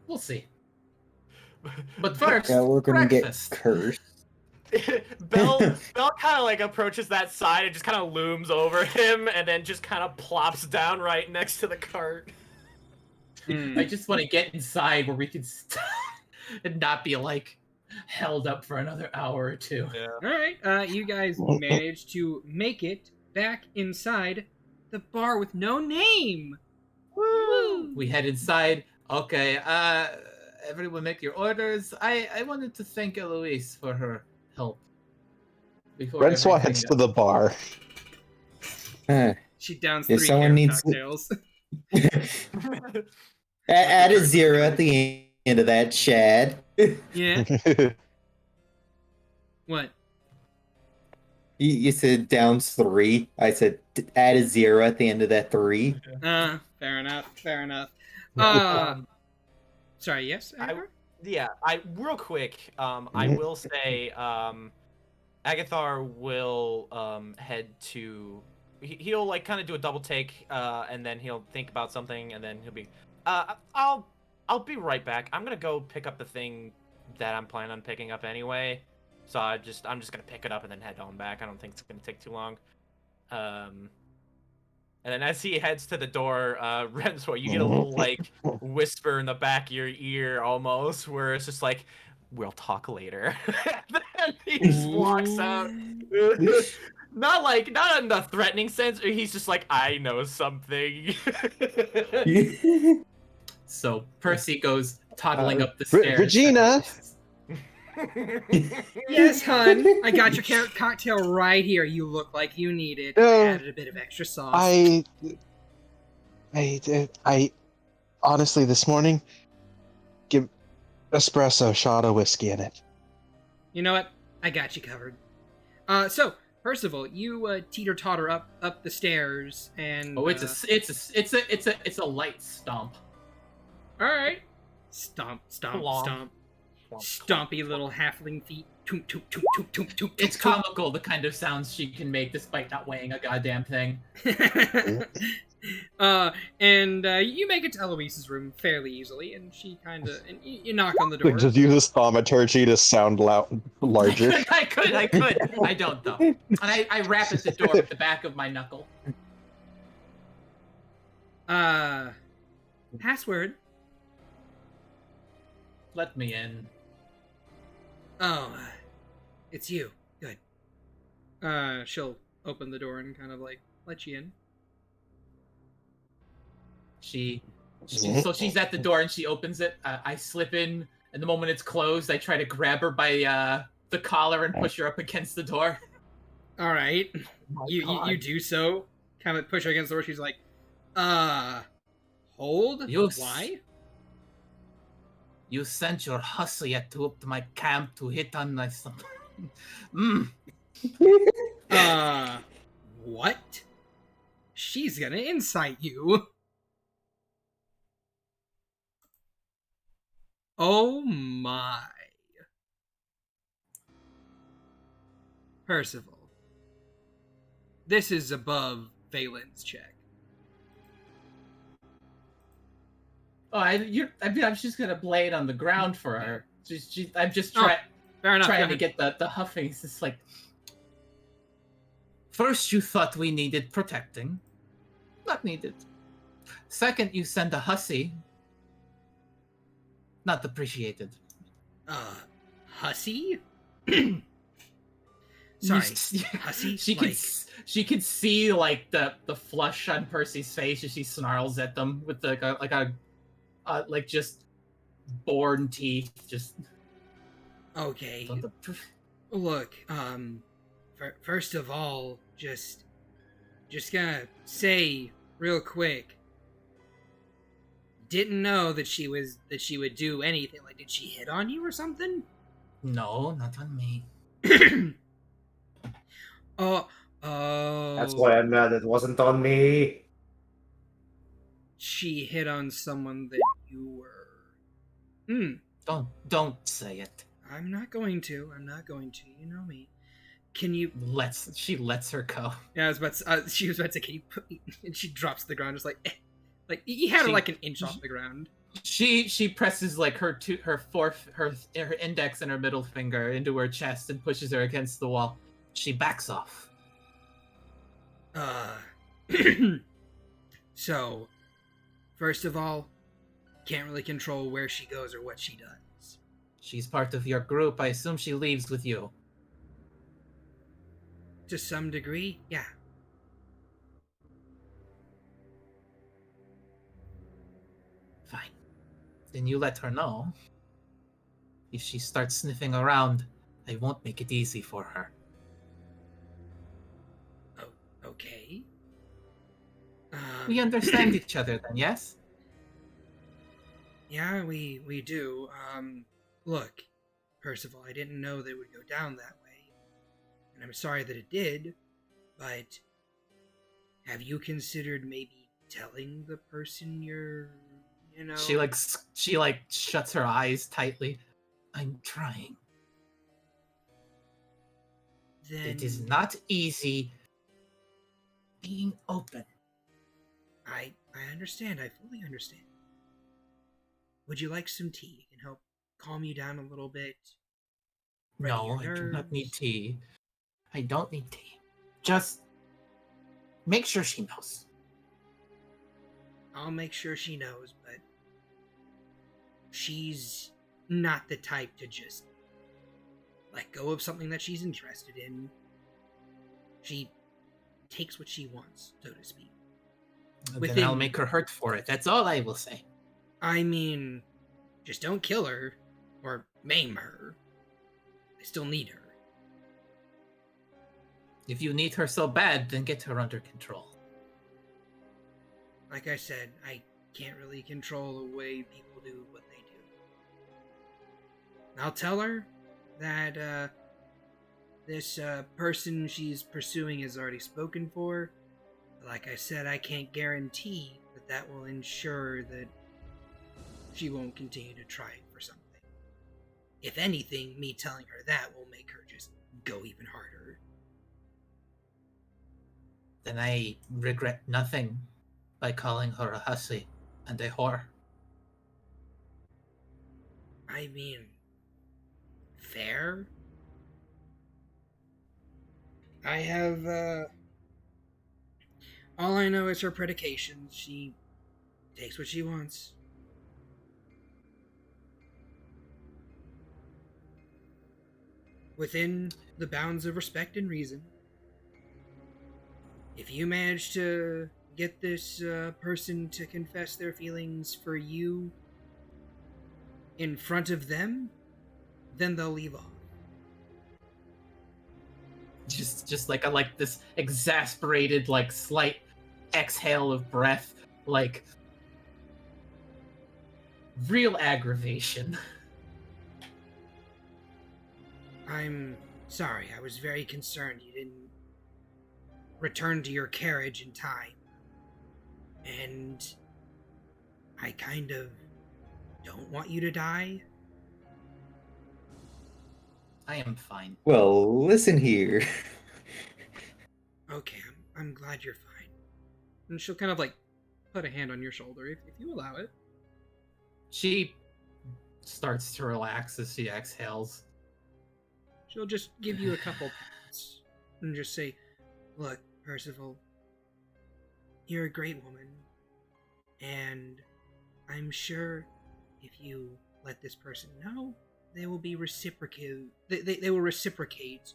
We'll see. But first, Yeah, we're gonna breakfast. get cursed. Bell kind of like approaches that side and just kind of looms over him, and then just kind of plops down right next to the cart. I just want to get inside where we can stop and not be like held up for another hour or 2. Yeah. Alright, you guys managed to make it back inside the bar with no name. Woo! We head inside. Okay, everyone make your orders. I wanted to thank Eloise for her help. Renswa heads to the bar. She downs If 3 someone needs- cocktails. Add a 0 at the end of that, Shad. Yeah? What? You said downs 3. I said add a 0 at the end of that 3. Fair enough. Sorry, yes? Edward? Yeah, real quick, I will say, Agathar will head to. He'll like kind of do a double take, and then he'll think about something, and then he'll be, I'll be right back. I'm gonna go pick up the thing that I'm planning on picking up anyway. So I'm just gonna pick it up and then head on back. I don't think it's gonna take too long. And then as he heads to the door, Renswa, you get a little like whisper in the back of your ear almost, where it's just like, "We'll talk later." Then he just walks out. Not in the threatening sense. He's just like, "I know something." So Percy goes toddling up the stairs. Regina! Yes, hun. I got your carrot cocktail right here. You look like you need it. No. I added a bit of extra sauce. I honestly, this morning, give espresso, shot of whiskey in it. You know what? I got you covered. So first of all, you teeter totter up the stairs, and Oh, it's a light stomp. all right, stomp, stomp, Plonk. stomp, stompy little halfling feet. Toomp, toomp, toomp, toomp, toomp, toomp, It's toomp, comical the kind of sounds she can make despite not weighing a goddamn thing. toomp. And you make it to Eloise's room fairly easily, and she kind of and you knock on the door. Like, just use this thaumaturgy to sound larger. I could. I don't though. And I rap at the door with the back of my knuckle. Password. Let me in. Oh, it's you. Good. She'll open the door and kind of like let you in. So she's at the door and she opens it. I slip in, and the moment it's closed, I try to grab her by the collar and push her up against the door. All right, Oh you do so. Kind of push her against the door. She's like, hold. Why? You sent your hussy to my camp to hit on my son. What? She's gonna incite you. Oh my. Percival. This is above Valen's check. I'm just gonna lay it on the ground for her. I'm just trying to get the huffing. It's just like, first you thought we needed protecting, not needed. Second, you send a hussy, not appreciated. Hussy? Sorry, hussy. She could see like the flush on Percy's face as she snarls at them with like just born teeth. Just okay. Look, first of all, just gonna say real quick. Didn't know that she would do anything. Like, did she hit on you or something? No, not on me. Oh. That's why I'm mad it wasn't on me. She hit on someone that you were. Don't say it. I'm not going to. You know me. Can you? She lets her go. Yeah, she was about to. Can you put me? And she drops to the ground, just like, like he had her like an inch off the ground. She presses like her index and her middle finger into her chest and pushes her against the wall. She backs off. So, first of all, can't really control where she goes or what she does. She's part of your group. I assume she leaves with you. To some degree, yeah. Fine. Then you let her know. If she starts sniffing around, I won't make it easy for her. Oh, okay. We understand each other then, yes? Yeah, we do. Look, Percival, I didn't know that it would go down that way. And I'm sorry that it did, but have you considered maybe telling the person you're, She shuts her eyes tightly. I'm trying. Then It is not easy being open. I understand. I fully understand. Would you like some tea? It can help calm you down a little bit. No, I do not need tea. I don't need tea. Just make sure she knows. I'll make sure she knows, but she's not the type to just let go of something that she's interested in. She takes what she wants, so to speak. Then I'll make her hurt for it. That's all I will say. I mean, just don't kill her or maim her. I still need her. If you need her so bad, then get her under control. Like I said, I can't really control the way people do what they do. I'll tell her that this person she's pursuing is already spoken for. Like I said, I can't guarantee that will ensure that she won't continue to try for something. If anything, me telling her that will make her just go even harder. Then I regret nothing by calling her a hussy and a whore. I mean, fair? I have, all I know is her predications. She takes what she wants. Within the bounds of respect and reason. If you manage to get this person to confess their feelings for you in front of them, then they'll leave off. Just like this exasperated, like slight exhale of breath, like real aggravation. I'm sorry, I was very concerned you didn't return to your carriage in time. And I kind of don't want you to die. I am fine. Well, listen here. Okay, I'm glad you're fine. And she'll kind of like put a hand on your shoulder if you allow it. She starts to relax as she exhales. She'll just give you a couple pats and just say, "Look, Percival, you're a great woman, and I'm sure if you let this person know, they will be reciprocate. They will reciprocate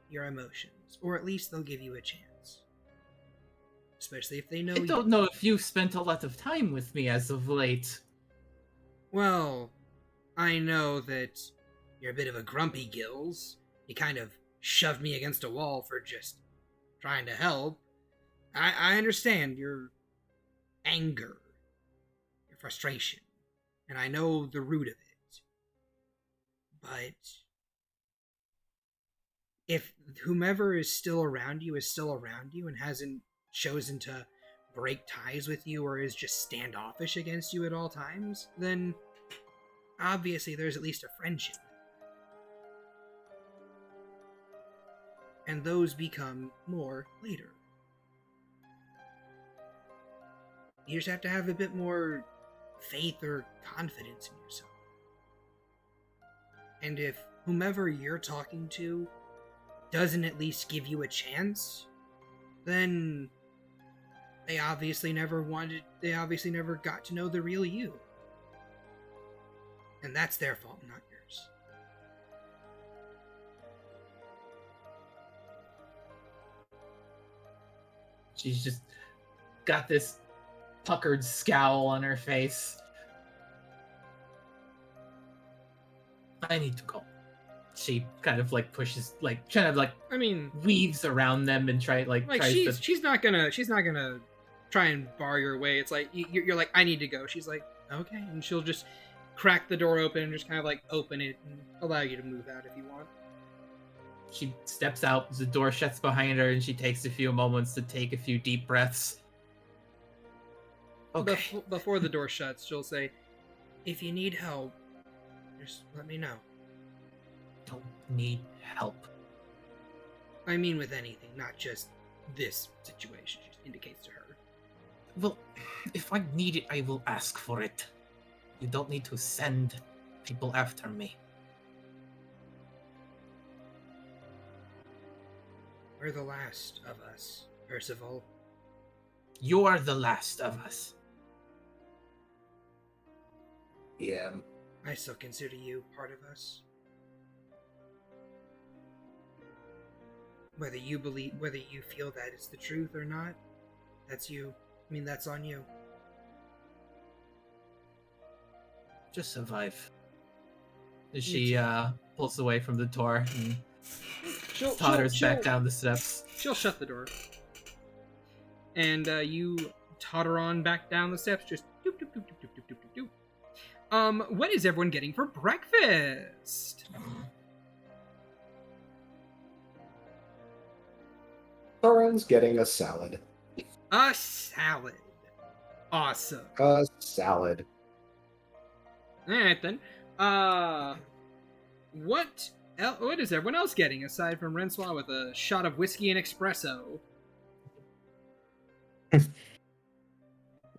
your emotions, or at least they'll give you a chance. Especially if they know I don't know if you've spent a lot of time with me as of late. Well, I know that you're a bit of a grumpy Gills. You kind of shoved me against a wall for just trying to help. I understand your anger, your frustration, and I know the root of it. But if whomever is still around you and hasn't chosen to break ties with you or is just standoffish against you at all times, then obviously there's at least a friendship. And those become more later. You just have to have a bit more faith or confidence in yourself. And if whomever you're talking to doesn't at least give you a chance, then they obviously never got to know the real you. And that's their fault, not yours. She's just got this puckered scowl on her face. I need to go. She kind of like pushes, like kind of like weaves around them and tries she's not gonna try and bar your way. It's like you're like, I need to go. She's like, okay, and she'll just crack the door open and just kind of like open it and allow you to move out if you want. She steps out, the door shuts behind her, and she takes a few moments to take a few deep breaths. Okay. Before the door shuts, she'll say, if you need help, just let me know. Don't need help. I mean with anything, not just this situation, she indicates to her. Well, if I need it, I will ask for it. You don't need to send people after me. We're the last of us, Percival. You are the last of us. Yeah. I still consider you part of us. Whether you feel that it's the truth or not, that's you. I mean, that's on you. Just survive. She pulls away from the door and totters back down the steps. She'll shut the door. And you totter on back down the steps. Just doop, doop, doop, doop, doop, doop, doop, doop. What is everyone getting for breakfast? Thorin's getting a salad. A salad. Awesome. A salad. All right then. What is everyone else getting aside from Rensoir with a shot of whiskey and espresso?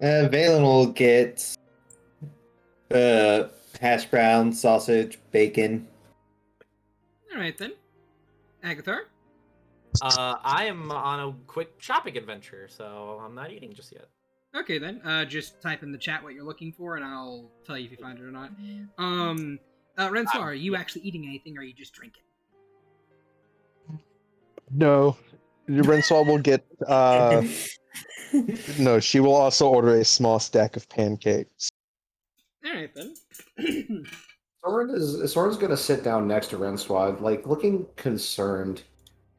Valen will get hash brown, sausage, bacon. All right then. Agathar? I am on a quick shopping adventure, so I'm not eating just yet. Okay then. Just type in the chat what you're looking for, and I'll tell you if you find it or not. Rensoir, are you actually eating anything, or are you just drinking? No. Rensoir will get no, she will also order a small stack of pancakes. All right then. Soren's gonna sit down next to Renswad, like looking concerned,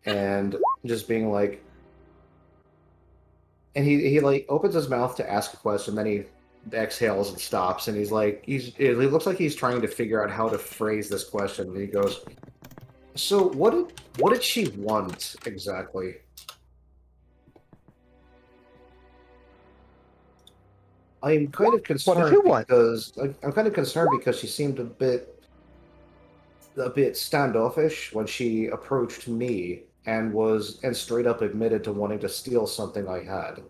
and just being like, and he like opens his mouth to ask a question, then he exhales and stops, and he's like, it looks like he's trying to figure out how to phrase this question, and he goes, "So what did she want exactly?" I'm kind of concerned because I'm kind of concerned because she seemed a bit standoffish when she approached me and straight up admitted to wanting to steal something I had.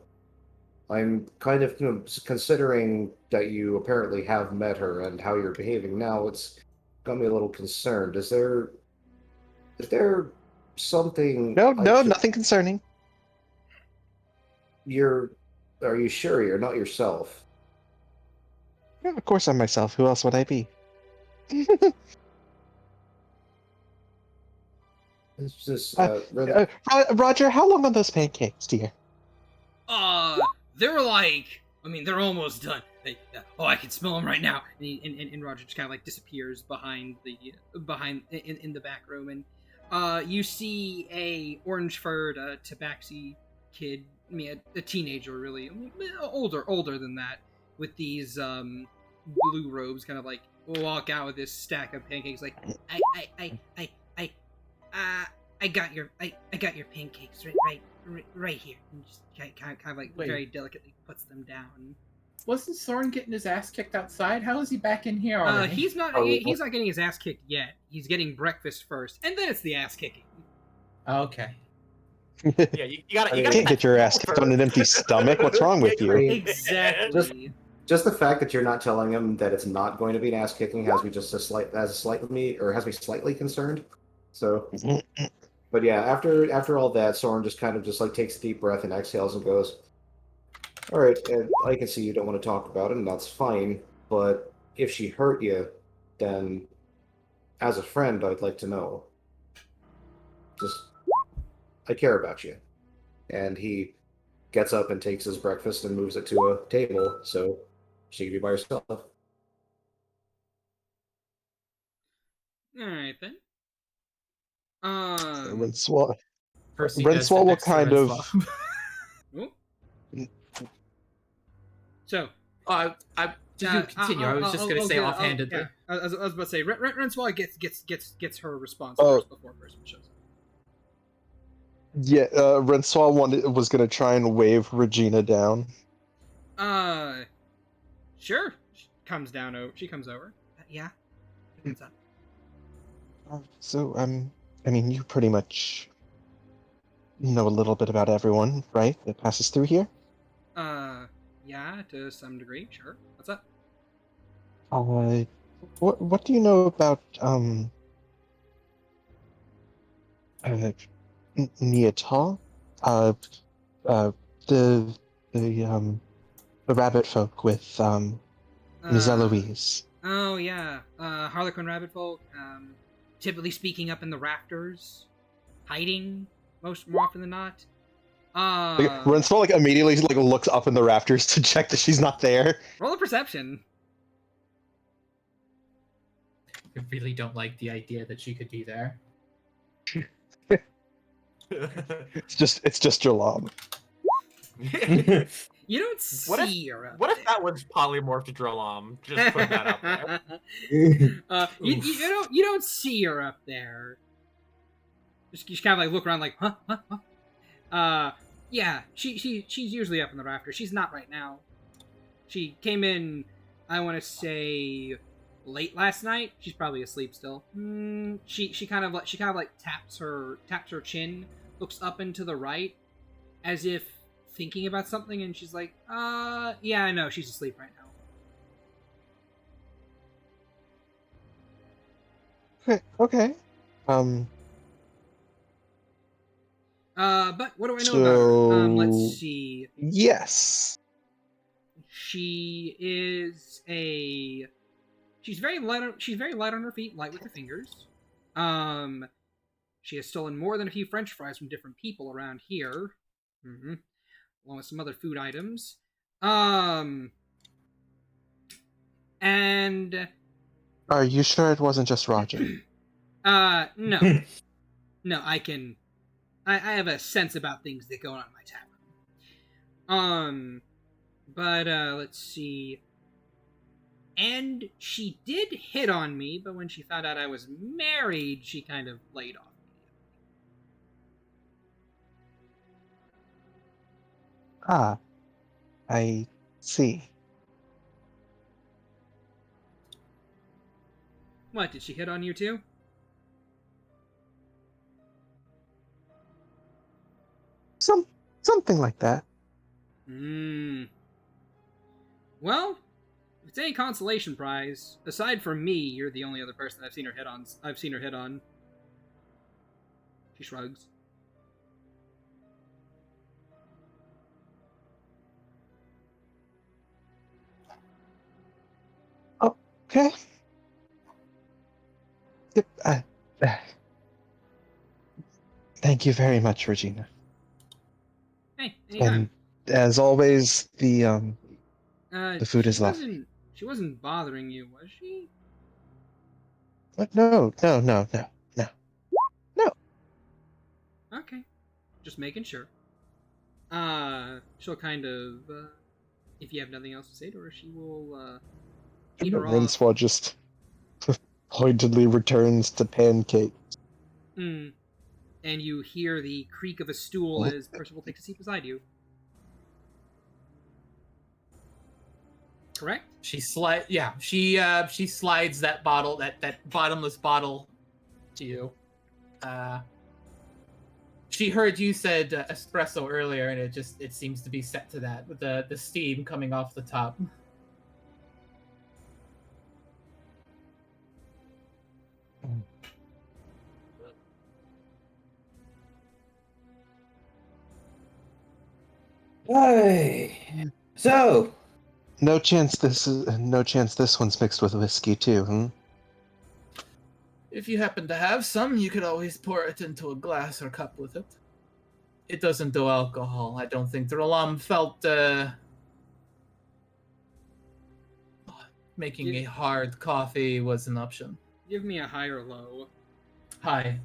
I'm kind of considering that you apparently have met her and how you're behaving now. It's got me a little concerned. Is there something? No, nothing concerning. Are you sure you're not yourself? Yeah, of course I'm myself. Who else would I be? It's just Roger, how long are those pancakes, dear? They're like, they're almost done. I can smell them right now. And Roger just kind of like disappears behind in the back room, and you see a orange-furred tabaxi kid, a teenager, really, older than that, with these blue robes, kind of like walk out with this stack of pancakes, like I got your pancakes right here, and just kind of like very delicately puts them down. Wasn't Soren getting his ass kicked outside? How is he back in here already? He's not getting his ass kicked yet. He's getting breakfast first, and then it's the ass kicking. Okay. Yeah, you gotta. You can't get your ass kicked on an empty stomach. What's wrong with you? Exactly. Just the fact that you're not telling him that it's not going to be an ass kicking has me slightly concerned. So, but yeah, after all that, Soren just kind of like takes a deep breath and exhales and goes, "All right, I can see you don't want to talk about it, and that's fine. But if she hurt you, then as a friend, I'd like to know. I care about you." And he gets up and takes his breakfast and moves it to a table so she can be by herself. All right then. Rensoir Percy will kind of. So. You continue. I was just going to say offhandedly. Yeah. I was about to say, Rensoir gets her response first before Percy shows up. Yeah, Rensoir was going to try and wave Regina down. Sure. She comes over. Yeah. What's up? So, you pretty much know a little bit about everyone, right? That passes through here? Yeah, to some degree, sure. What's up? What do you know about, Niatal? The rabbit folk with, Ms. Eloise. Oh, yeah. Harlequin rabbit folk, typically speaking up in the rafters, hiding more often than not. Rensoir immediately looks up in the rafters to check that she's not there. Roll a perception. I really don't like the idea that she could be there. It's just Jalam. You don't What if- see her up What if there. that was polymorphed Dralam? Just putting that out there. You don't see her up there. Just kind of like look around like, huh? Yeah, she's usually up in the rafters. She's not right now. She came in, I want to say, late last night. She's probably asleep still. She kind of like taps her chin, looks up and to the right, as if thinking about something, and she's like, yeah, I know, she's asleep right now. Okay. But what do I know about her? Let's So see. yes. She is a. She's very light. She's very light on her feet, light with her fingers. She has stolen more than a few French fries from different people around here, along with some other food items. And Are you sure it wasn't just Roger? no, no, I can. I have a sense about things that go on in my tavern. But let's see. And she did hit on me, but when she found out I was married, she kind of laid off. Ah, I see. What, did she hit on you too? Something like that. Well, if it's any consolation prize, aside from me, you're the only other person I've seen her hit on. She shrugs. Okay. Yep. Thank you very much, Regina. Hey, anytime. And as always, the food is lovely. lovely. She wasn't bothering you, was she? What? No. Okay. Just making sure. She'll kind of, if you have nothing else to say to her, she will, eat her off. Rincewa just pointedly returns to pancake. And you hear the creak of a stool as Percival takes a seat beside you. Correct? She slides that bottle, that bottomless bottle to you. She heard you said espresso earlier, and it seems to be set to that with the steam coming off the top. Hey, so No chance this one's mixed with whiskey too, If you happen to have some, you could always pour it into a glass or cup with it. It doesn't do alcohol. I don't think the Ralam felt making a hard coffee was an option. Give me a high or low. High.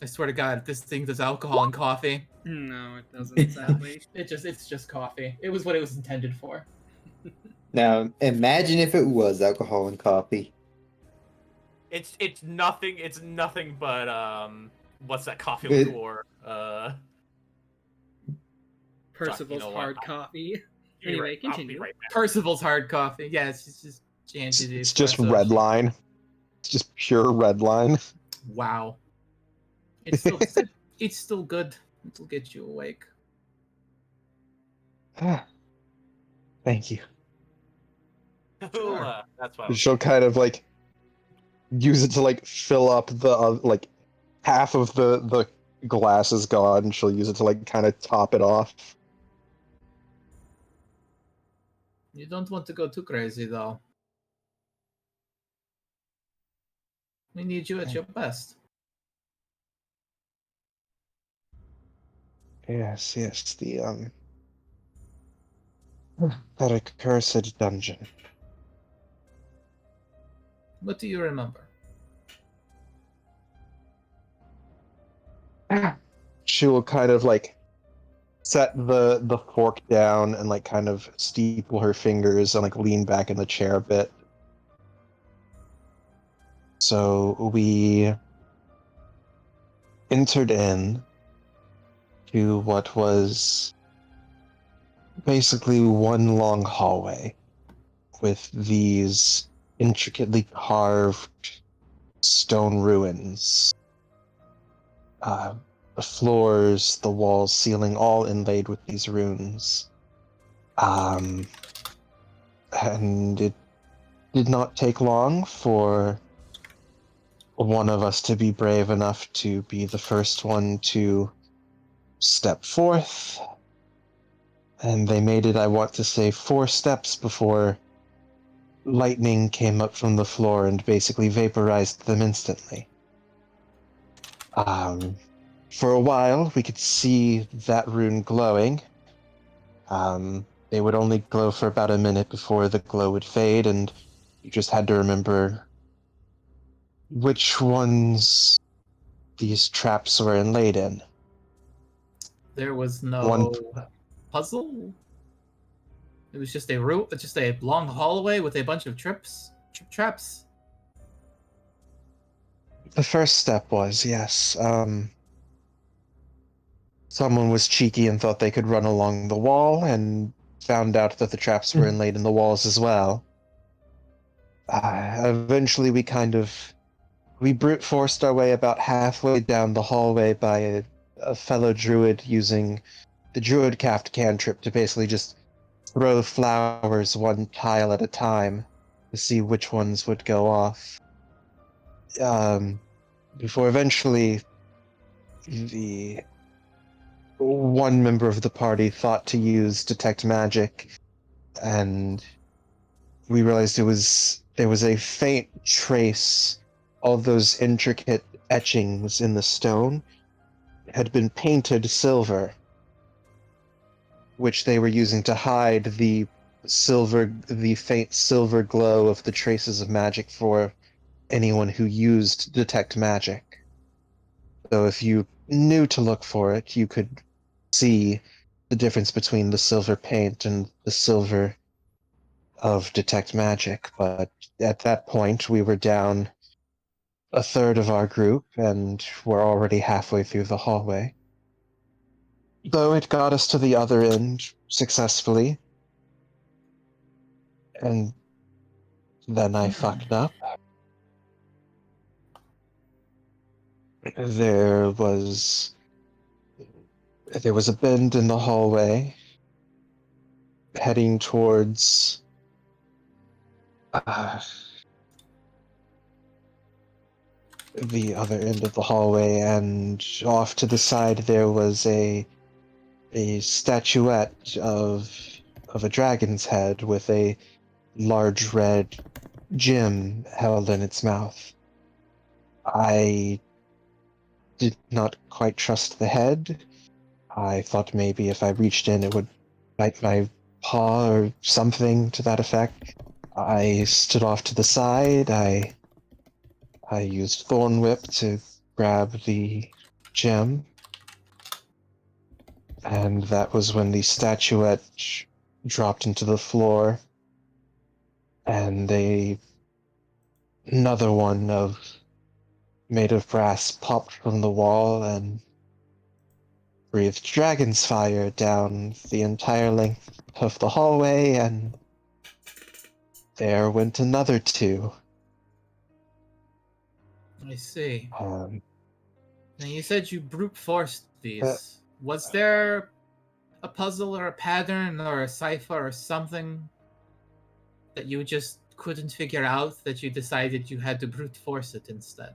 I swear to God, this thing does alcohol and coffee. No, it doesn't, sadly. It's just coffee. It was what it was intended for. now imagine if it was alcohol and coffee. It's nothing. It's nothing but what's that coffee It- liqueur? Percival's you know hard what? coffee. You're Anyway, right. I'll be continue. right back. Percival's hard coffee. Yeah, it's just It's just red line. It's just pure red line. Wow. It's still it's still good. It'll get you awake. Thank you. That's why. She'll kind of like use it to like fill up the like half of the glass is gone. She'll use it to like kind of top it off. You don't want to go too crazy though. We need you at your best. Yes, the that accursed dungeon. What do you remember? She will kind of like set the fork down and like kind of steeple her fingers and like lean back in the chair a bit. So we entered in to what was basically one long hallway with these intricately carved stone ruins. The floors, the walls, ceiling, all inlaid with these runes. And it did not take long for one of us to be brave enough to be the first one to step forth. And they made it, I want to say, 4 steps before lightning came up from the floor and basically vaporized them instantly. For a while, we could see that rune glowing. They would only glow for about a minute before the glow would fade, and you just had to remember which ones these traps were inlaid in. There was no One, puzzle. It was just a long hallway with a bunch of traps. the first step was, yes, someone was cheeky and thought they could run along the wall and found out that the traps were inlaid in the walls as well. Eventually we brute forced our way about halfway down the hallway by a fellow druid using the druid craft cantrip to basically just throw flowers one tile at a time to see which ones would go off. Before eventually the one member of the party thought to use detect magic, and we realized there was a faint trace. All those intricate etchings in the stone had been painted silver, which they were using to hide the faint silver glow of the traces of magic for anyone who used detect magic. So if you knew to look for it, you could see the difference between the silver paint and the silver of detect magic. But at that point, we were down a third of our group, and we're already halfway through the hallway. Though it got us to the other end successfully, and then I fucked up. There was a bend in the hallway heading towards the other end of the hallway, and off to the side there was a statuette of a dragon's head with a large red gem held in its mouth. I did not quite trust the head. I thought maybe if I reached in it would bite my paw or something to that effect. I stood off to the side. I used Thorn Whip to grab the gem, and that was when the statuette dropped into the floor, and another one made of brass popped from the wall and breathed dragon's fire down the entire length of the hallway, and there went another 2. I see. Um, Now you said you brute forced Uh, these. Was there a puzzle or a pattern or a cipher or something that you just couldn't figure out that you decided you had to brute force it instead?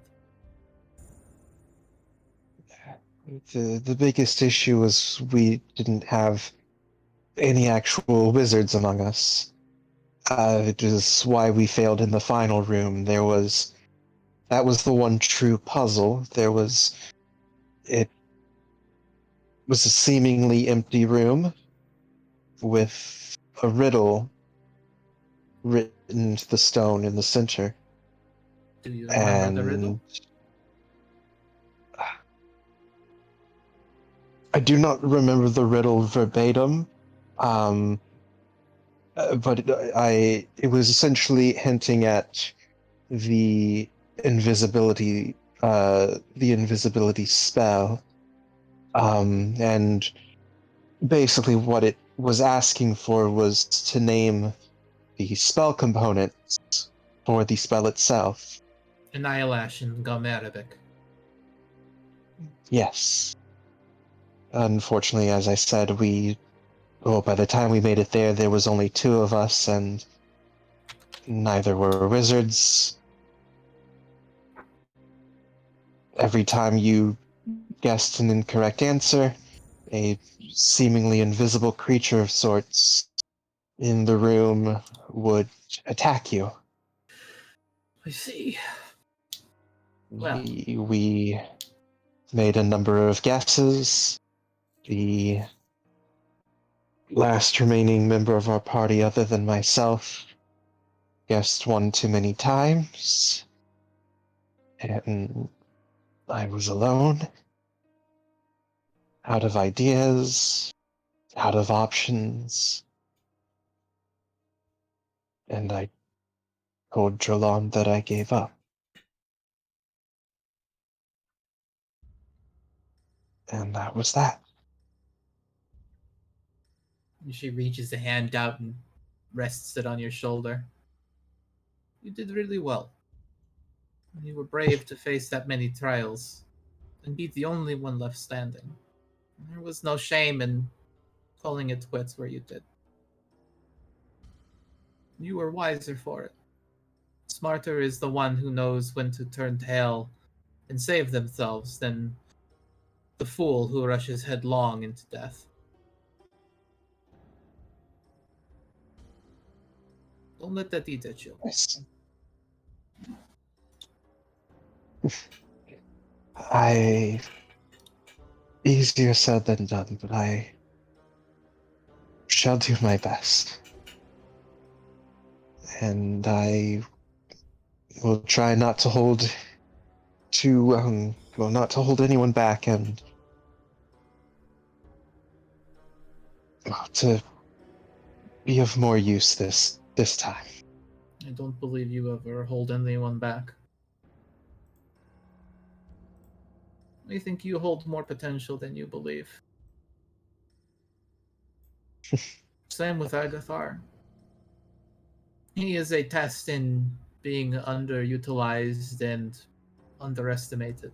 the biggest issue was we didn't have any actual wizards among us. It is why we failed in the final room. That was the one true puzzle. It was a seemingly empty room with a riddle written into the stone in the center. Do you remember the riddle? I do not remember the riddle verbatim, but it was essentially hinting at the invisibility spell, and basically what it was asking for was to name the spell components for the spell itself. Annihilation, Gum Arabic. Yes. Unfortunately, as I said, by the time we made it there was only two of us, and neither were wizards. Every time you guessed an incorrect answer, a seemingly invisible creature of sorts in the room would attack you. I see. Well, We made a number of guesses. The last remaining member of our party, other than myself, guessed one too many times, and I was alone, out of ideas, out of options, and I told Jolon that I gave up. And that was that. she reaches a hand out and rests it on your shoulder. You did really well. You were brave to face that many trials and be the only one left standing. There was no shame in calling it quits where you did. You were wiser for it. Smarter is the one who knows when to turn tail and save themselves than the fool who rushes headlong into death. Don't let that eat at you. Easier said than done, but I shall do my best. And I will try not to hold not to hold anyone back, and to be of more use this time. I don't believe you ever hold anyone back. I think you hold more potential than you believe. Same with Agathar. He is a test in being underutilized and underestimated.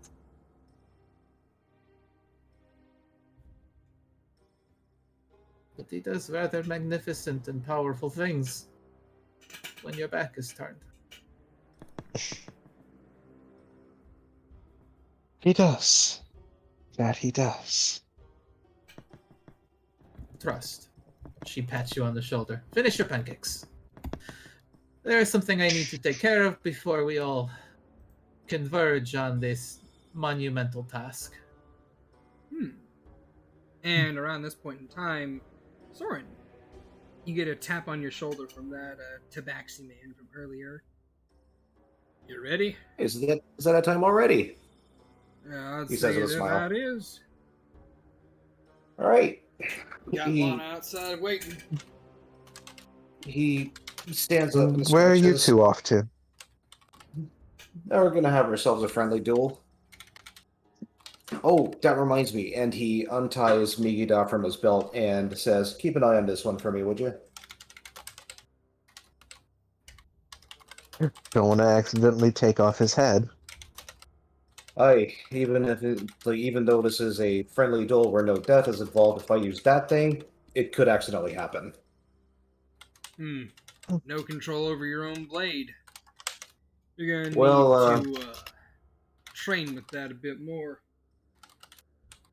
But he does rather magnificent and powerful things when your back is turned. He does. That he does. Trust. She pats you on the shoulder. Finish your pancakes. There is something I need to take care of before we all converge on this monumental task. And around this point in time, Soren, you get a tap on your shoulder from that tabaxi man from earlier. You ready? Is that time already? I'd He say says with a smile. that is. All right. Got Lana outside waiting. He stands up and Where are you stretches. two off to? Now we're gonna have ourselves a friendly duel. Oh, that reminds me. And he unties Migida from his belt and says, "Keep an eye on this one for me, would you?" Don't want to accidentally take off his head. Even though this is a friendly duel where no death is involved, if I use that thing, it could accidentally happen. No control over your own blade. You're gonna need to train with that a bit more.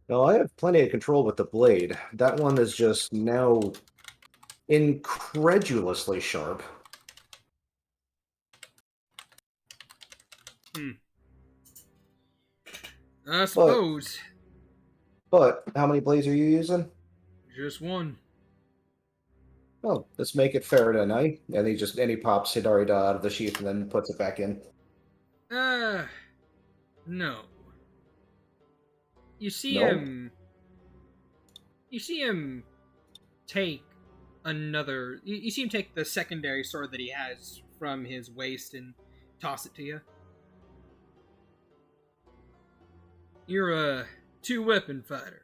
No, I have plenty of control with the blade. That one is just now incredulously sharp. I suppose. But how many blades are you using? Just one. Oh, let's make it fair then, eh? And he pops Hidarida out of the sheath and then puts it back in. No. You see, No? You see him take another. You see him take the secondary sword that he has from his waist and toss it to you. You're a two-weapon fighter.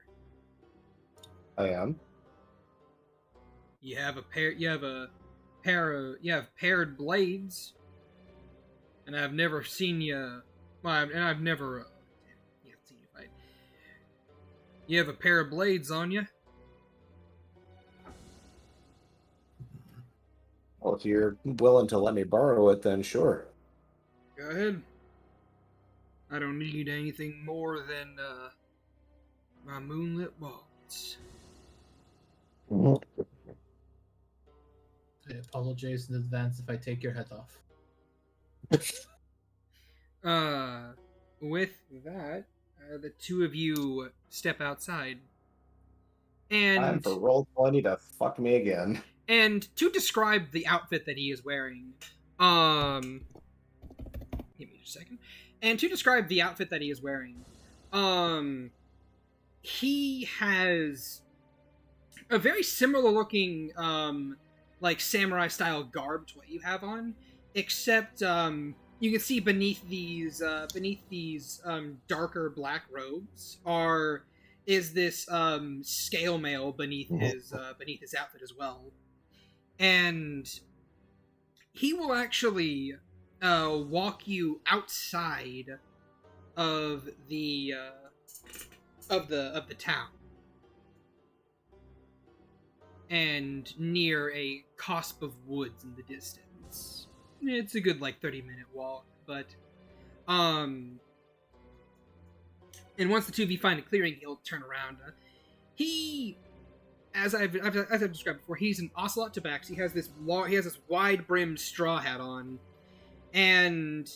I am. You have paired blades, and I've never seen you. Well, and I've never. Yeah, seen you fight. You have a pair of blades on you. Well, if you're willing to let me borrow it, then sure. Go ahead. I don't need anything more than my moonlit walls. I apologize in advance if I take your head off. With that, the two of you step outside, and Time for roll 20 to fuck me again. And to describe the outfit that he is wearing, give me just a second. And to describe the outfit that he is wearing, he has a very similar looking, like samurai style garb to what you have on, except you can see beneath these darker black robes is this scale mail beneath his outfit as well. And he will actually walk you outside of the town and near a cusp of woods in the distance. It's a good 30-minute walk, but and once the two of you find a clearing, he'll turn around. As I've described before, he's an ocelot tabaxi. He has this wide-brimmed straw hat on, and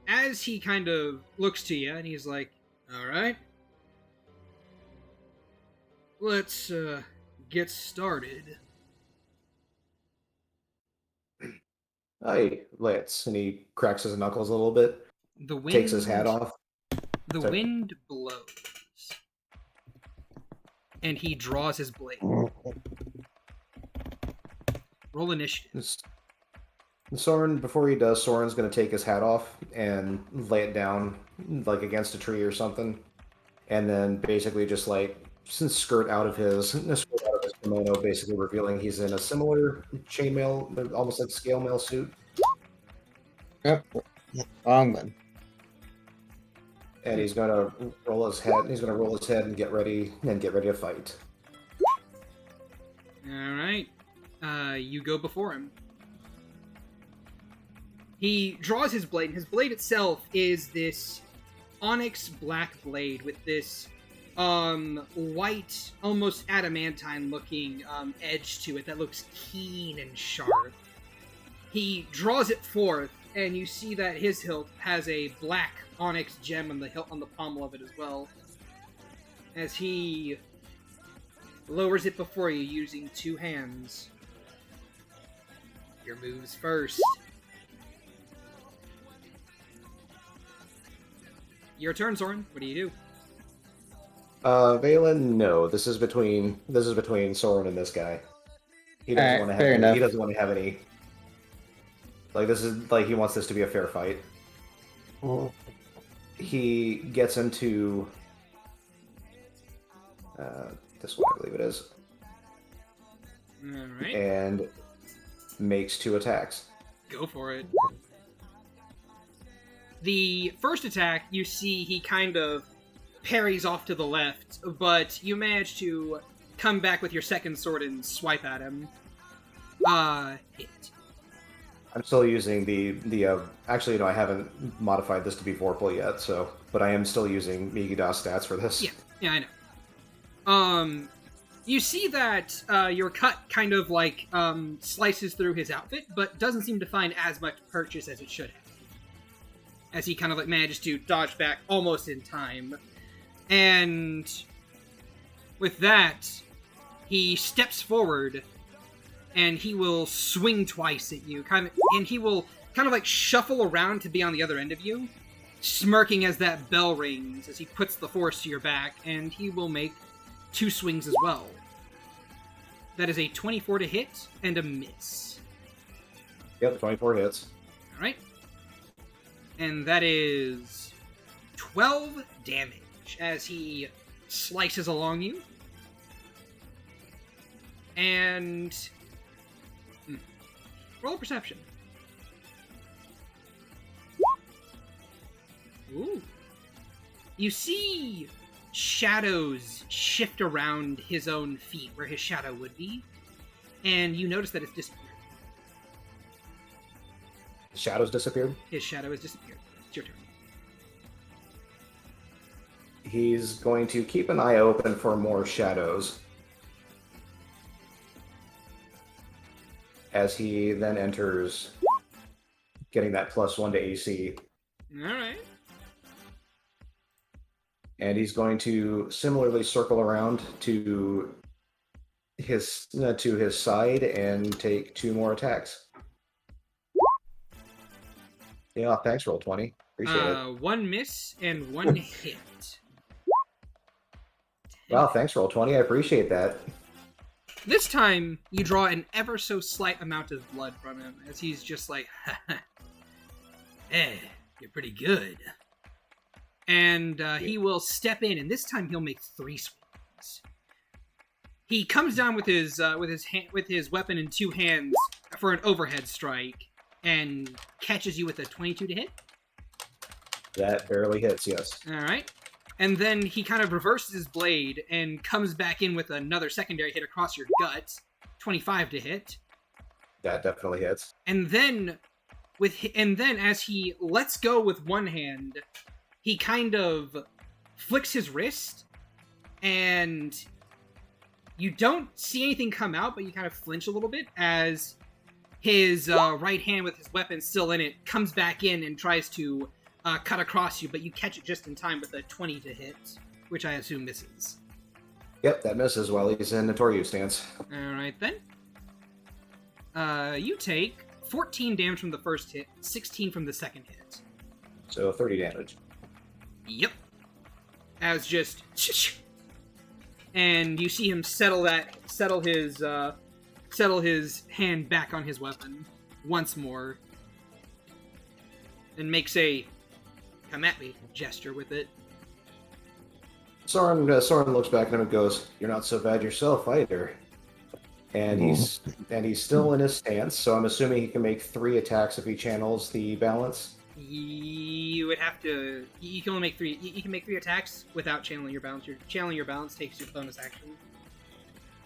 as he kind of looks to you, and he's like, "All right, let's get started." Hey, let's. And he cracks his knuckles a little bit, The wind takes his hat off. The Sorry. wind blows, and he draws his blade. Roll initiative. Soren, before he does, Soren's going to take his hat off and lay it down, against a tree or something, and then basically just skirt out of his kimono, basically revealing he's in a similar chainmail, almost like scale mail suit. Yep. Wrong one. And he's gonna roll his head. He's gonna roll his head and get ready to fight. All right, you go before him. He draws his blade. His blade itself is this onyx black blade with this white, almost adamantine looking edge to it that looks keen and sharp. He draws it forth, and you see that his hilt has a black onyx gem on the hilt, on the pommel of it as well, as he lowers it before you using two hands. Your moves first. Your turn, Soren. What do you do? Valen, no. This is between Soren and this guy. He doesn't want to have. Fair enough. He doesn't want to have any. This is he wants this to be a fair fight. He gets into this one, I believe it is, All right. and makes 2 attacks. Go for it. The first attack, you see he kind of parries off to the left, but you manage to come back with your second sword and swipe at him. Hit. I'm still using the actually, no, I haven't modified this to be Vorpal yet, but I am still using Migida's stats for this. Yeah, I know. You see that your cut kind of slices through his outfit, but doesn't seem to find as much purchase as it should have. As he kind of manages to dodge back almost in time. And with that, he steps forward and he will swing twice at you, and he will kind of shuffle around to be on the other end of you, smirking as that bell rings as he puts the force to your back, and he will make 2 swings as well. That is a 24 to hit and a miss. Yep, 24 hits. All right. And that is 12 damage as he slices along you. And roll a perception. Ooh. You see shadows shift around his own feet where his shadow would be, and you notice that it's disappeared. The shadows disappeared. His shadow has disappeared. It's your turn. He's going to keep an eye open for more shadows. As he then enters, getting that +1 to AC. Alright. And he's going to similarly circle around to his side and take 2 more attacks. Yeah, thanks, roll 20. Appreciate it. 1 miss and 1 hit. Wow, thanks, roll 20. I appreciate that. This time, you draw an ever so slight amount of blood from him, as he's just like, hey, you're pretty good. And he will step in, and this time he'll make 3 swings. He comes down with his weapon in 2 hands for an overhead strike, and catches you with a 22 to hit. That barely hits, yes. All right. And then he kind of reverses his blade and comes back in with another secondary hit across your gut, 25 to hit. That definitely hits. And then as he lets go with one hand, he kind of flicks his wrist, and you don't see anything come out, but you kind of flinch a little bit as his right hand with his weapon still in it comes back in and tries to cut across you, but you catch it just in time with a 20 to hit, which I assume misses. Yep, that misses while he's in the Toryu stance. Alright then. You take 14 damage from the first hit, 16 from the second hit. So 30 damage. Yep. As just... And you see him settle his hand back on his weapon once more. And makes a come at me gesture with it. Soren looks back at him and goes, "You're not so bad yourself either." And he's still in his stance, so I'm assuming he can make 3 attacks if he channels the balance. You would have to. You can only make 3. You can make 3 attacks without channeling your balance. Your channeling your balance takes your bonus action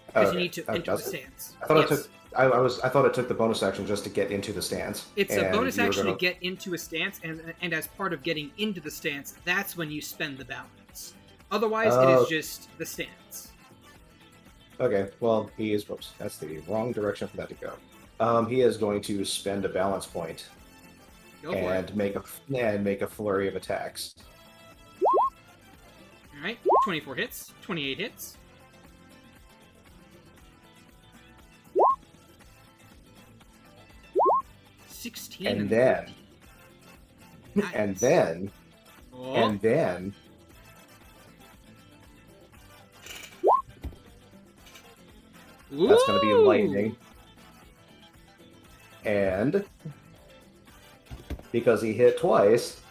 because you need to enter the stance. I thought I thought it took the bonus action just to get into the stance. It's a bonus action to get into a stance, and as part of getting into the stance, that's when you spend the balance. Otherwise, it is just the stance. Okay, well, he is. Whoops, that's the wrong direction for that to go. He is going to spend a balance point and make a flurry of attacks. All right, 24 hits, 28 hits. And then, nice. and then, that's going to be lightning. And because he hit twice,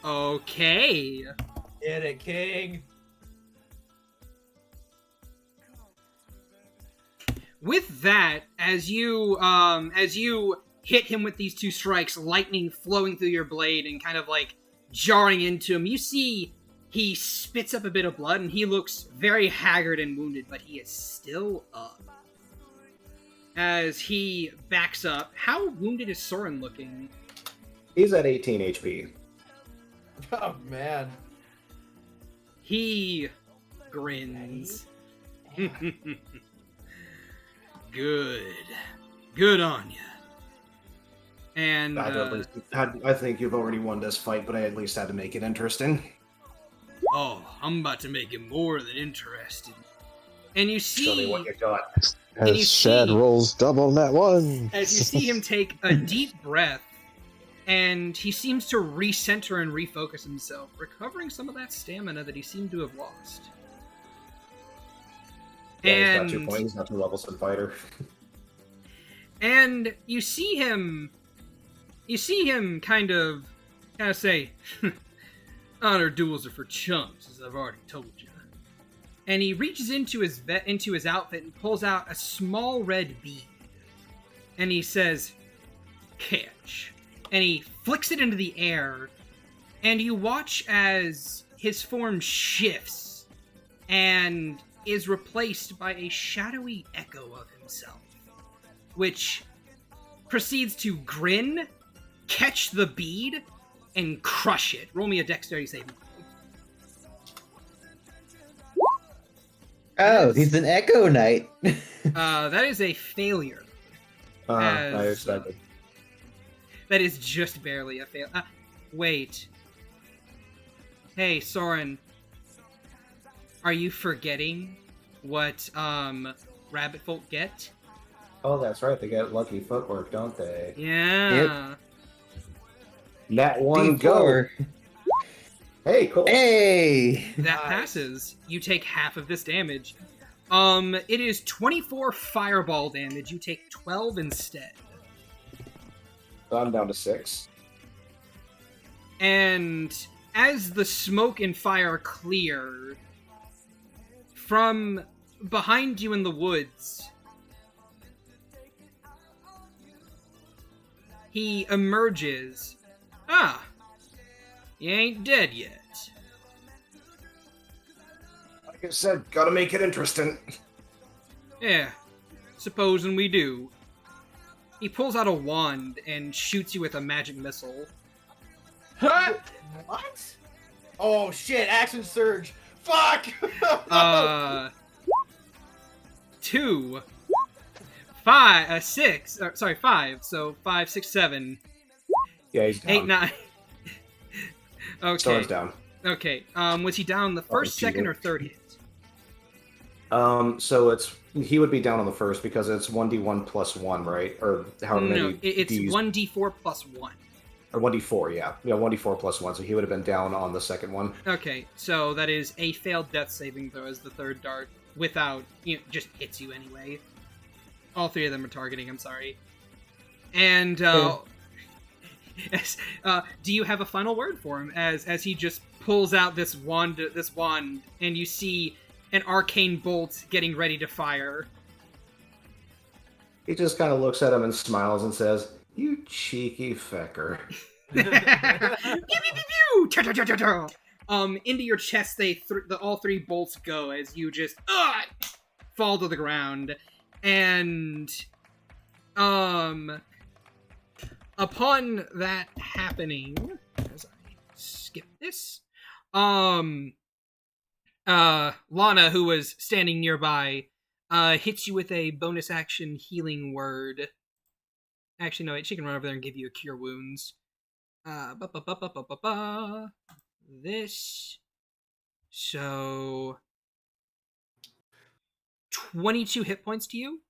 okay. Get it, King. With that, as you hit him with these 2 strikes, lightning flowing through your blade and kind of like jarring into him, you see he spits up a bit of blood and he looks very haggard and wounded, but he is still up. As he backs up, how wounded is Soren looking? he's at 18 HP. Oh man. He grins. Good on you. And I think you've already won this fight, but I at least had to make it interesting. Oh, I'm about to make it more than interesting. And you see, Show me what you got. As Shad rolls double net 1. as you see him take a deep breath and he seems to recenter and refocus himself, recovering some of that stamina that he seemed to have lost. Yeah, he's got 2 points. He's got 2 levels in fighter. And you see him kind of say, honor duels are for chumps, as I've already told you. And he reaches into his outfit and pulls out a small red bead. And he says, catch. And he flicks it into the air, and you watch as his form shifts and is replaced by a shadowy echo of himself, which proceeds to grin, catch the bead, and crush it. Roll me a dexterity saving throw. Oh, he's an Echo Knight. That is a failure. I expected. That is just barely a fail. Wait. Hey, Soren. Are you forgetting what rabbit folk get? Oh, that's right. They get lucky footwork, don't they? Yeah. Nat 1 go. D4. Hey, cool. Hey! That passes. You take half of this damage. It is 24 fireball damage. You take 12 instead. So I'm down to 6. And as the smoke and fire clear, from behind you in the woods, he emerges. Ah, you ain't dead yet. Like I said, gotta make it interesting. Yeah, supposing we do. He pulls out a wand and shoots you with a magic missile. Huh? What? Oh shit! Action surge. Fuck. 2, 5, 6. Sorry, 5. So 5, 6, 7. Yeah, he's down. 8, 9. Okay. Soren's down. Okay. Was he down the first, second, or third hit? So he would be down on the first because it's 1d1 plus 1, right? Or however many. No, it's Ds. 1d4 plus 1. Or 1d4, yeah. Yeah, 1d4 plus 1, so he would have been down on the second one. Okay, so that is a failed death saving throw as the third dart, without, just hits you anyway. All 3 of them are targeting, I'm sorry. And, do you have a final word for him as he just pulls out this wand, and you see an arcane bolt getting ready to fire? He just kind of looks at him and smiles and says, "You cheeky fecker." Pew, pew, pew, pew! Cha-cha-cha-cha-cha! Into your chest, all 3 bolts go as you just fall to the ground, and upon that happening, as I skip this, Lana, who was standing nearby, hits you with a bonus action healing word. Actually, no, wait, she can run over there and give you a cure wounds. This. So 22 hit points to you.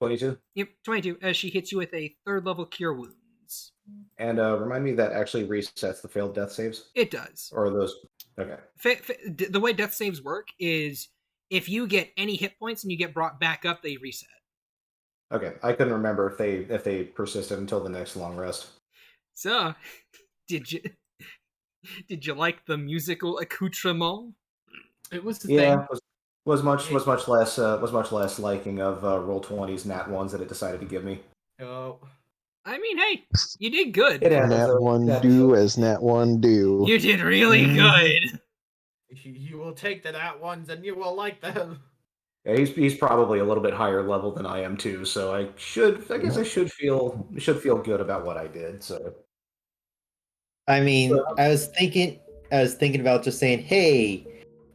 22? Yep, 22, as she hits you with a 3rd level cure wounds. And remind me that actually resets the failed death saves? It does. Or are those... Okay. The way death saves work is if you get any hit points and you get brought back up, they reset. Okay, I couldn't remember if they persisted until the next long rest. So, did you like the musical accoutrement? It was the Yeah, thing. was much less liking of Roll20's Nat 1s that it decided to give me. Oh. I mean, hey, you did good. It has Nat a- 1 that- do as Nat 1 do. You did really good. You will take the Nat 1s and you will like them. Yeah, he's probably a little bit higher level than I am too, so I guess I should feel good about what I did. So I mean, I was thinking about just saying, hey,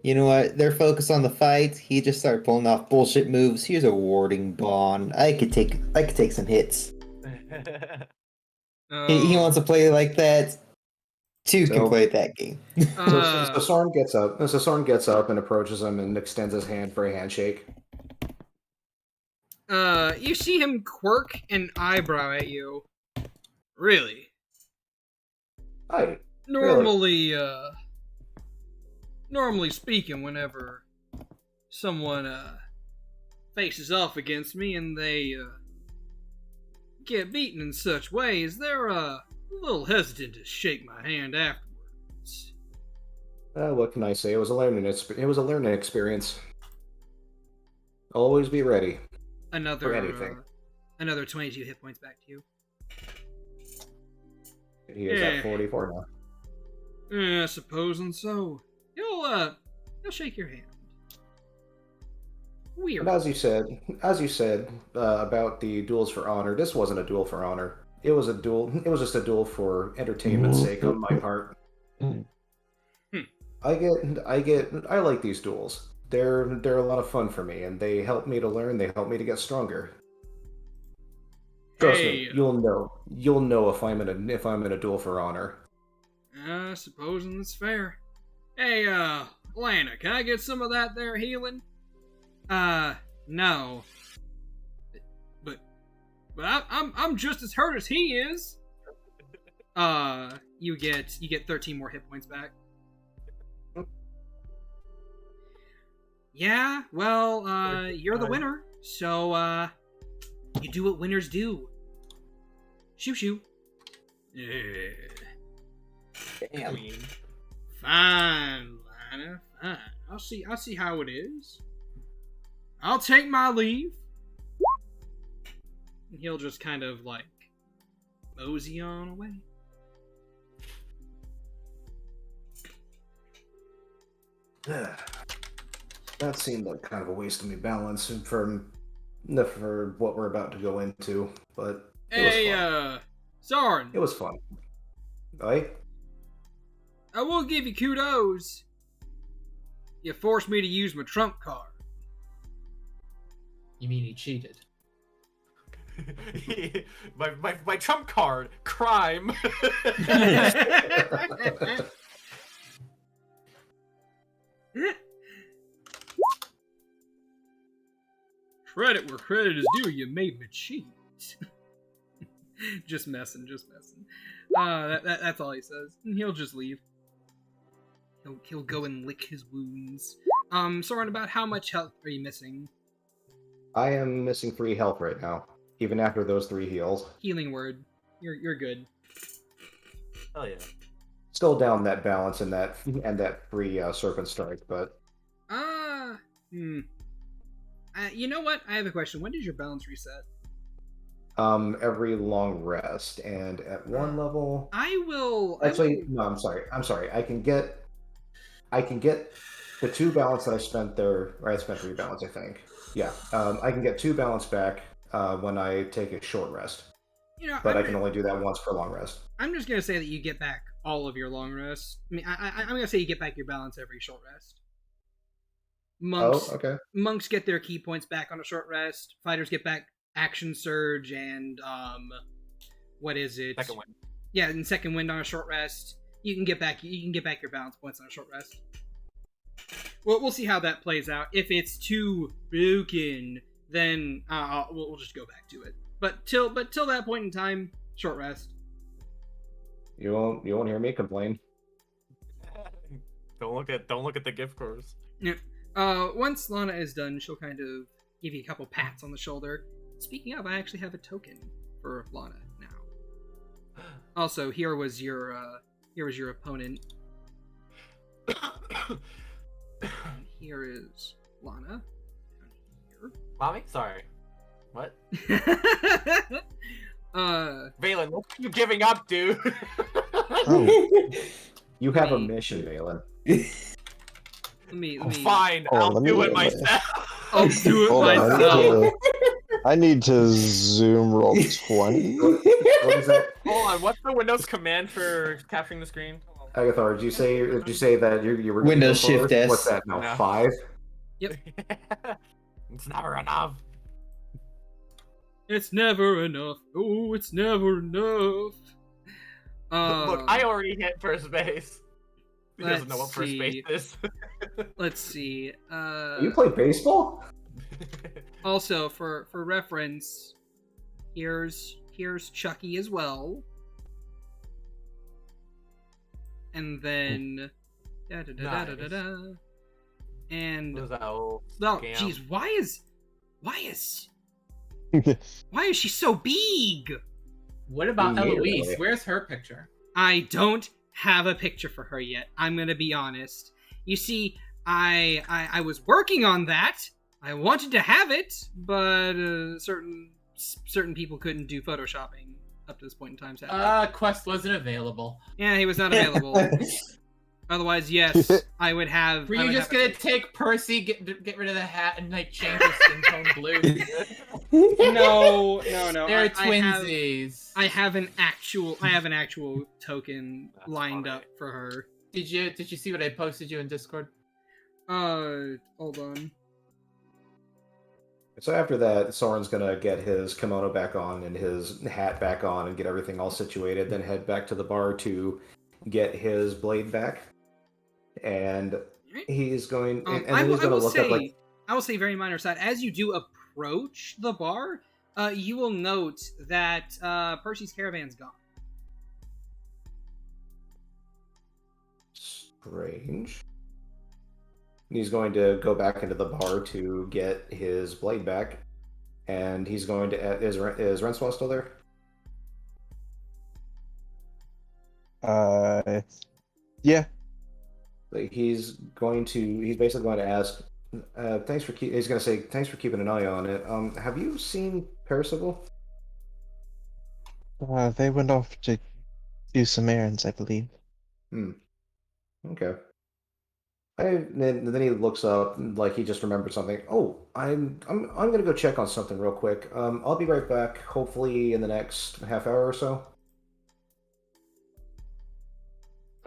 you know what? They're focused on the fight. He just started pulling off bullshit moves. Here's a warding bond. I could take some hits. He wants to play like that. Two can So- play that game. So Soren gets up. So Soren gets up and approaches him and extends his hand for a handshake. You see him quirk an eyebrow at you. Really? Hi. Normally speaking, whenever someone faces off against me and they get beaten in such ways, they're a little hesitant to shake my hand afterwards. What can I say? It was a learning experience. Always be ready for anything. Another 22 hit points back to you. He is at 44 now. Yeah, supposing so. He'll shake your hand. Weird. And as you said about the duels for honor, this wasn't a duel for honor. It was a duel. It was just a duel for entertainment's sake on my part. I like these duels. They're a lot of fun for me, and they help me to learn. They help me to get stronger. Trust me, you'll know if I'm in a duel for honor. Supposing that's fair. Hey, Lana, can I get some of that there healing? No. But I'm just as hurt as he is. You get 13 more hit points back. Yeah, well, you're the winner, so you do what winners do. Shoo shoo. Yeah. Damn. Fine, Lana, fine. I'll see how it is. I'll take my leave. And he'll just kind of like mosey on away. That seemed like kind of a waste of me balance for what we're about to go into, but it was fun. Soren. It was fun. Right? I will give you kudos. You forced me to use my trump card. You mean he cheated? my trump card, crime. Credit where credit is due. You made me cheat. just messing. That's all he says. And he'll just leave. He'll go and lick his wounds. Soren, about how much health are you missing? I am missing 3 health right now, even after those 3 heals. Healing word. You're good. Oh yeah. Still down that balance and that free serpent strike, but you know what? I have a question. When does your balance reset? every long rest, and at one level, no, I'm sorry. I can get the 2 balance that I spent there, or I spent 3 balance, I think. Yeah, I can get 2 balance back when I take a short rest. But I can only do that once per long rest. I'm just gonna say that you get back all of your long rest. I mean, I'm gonna say you get back your balance every short rest. Monks get their key points back on a short rest. Fighters get back action surge and what is it? Second wind. Yeah, and second wind on a short rest. You can get back your balance points on a short rest. Well, we'll see how that plays out. If it's too broken, then we'll just go back to it. But till that point in time, short rest. You won't hear me complain. Don't look at the gift cards. Yeah. Once Lana is done, she'll kind of give you a couple pats on the shoulder. Speaking of, I actually have a token for Lana now. Also, here was your opponent. And here is Lana. Down here. Mommy? Sorry. What? Valen, what are you giving up, dude? You have a mission, Valen. Let me. Fine, I'll do it myself. I'll do it myself. I need to zoom roll 20. What is that? Hold on, what's the Windows command for capturing the screen? Agathar, did you say that you were Windows Shift S? What's that now? Yeah. 5? Yep. It's never enough. It's never enough. Oh, it's never enough. Look, I already hit first base. He doesn't know what first see. base is. Let's see. You play baseball? Also, for reference, here's Chucky as well. and then da da da da da da. And What was that old well, scam? geez, why is she so big? What about Yeah, Eloise? really. Where's her picture? I don't have a picture for her yet. I'm gonna be honest. You see, I was working on that. I wanted to have it, but certain people couldn't do photoshopping up to this point in time. Sadly. Quest wasn't available. Yeah, he was not available. Otherwise, yes, I would have. Were I you would just have gonna take Percy, get rid of the hat, and like change his skin tone blue? No. They're twinsies. I have an actual token That's lined funny. up for her. Did you see what I posted you in Discord? Hold on. So after that, Soren's gonna get his kimono back on and his hat back on and get everything all situated, then head back to the bar to get his blade back. And he's going, and then he's gonna look up like. I will say, very minor side. As you do approach the bar, you will note that Percy's caravan's gone. Strange. He's going to go back into the bar to get his blade back, and he's going to. Is Renswell still there? Yeah. Like, he's basically going to ask. He's going to say thanks for keeping an eye on it. Have you seen Percival? They went off to do some errands, I believe. Okay. Then he looks up like he just remembered something. Oh, I'm gonna go check on something real quick. I'll be right back. Hopefully in the next half hour or so.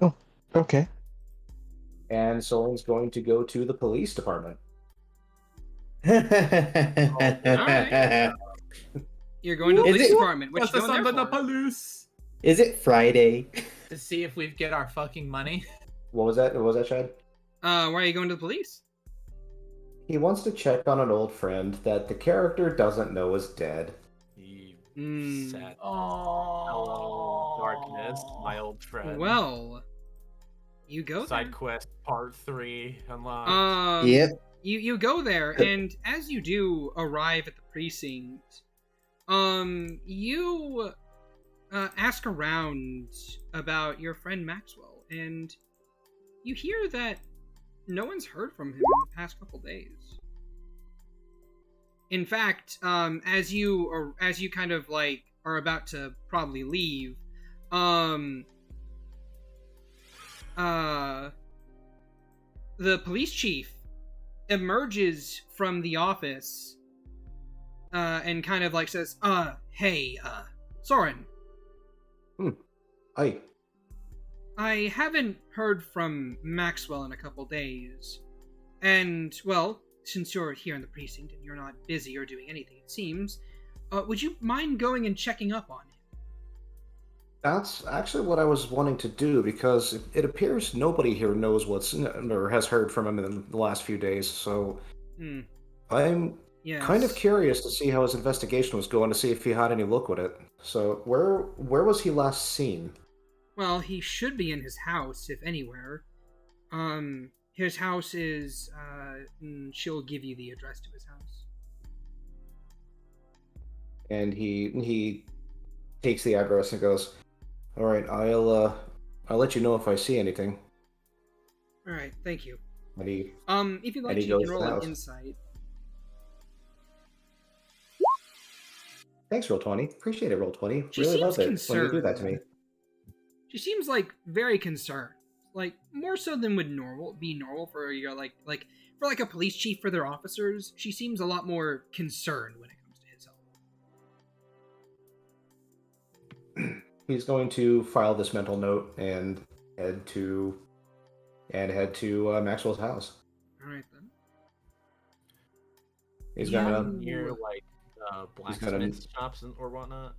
Oh, okay. And Soren's going to go to the police department. Alright. You're going to the Is police it- department. What you going there for? police Is it Friday? to see if we get our fucking money. What was that? What was that, Shad? Why are you going to the police? He wants to check on an old friend that the character doesn't know is dead. You Mm. sad. Oh, Hello, darkness, my old friend. Well, you go Side there. quest part 3 unlocked. Um, You go there, and as you do arrive at the precinct, you ask around about your friend Maxwell, and you hear that no one's heard from him in the past couple days. In fact, as you kind of like are about to probably leave, the police chief emerges from the office and kind of like says, hey, Soren, Hi. I haven't heard from Maxwell in a couple days. And, well, since you're here in the precinct and you're not busy or doing anything, it seems, would you mind going and checking up on him? That's actually what I was wanting to do because it appears nobody here knows or has heard from him in the last few days. So I'm Yes. kind of curious to see how his investigation was going, to see if he had any luck with it. So where was he last seen? Well, he should be in his house, if anywhere. His house is, she'll give you the address to his house. And he takes the address and goes, "All right, I'll let you know if I see anything." Alright, thank you. And he If you'd like and he to, you goes can to the roll an house. insight. Thanks, Roll20. Appreciate it, Roll20. She Really love seems it when you do that to concerned. me. She seems like very concerned, like more so than would be normal for your like for a police chief for their officers. She seems a lot more concerned when it comes to his health. He's going to file this mental note and head to Maxwell's house. All right then. He's Yeah. gonna Near like He's gonna- blacksmith shops or whatnot.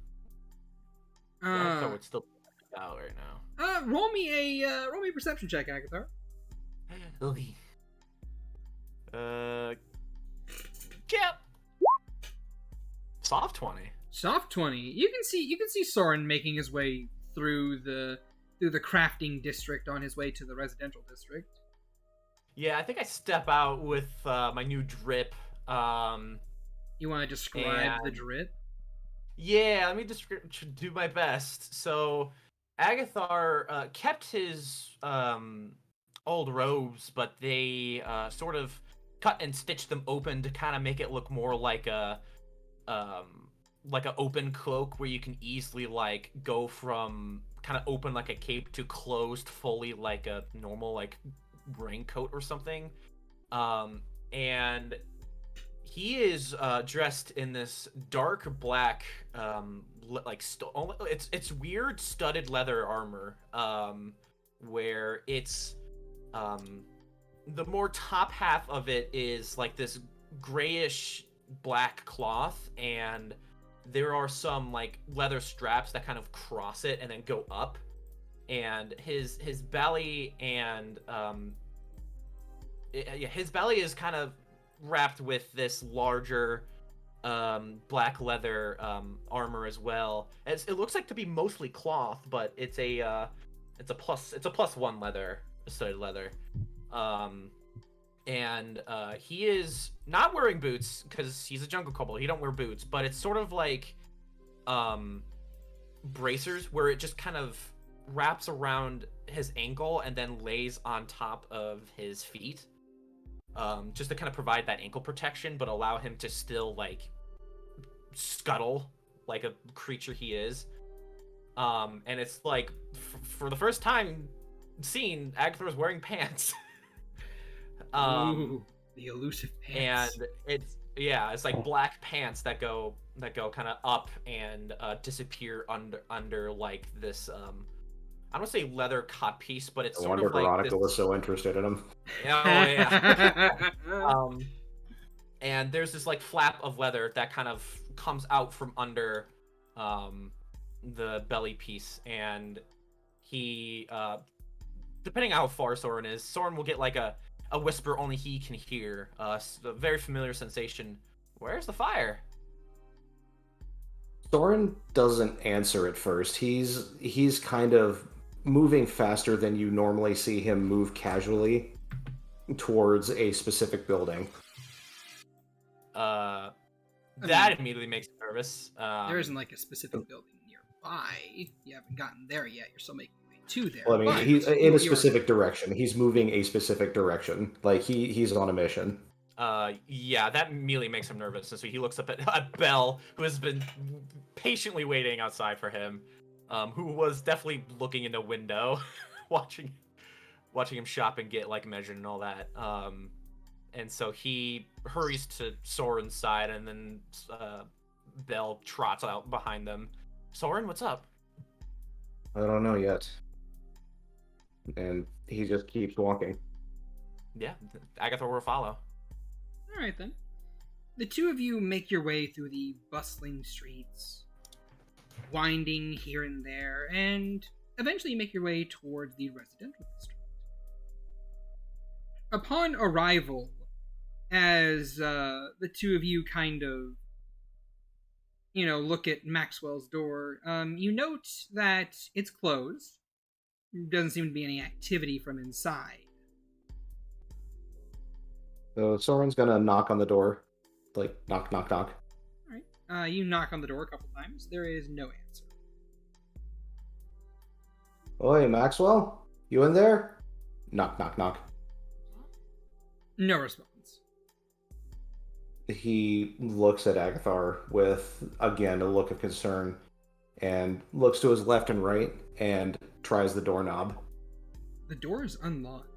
Yeah, so it's still out right now. Roll me a perception check, Agathar. Okay. Yep. Soft 20. Soft 20. You can see Soren making his way through the through the crafting district on his way to the residential district. Yeah, I think I step out with my new drip. You want to describe the drip? Yeah, let me just do my best. So, Agathar kept his old robes, but they sort of cut and stitched them open to kind of make it look more like a open cloak where you can easily like go from kind of open like a cape to closed fully like a normal like raincoat or something. And he is dressed in this dark black it's weird studded leather armor, where it's the more top half of it is like this grayish black cloth, and there are some like leather straps that kind of cross it and then go up, and his belly and his belly is kind of wrapped with this larger black leather armor as well. It looks like to be mostly cloth, but it's a plus one leather, studded leather. And he is not wearing boots because he's a jungle kobold. He don't wear boots, but it's sort of like bracers where it just kind of wraps around his ankle and then lays on top of his feet. Just to kind of provide that ankle protection, but allow him to still like scuttle like a creature he is. And it's like for the first time seen, Agatha is wearing pants. Ooh, the elusive pants. And it's like black pants that go kind of up and disappear under like this I don't say leather codpiece, but it's sort of like Veronica was so interested in him. Oh yeah. And there's this like flap of leather that kind of comes out from under the belly piece, and he depending on how far Soren is, Soren will get like a whisper only he can hear. A very familiar sensation. Where's the fire? Soren doesn't answer at first. He's kind of moving faster than you normally see him move casually towards a specific building. That immediately makes me nervous. There isn't like a specific building nearby. You haven't gotten there yet. You're still making your way to there. Well, I mean, he's in a specific direction. He's moving a specific direction. Like he's on a mission. Yeah, that immediately makes him nervous, and so he looks up at Belle, who has been patiently waiting outside for him, who was definitely looking in the window, watching him shop and get like measured and all that. And so he hurries to Soren's side, and then Belle trots out behind them. Soren, what's up? I don't know yet. And he just keeps walking. Yeah, Agatha will follow. All right then. The two of you make your way through the bustling streets, winding here and there, and eventually make your way towards the residential district. Upon arrival, as the two of you kind of, look at Maxwell's door, you note that it's closed. Doesn't seem to be any activity from inside. So Soren's gonna knock on the door. Like, knock, knock, knock. Alright. You knock on the door a couple times. There is no answer. Oi, Maxwell? You in there? Knock, knock, knock. No response. He looks at Agathar with, again, a look of concern, and looks to his left and right, and tries the doorknob. The door is unlocked.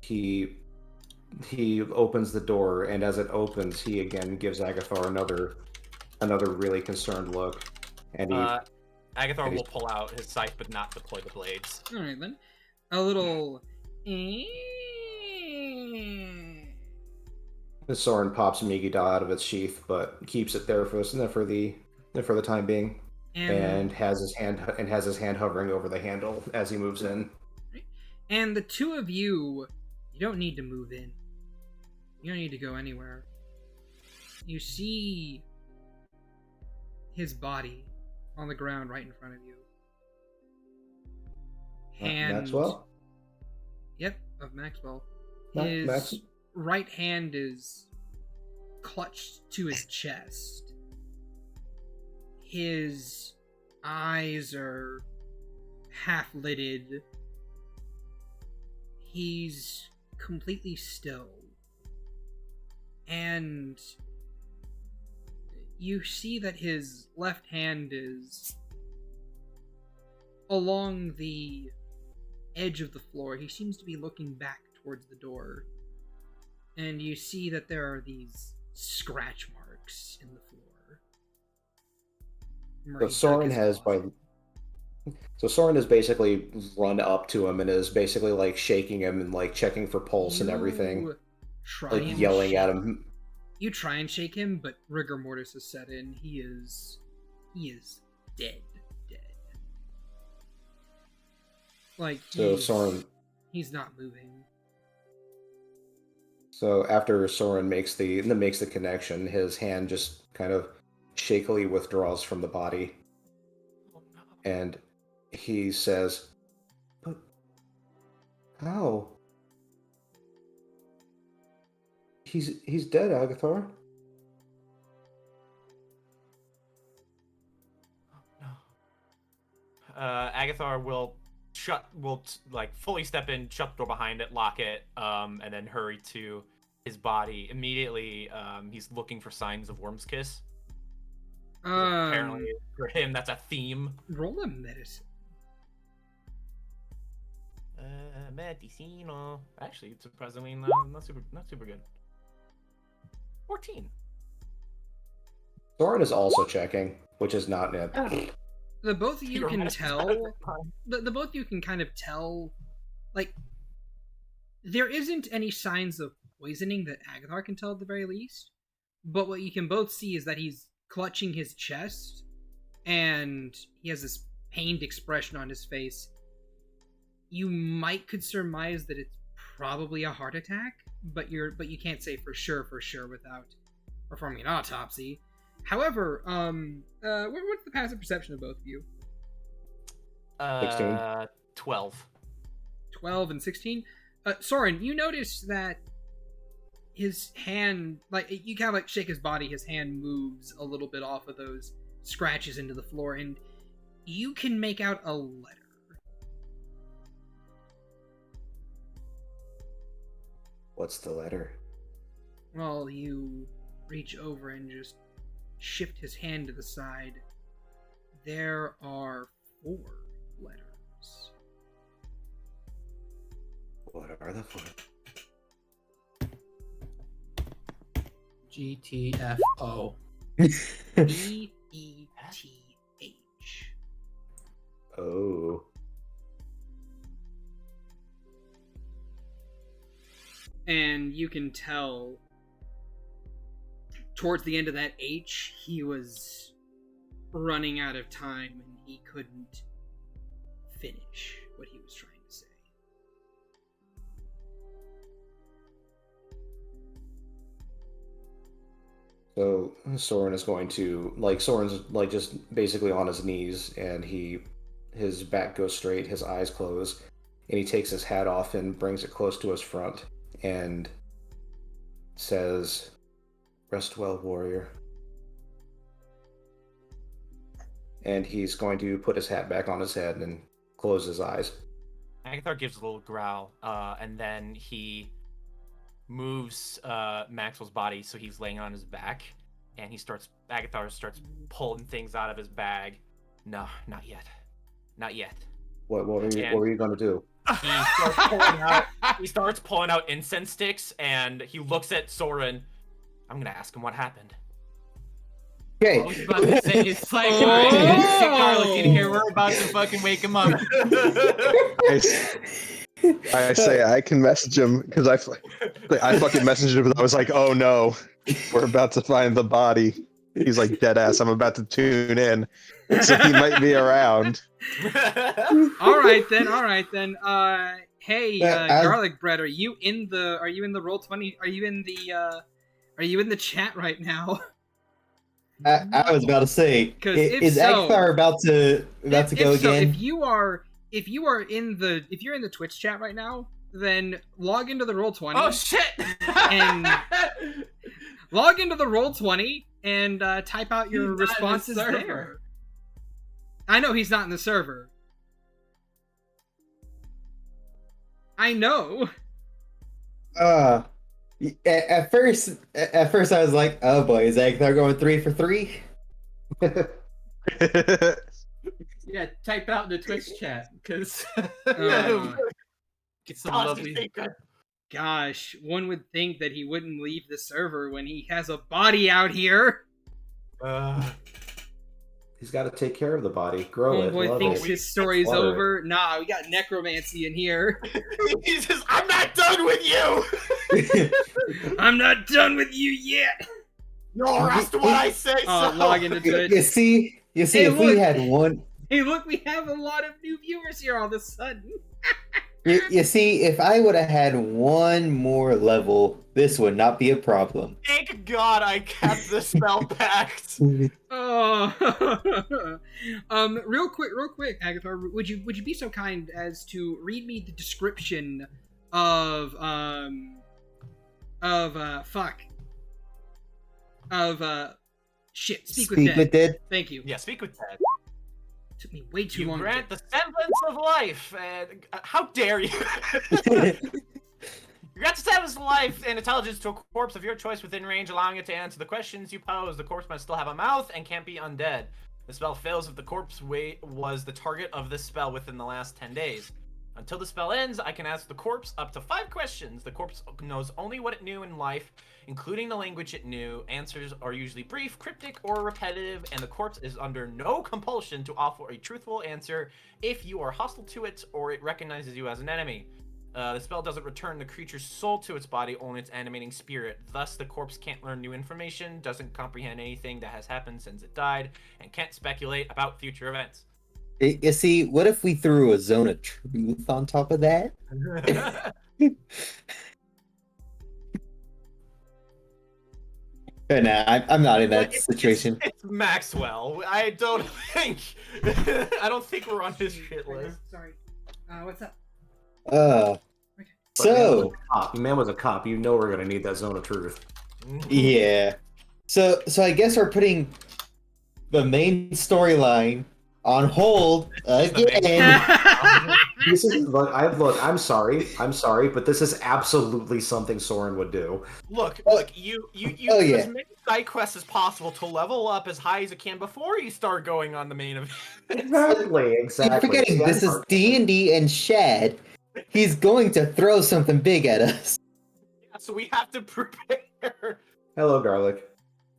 He opens the door, and as it opens, he again gives Agathar another really concerned look. And Agathar will pull out his scythe, but not deploy the blades. All right then. A little. Soren pops Megiddo out of its sheath, but keeps it there for the time being, and has his hand hovering over the handle as he moves in. And the two of you don't need to move in. You don't need to go anywhere. You see his body on the ground right in front of you. hand. Maxwell? Yep, of Maxwell. Ma- His Max- right hand is clutched to his chest. His eyes are half lidded. He's completely still. And you see that his left hand is along the edge of the floor. He seems to be looking back towards the door. And you see that there are these scratch marks in the floor. So Soren has basically run up to him and is basically like shaking him and like checking for pulse and everything, like yelling at him. You try and shake him, but rigor mortis has set in. He is dead. Like So Soren. he's not moving. So after Soren makes the connection, his hand just kind of shakily withdraws from the body, and he says, "But how? He's dead, Agathar." Agathar will fully step in, shut the door behind it, lock it, and then hurry to his body. Immediately, he's looking for signs of Worm's Kiss. Apparently, for him, that's a theme. Roll a medicine. Medicino. Actually, surprisingly, not super good. 14. Soren is also checking, which is not net. The both of you You're can right. tell. The both of you can kind of tell, like, there isn't any signs of poisoning that Agathar can tell at the very least. But what you can both see is that he's clutching his chest, and he has this pained expression on his face. You could surmise that it's probably a heart attack, but you can't say for sure without performing an autopsy. However, what's the passive perception of both of you? 16. 12. 12 and 16. Soren, you notice that his hand, like, you kind of like shake his body, his hand moves a little bit off of those scratches into the floor, and you can make out a letter. What's the letter? Well, you reach over and just shift his hand to the side. There are 4 letters. What are the 4? GTFO. EETH. Oh. And you can tell towards the end of that H, he was running out of time and he couldn't finish what he was trying to say. So Soren is going to, like, Soren's like just basically on his knees, and his back goes straight, his eyes close, and he takes his hat off and brings it close to his front and says, "Rest well, warrior." And he's going to put his hat back on his head and close his eyes. Agathar gives a little growl, and then he moves Maxwell's body so he's laying on his back, and Agathar starts pulling things out of his bag. No, not yet. Not yet. What were you going to do? He starts pulling out incense sticks, and he looks at Soren. I'm gonna ask him what happened. Okay. I was about to say, it's like, alright, Carlos in here, we're about to fucking wake him up. I say I can message him because I fucking messaged him. I was like, oh no, we're about to find the body. He's like, dead ass. I'm about to tune in, so he might be around. All right then. Hey, garlic bread, are you in the Roll20? Are you in the chat right now? I was about to say, Because is Agathar about to go again? if you're in the Twitch chat right now, then log into the Roll20. Oh shit! And log into the Roll20 and type out your He's not in the responses server. there. I know he's not in the server. I know. At first I was like, oh boy, is Agnar going 3 for 3? Yeah, type out in the Twitch chat because Get some some lovely- secret. Gosh, one would think that he wouldn't leave the server when he has a body out here. He's got to take care of the body, grow it, Homeboy love thinks it. his story's Water it. over. Nah, we got necromancy in here. He says, "I'm not done with you. I'm not done with you yet. You'll rest what I say." Oh, so. log into Twitch. You see, Hey, if we look. had one, Hey, look, we have a lot of new viewers here all of a sudden. you see, if I would have had one more level, this would not be a problem. Thank God I kept the spell pact. Oh, real quick, Agatha, would you be so kind as to read me the description of Speak with Dead. Thank you. Yeah, speak with Ted. Took me way too You long. grant the semblance of life, and how dare you? You grant the semblance of life and intelligence to a corpse of your choice within range, allowing it to answer the questions you pose. The corpse must still have a mouth and can't be undead. The spell fails if the corpse was the target of this spell within the last 10 days. Until the spell ends, I can ask the corpse up to 5 questions. The corpse knows only what it knew in life, including the language it knew. Answers are usually brief, cryptic, or repetitive, and the corpse is under no compulsion to offer a truthful answer if you are hostile to it or it recognizes you as an enemy. The spell doesn't return the creature's soul to its body, only its animating spirit. Thus, the corpse can't learn new information, doesn't comprehend anything that has happened since it died, and can't speculate about future events. You see, what if we threw a zone of truth on top of that? But nah, I'm not in that situation. It's Maxwell. I don't think we're on his shit list. Sorry. What's up? Uh, so Man was a cop. You know we're gonna need that zone of truth. yeah, so I guess we're putting the main storyline on hold again. This is I'm sorry, but this is absolutely something Soren would do. Look, you Oh, do yeah. as many side quests as possible to level up as high as you can before you start going on the main event. Exactly. You're forgetting this is D&D and Shad. He's going to throw something big at us. Yeah, so we have to prepare. Hello, garlic.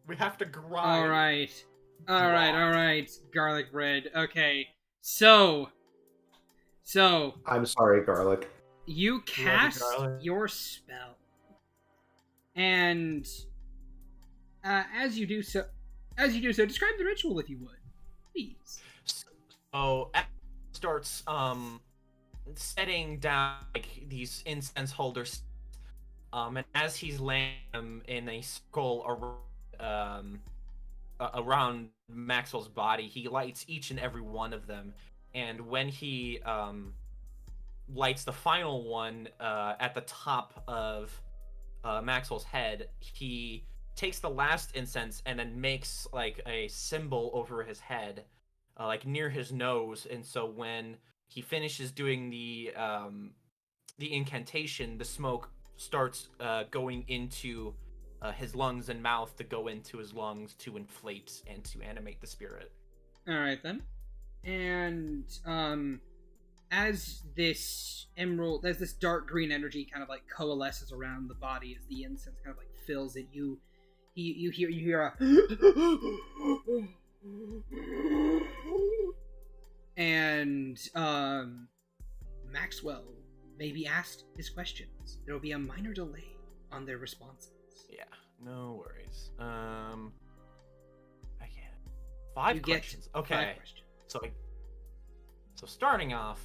We have to grind. All right, garlic bread. Okay, so I'm sorry, garlic. you cast garlic. your spell, and as you do so, describe the ritual if you would, please. So X starts setting down like these incense holders, and as he's laying them in a skull around Maxwell's body, he lights each and every one of them. And when he lights the final one at the top of Maxwell's head, he takes the last incense and then makes like a symbol over his head, like near his nose. And so when he finishes doing the incantation, the smoke starts going into his lungs and mouth to go into his lungs to inflate and to animate the spirit. All right then, and as this dark green energy kind of like coalesces around the body as the incense kind of like fills it, you hear a and Maxwell may be asked his questions. There will be a minor delay on their responses. Yeah, no worries. I can't. 5 You get questions. Okay. 5 questions. So starting off,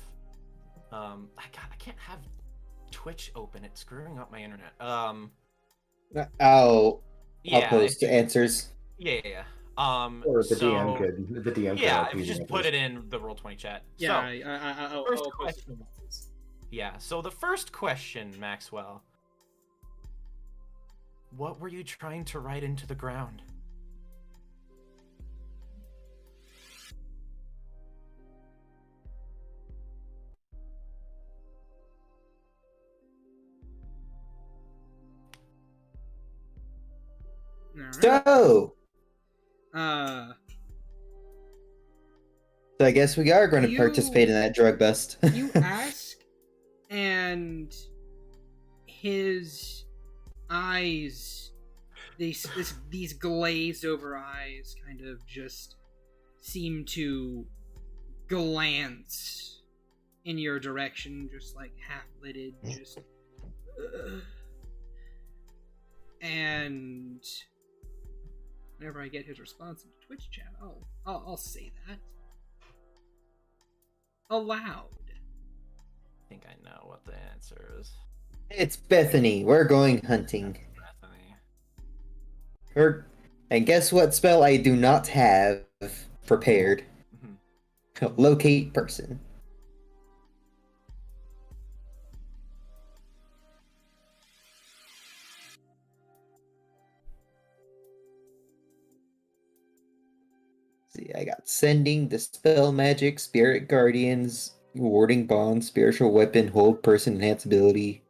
I can't have Twitch open. It's screwing up my internet. I'll Yeah. post answers. Yeah. Or the DM So could the DM yeah, could if you just put it in the Roll20 chat. Yeah, So I'll first post question. it in the boxes. Yeah. So the first question, Maxwell. What were you trying to write into the ground? All right. So Uh, I guess we are going to You- participate in that drug bust. you ask, and his eyes, these glazed over eyes, kind of just seem to glance in your direction, just like half lidded, just. And whenever I get his response in Twitch chat, I'll say that aloud. I think I know what the answer is. It's Bethany. We're going hunting. Bethany. And guess what spell I do not have prepared? Mhm. Locate person. See, I got sending, dispel magic, spirit guardians, warding bond, spiritual weapon, hold person, enhance ability,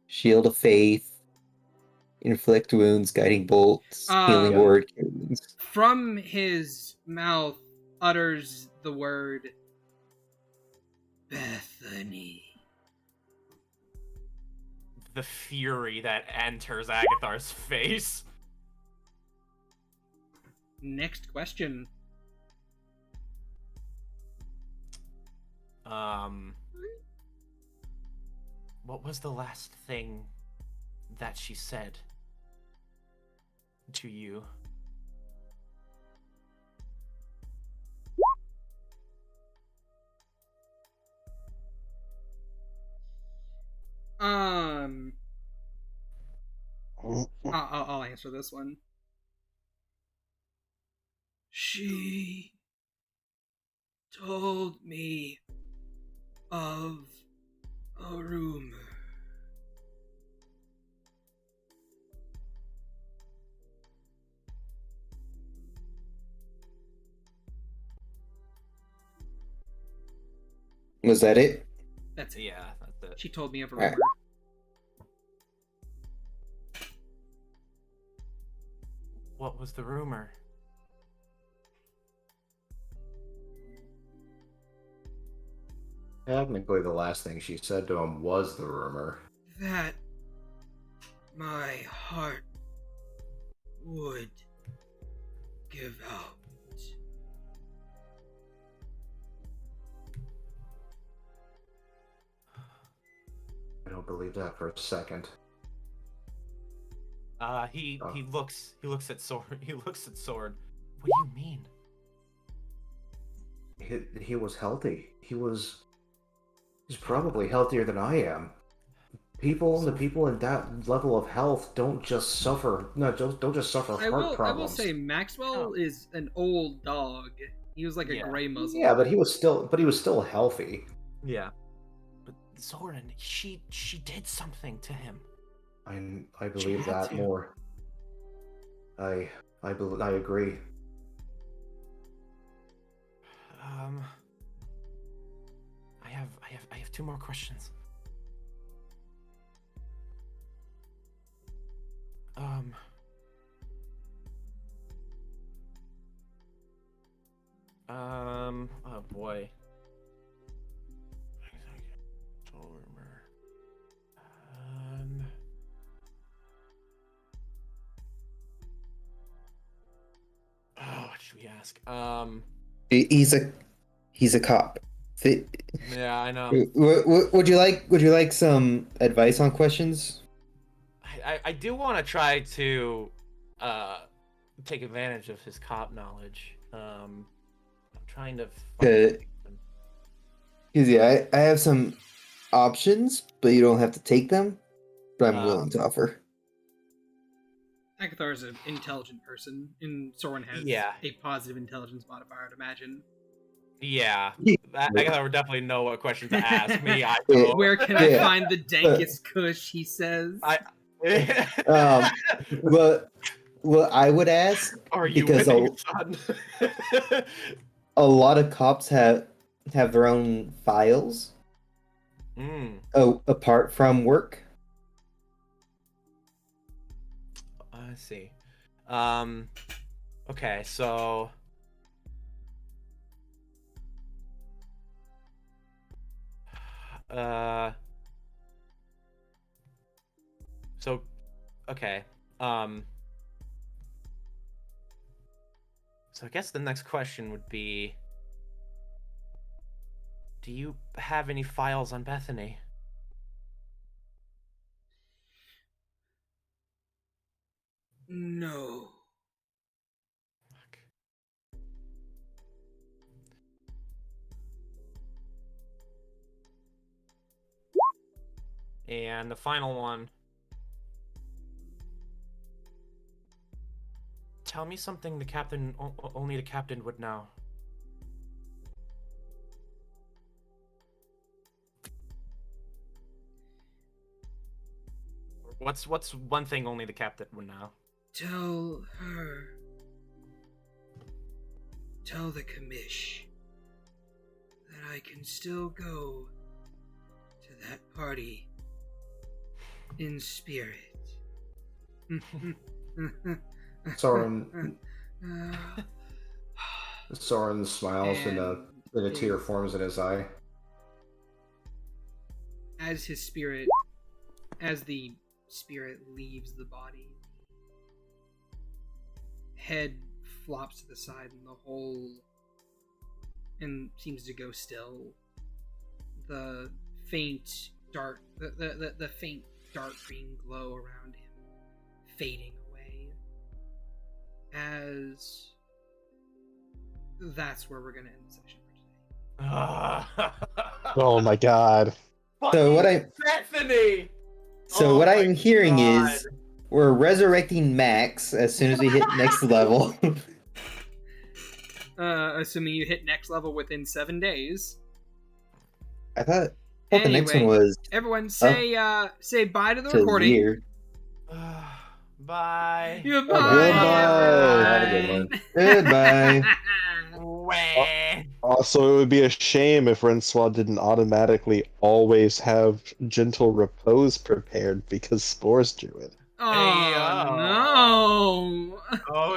shield of faith, inflict wounds, guiding bolts, healing Yeah. word, cure wounds. From his mouth utters the word Bethany. The fury that enters Agathar's face. Next question. What was the last thing that she said to you? I'll answer this one. She told me of a rumor. Was that it? That's it. Yeah, that's it. She told me of a Alright. rumor. What was the rumor? Technically, the last thing she said to him was the rumor. That my heart would give out. I don't believe that for a second. He Oh. looks at Sword. He looks at Sword. What do you mean? He was healthy. He's probably healthier than I am. The people in that level of health don't just suffer. No, don't just suffer heart I will problems. say Maxwell Oh. is an old dog. He was like a Yeah. gray muzzle. Yeah, but he was still healthy. Yeah. But Zoran, she did something to him. I believe had that to. more. I agree. I have two more questions. Oh boy. What should we ask? He's a cop. Yeah, I know. Would you like some advice on questions? I do want to try to take advantage of his cop knowledge. I'm trying to. Cause yeah, I have some options, but you don't have to take them. But I'm willing to offer. Akathar is an intelligent person, and Soren has Yeah. a positive intelligence modifier, I'd imagine. Yeah. Yeah. I would definitely know what questions to ask me. I Yeah. know. Where can I Yeah. find the dankest kush, he says. Well, I would ask Are you because winning, son? a lot of cops have their own files. Apart from work. I see. Okay, so okay. So I guess the next question would be, do you have any files on Bethany? No. And the final one. Tell me something the captain only the captain would know. What's one thing only the captain would know? Tell her. Tell the commish that I can still go to that party in spirit. Soren smiles and a tear forms in his eye. As the spirit leaves the body, head flops to the side and the whole and seems to go still. The faint dark the faint dark green glow around him fading away. As that's where we're gonna end the session for today. Oh my god. So what Bethany! what my I'm hearing God. is we're resurrecting Max as soon as we hit next level. Assuming you hit next level within 7 days. I thought the next one Anyway, was everyone say bye to the to recording. year. Bye. Goodbye. Goodbye. Wah. Also, it would be a shame if Rensois didn't automatically always have gentle repose prepared because spores do it. Oh Hey, no. Oh,